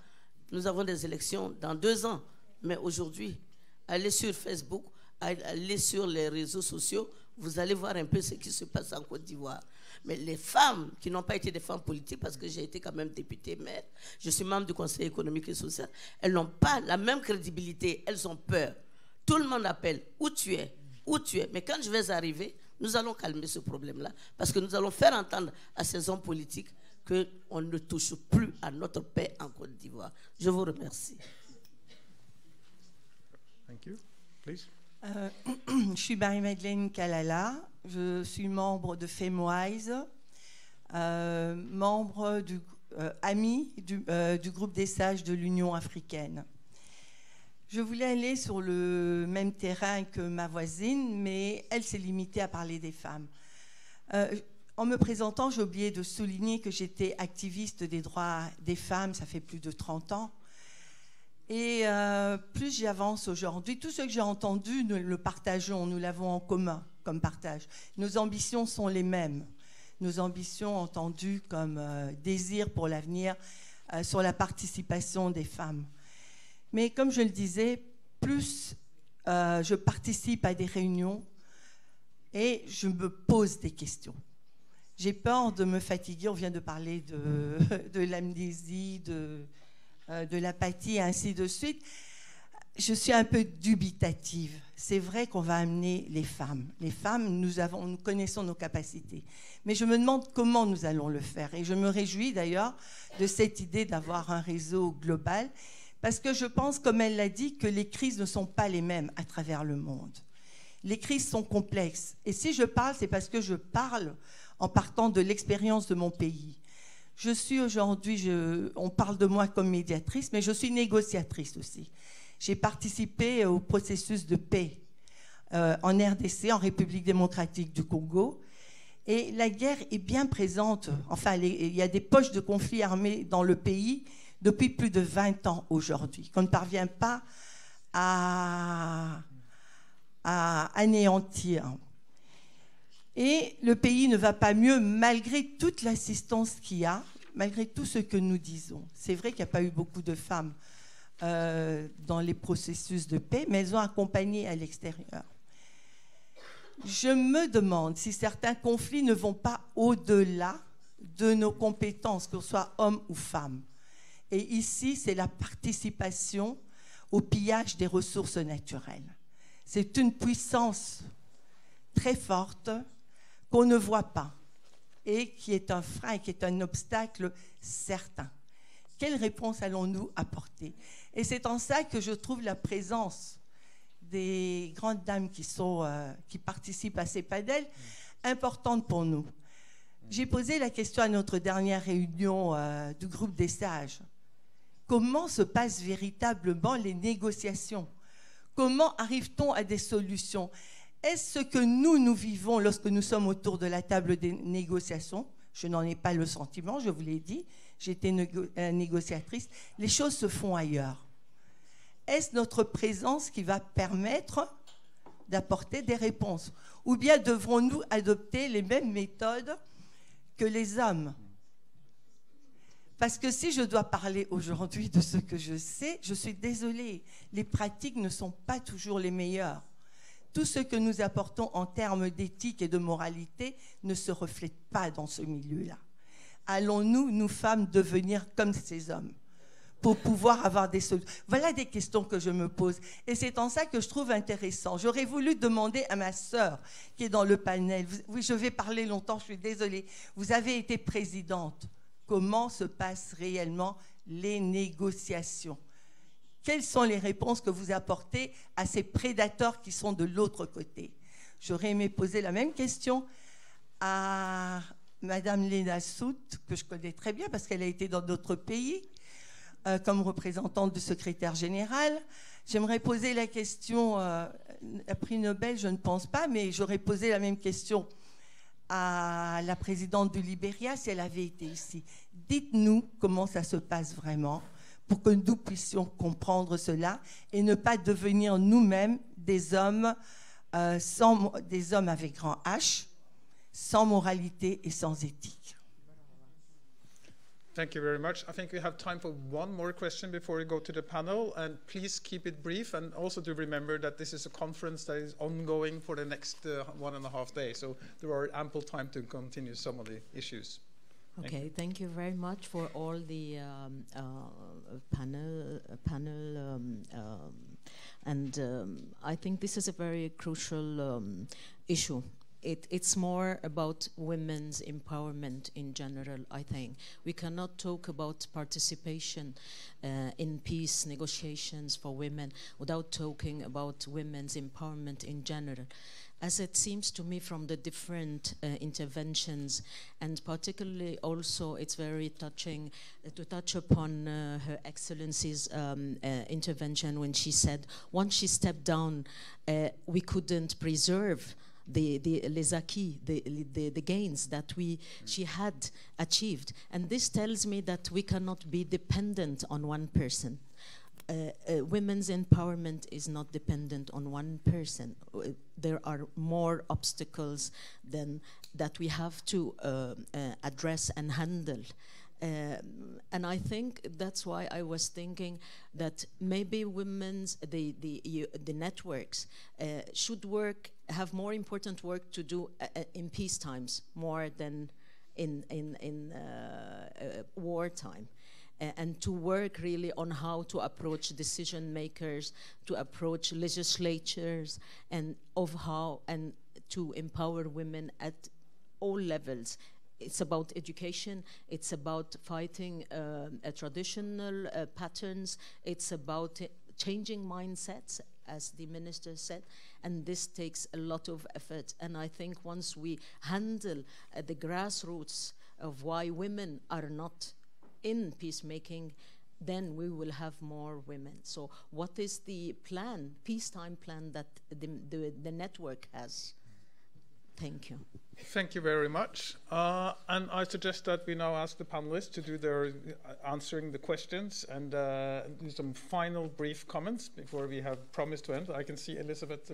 Speaker 13: Nous avons des élections dans 2 ans. Mais aujourd'hui, allez sur Facebook, allez sur les réseaux sociaux, vous allez voir un peu ce qui se passe en Côte d'Ivoire. Mais les femmes qui n'ont pas été des femmes politiques, parce que j'ai été quand même députée maire, je suis membre du Conseil économique et social, elles n'ont pas la même crédibilité, elles ont peur. Tout le monde appelle où tu es, mais quand je vais arriver, nous allons calmer ce problème-là, parce que nous allons faire entendre à ces hommes politiques qu'on ne touche plus à notre paix en Côte d'Ivoire. Je vous remercie.
Speaker 7: Thank you. Please.
Speaker 14: Je suis Marie-Madeleine Kalala, je suis membre de FemWise, membre amie du groupe des sages de l'Union africaine. Je voulais aller sur le même terrain que ma voisine, mais elle s'est limitée à parler des femmes. En me présentant, j'ai oublié de souligner que j'étais activiste des droits des femmes, ça fait plus de 30 ans. Et plus j'y avance aujourd'hui, tout ce que j'ai entendu, nous le partageons, nous l'avons en commun comme partage. Nos ambitions sont les mêmes. Nos ambitions entendues comme désir pour l'avenir sur la participation des femmes. Mais comme je le disais, plus je participe à des réunions et je me pose des questions. J'ai peur de me fatiguer, on vient de parler de l'amnésie, de l'apathie et ainsi de suite. Je suis un peu dubitative. C'est vrai qu'on va amener les femmes. Les femmes, nous connaissons nos capacités. Mais je me demande comment nous allons le faire. Et je me réjouis d'ailleurs de cette idée d'avoir un réseau global, parce que je pense, comme elle l'a dit, que les crises ne sont pas les mêmes à travers le monde. Les crises sont complexes. Et si je parle, c'est parce que je parle en partant de l'expérience de mon pays. Je suis aujourd'hui, on parle de moi comme médiatrice, mais je suis négociatrice aussi. J'ai participé au processus de paix en RDC, en République démocratique du Congo. Et la guerre est bien présente. Enfin, il y a des poches de conflits armés dans le pays depuis plus de 20 ans aujourd'hui, qu'on ne parvient pas à anéantir. Et le pays ne va pas mieux malgré toute l'assistance qu'il y a, malgré tout ce que nous disons. C'est vrai qu'il n'y a pas eu beaucoup de femmes dans les processus de paix, mais elles ont accompagné à l'extérieur. Je me demande si certains conflits ne vont pas au-delà de nos compétences, que ce soit hommes ou femmes. Et ici, c'est la participation au pillage des ressources naturelles. C'est une puissance très forte qu'on ne voit pas et qui est un frein, qui est un obstacle certain. Quelle réponse allons-nous apporter? Et c'est en ça que je trouve la présence des grandes dames qui participent à ces panels importante pour nous. J'ai posé la question à notre dernière réunion du groupe des sages. Comment se passent véritablement les négociations? Comment arrive-t-on à des solutions? Est-ce ce que nous vivons lorsque nous sommes autour de la table des négociations? Je n'en ai pas le sentiment, je vous l'ai dit, j'étais négociatrice. Les choses se font ailleurs. Est-ce notre présence qui va permettre d'apporter des réponses? Ou bien devrons-nous adopter les mêmes méthodes que les hommes? Parce que si je dois parler aujourd'hui de ce que je sais, je suis désolée, les pratiques ne sont pas toujours les meilleures. Tout ce que nous apportons en termes d'éthique et de moralité ne se reflète pas dans ce milieu-là. Allons-nous, nous femmes, devenir comme ces hommes pour pouvoir avoir des solutions? Voilà des questions que je me pose. Et c'est en ça que je trouve intéressant. J'aurais voulu demander à ma sœur qui est dans le panel, oui, je vais parler longtemps, je suis désolée, vous avez été présidente. Comment se passent réellement les négociations? Quelles sont les réponses que vous apportez à ces prédateurs qui sont de l'autre côté? J'aurais aimé poser la même question à Madame Léna Sout, que je connais très bien parce qu'elle a été dans d'autres pays, comme représentante du secrétaire général. J'aimerais poser la question, à prix Nobel, je ne pense pas, mais j'aurais posé la même question à la présidente du Libéria si elle avait été ici. Dites-nous comment ça se passe vraiment pour que nous puissions comprendre cela et ne pas devenir nous-mêmes des hommes, des hommes avec grand H, sans moralité et sans éthique.
Speaker 7: Thank you very much. I think we have time for one more question before we go to the panel. And please keep it brief, and also to remember that this is a conference that is ongoing for the next 1.5 days. So there are ample time to continue some of the issues.
Speaker 15: Okay, thank you very much for all the panel, and I think this is a very crucial issue. It's more about women's empowerment in general, I think. We cannot talk about participation in peace negotiations for women without talking about women's empowerment in general. As it seems to me from the different interventions, and particularly also it's very touching to touch upon Her Excellency's intervention when she said once she stepped down, we couldn't preserve les acquis, the gains that she had achieved. And this tells me that we cannot be dependent on one person. Women's empowerment is not dependent on one person. There are more obstacles than that we have to address and handle. And I think that's why I was thinking that maybe the networks should have more important work to do in peace times more than in wartime. And to work really on how to approach decision makers, to approach legislatures, and to empower women at all levels. It's about education, it's about fighting traditional patterns, it's about changing mindsets, as the minister said, and this takes a lot of effort. And I think once we handle the grassroots of why women are not in peacemaking, then we will have more women. So what is the plan, peacetime plan that the network has? Thank you.
Speaker 7: Thank you very much. And I suggest that we now ask the panelists to do their answering the questions and do some final brief comments before we have promised to end. I can see Elizabeth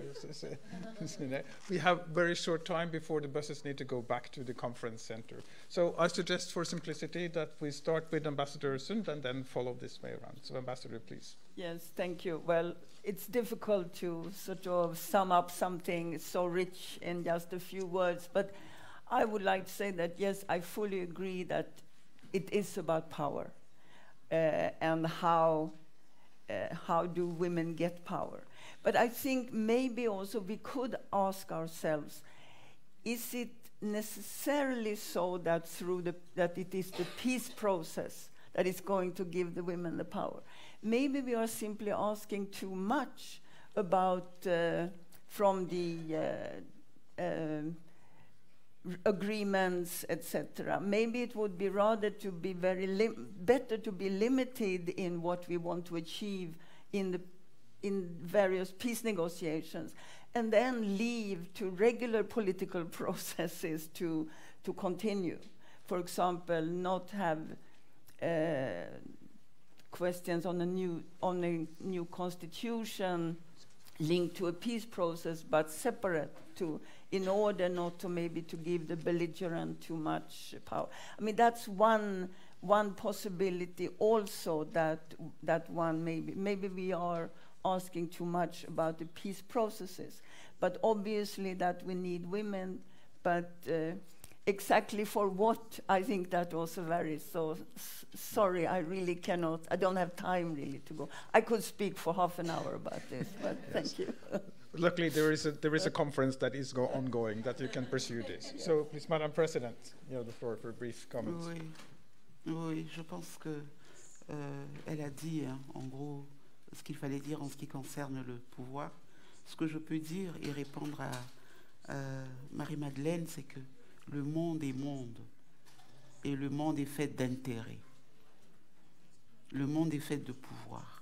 Speaker 7: is in there. We have very short time before the buses need to go back to the conference center. So I suggest for simplicity that we start with Ambassador Sund and then follow this way around. So Ambassador, please.
Speaker 10: Yes, thank you. Well, it's difficult to sort of sum up something so rich in just a few words, but I would like to say that, yes, I fully agree that it is about power and how do women get power. But I think maybe also we could ask ourselves, is it necessarily so that that it is the peace process that is going to give the women the power? Maybe we are simply asking too much about from the agreements, etc. Maybe it would be rather to be better to be limited in what we want to achieve in various peace negotiations, and then leave to regular political processes to continue. For example, not have questions on a new constitution linked to a peace process, but separate in order not to maybe to give the belligerent too much power. I mean, that's one possibility also that one maybe we are asking too much about the peace processes, but obviously that we need women, but exactly for what, I think that also varies. So sorry, I really cannot, I don't have time really to go. I could speak for half an hour about this, but thank you.
Speaker 7: Luckily, there is a conference that is ongoing that you can pursue this. So please, Madam President, you have the floor for brief comments.
Speaker 8: Oui, je pense que elle a dit, en gros, ce qu'il fallait dire en ce qui concerne le pouvoir. Ce que je peux dire et répondre à Marie-Madeleine, c'est que le monde est monde, et le monde est fait d'intérêt. Le monde est fait de pouvoir.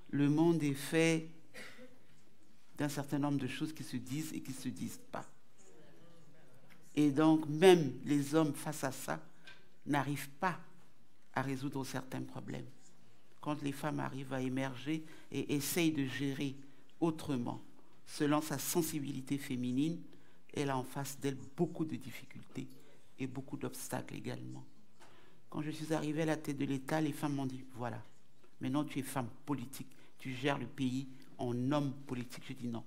Speaker 8: Le monde est fait d'un certain nombre de choses qui se disent et qui ne se disent pas. Et donc, même les hommes, face à ça, n'arrivent pas à résoudre certains problèmes. Quand les femmes arrivent à émerger et essayent de gérer autrement, selon sa sensibilité féminine, elle a en face d'elle beaucoup de difficultés et beaucoup d'obstacles également. Quand je suis arrivée à la tête de l'État, les femmes m'ont dit, voilà, maintenant tu es femme politique, tu gères le pays en homme politique. Je dis non,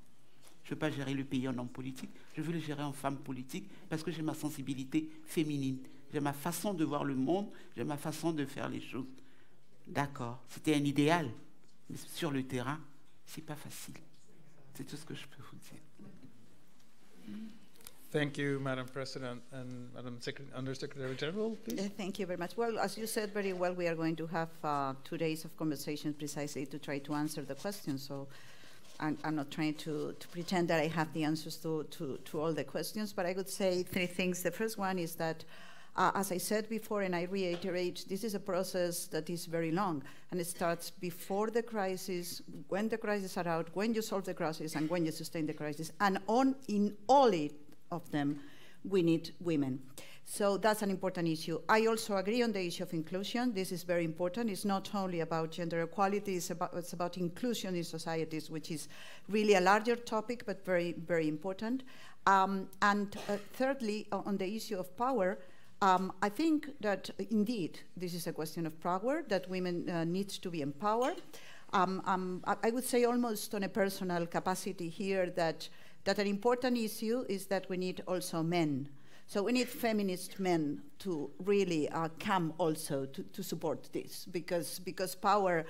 Speaker 8: je ne veux pas gérer le pays en homme politique, je veux le gérer en femme politique parce que j'ai ma sensibilité féminine, j'ai ma façon de voir le monde, j'ai ma façon de faire les choses. D'accord, c'était un idéal, mais sur le terrain, ce n'est pas facile. C'est tout ce que je peux vous dire.
Speaker 7: Thank you, Madam President, and Madam Undersecretary General, please.
Speaker 4: Thank you very much. Well, as you said very well, we are going to have 2 days of conversation precisely to try to answer the questions. So I'm not trying to pretend that I have the answers to all the questions, but I would say 3 things. The first one is that, as I said before, and I reiterate, this is a process that is very long, and it starts before the crisis, when the crises are out, when you solve the crisis, and when you sustain the crisis, and in all of them, we need women. So that's an important issue. I also agree on the issue of inclusion. This is very important. It's not only about gender equality, it's about inclusion in societies, which is really a larger topic, but very, very important. Thirdly, on the issue of power, I think that indeed this is a question of power, that women need to be empowered. I would say almost on a personal capacity here that an important issue is that we need also men. So we need feminist men to really come also to support this, because power,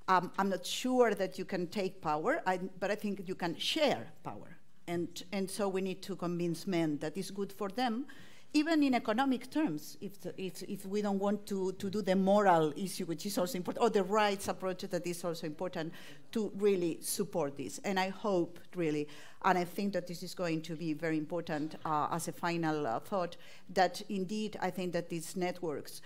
Speaker 4: I'm not sure that you can take power, but I think you can share power. And so we need to convince men that it's good for them, even in economic terms, if we don't want to do the moral issue, which is also important, or the rights approach that is also important, to really support this. And I hope, really, and I think that this is going to be very important as a final thought, that indeed I think that these networks,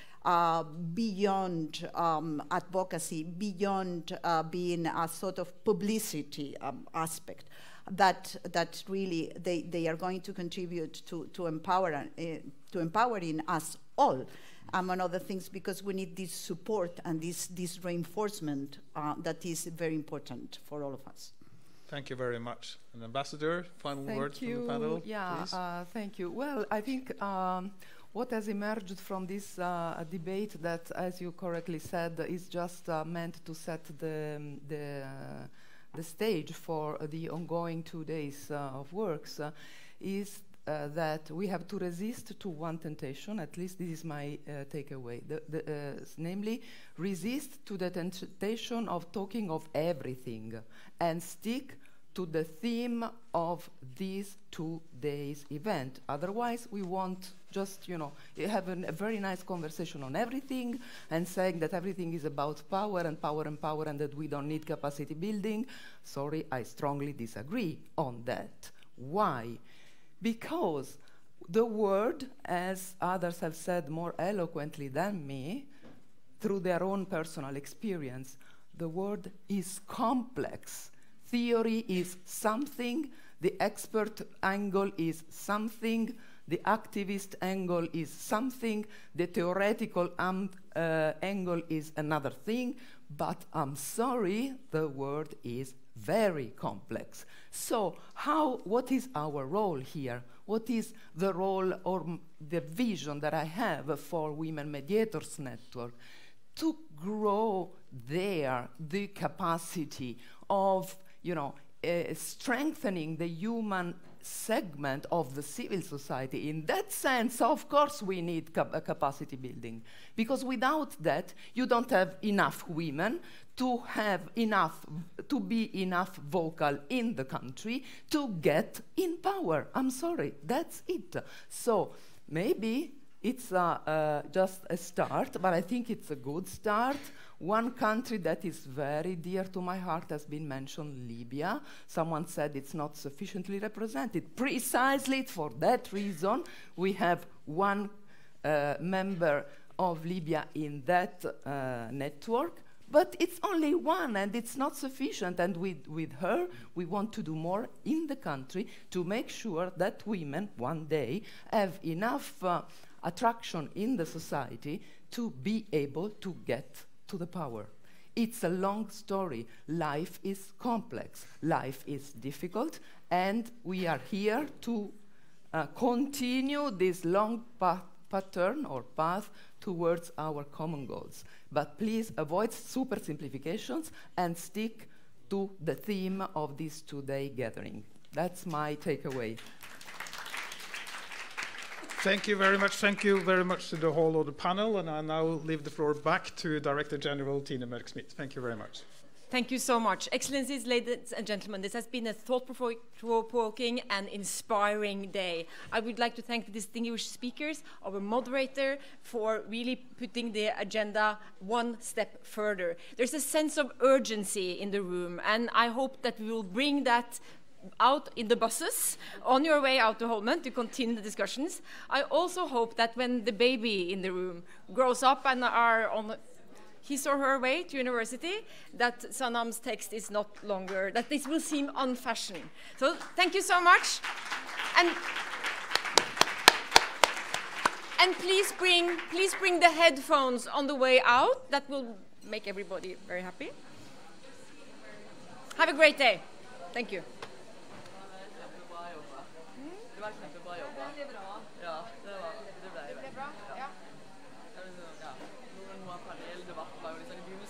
Speaker 4: beyond advocacy, beyond being a sort of publicity aspect, that really they are going to contribute to empowering us all, among other things, because we need this support and this reinforcement that is very important for all of us.
Speaker 7: Thank you very much. And Ambassador, final words from the panel, please.
Speaker 9: Thank you. Well, I think what has emerged from this debate, that, as you correctly said, is just meant to set the stage for the ongoing 2 days of works, is that we have to resist to one temptation. At least this is my takeaway, namely resist to the temptation of talking of everything and stick to the theme of this 2 days event. Otherwise, we won't just, have a very nice conversation on everything and saying that everything is about power and power and power and that we don't need capacity building. Sorry, I strongly disagree on that. Why? Because the word, as others have said more eloquently than me, through their own personal experience, the word is complex. Theory is something, the expert angle is something, the activist angle is something, the theoretical angle is another thing, but I'm sorry, the word is very complex. So what is our role here? What is the role or the vision that I have for Women Mediators Network? To grow the capacity of strengthening the human segment of the civil society. In that sense, of course, we need capacity building, because without that, you don't have enough women to be enough vocal in the country to get in power. I'm sorry, that's it. So maybe it's just a start, but I think it's a good start. One country that is very dear to my heart has been mentioned, Libya. Someone said it's not sufficiently represented. Precisely for that reason, we have one member of Libya in that network, but it's only one and it's not sufficient. And with her, we want to do more in the country to make sure that women one day have enough attraction in the society to be able to get to the power. It's a long story. Life is complex. Life is difficult. And we are here to continue this long pattern or path towards our common goals. But please avoid super simplifications and stick to the theme of this two-day gathering. That's my takeaway.
Speaker 7: Thank you very much. Thank you very much to the whole of the panel. And I now leave the floor back to Director General Tine Mørk-Smith. Thank you very much.
Speaker 1: Thank you so much. Excellencies, ladies and gentlemen, this has been a thought-provoking and inspiring day. I would like to thank the distinguished speakers, our moderator, for really putting the agenda one step further. There's a sense of urgency in the room, and I hope that we will bring that out in the buses on your way out to Holmen to continue the discussions. I also hope that when the baby in the room grows up and are on his or her way to university, that Sanam's text is not longer, that this will seem unfashioned. So thank you so much. And please bring the headphones on the way out. That will make everybody very happy. Have a great day. Thank you.
Speaker 16: Paneldebatt var jo liksom i begynnelsen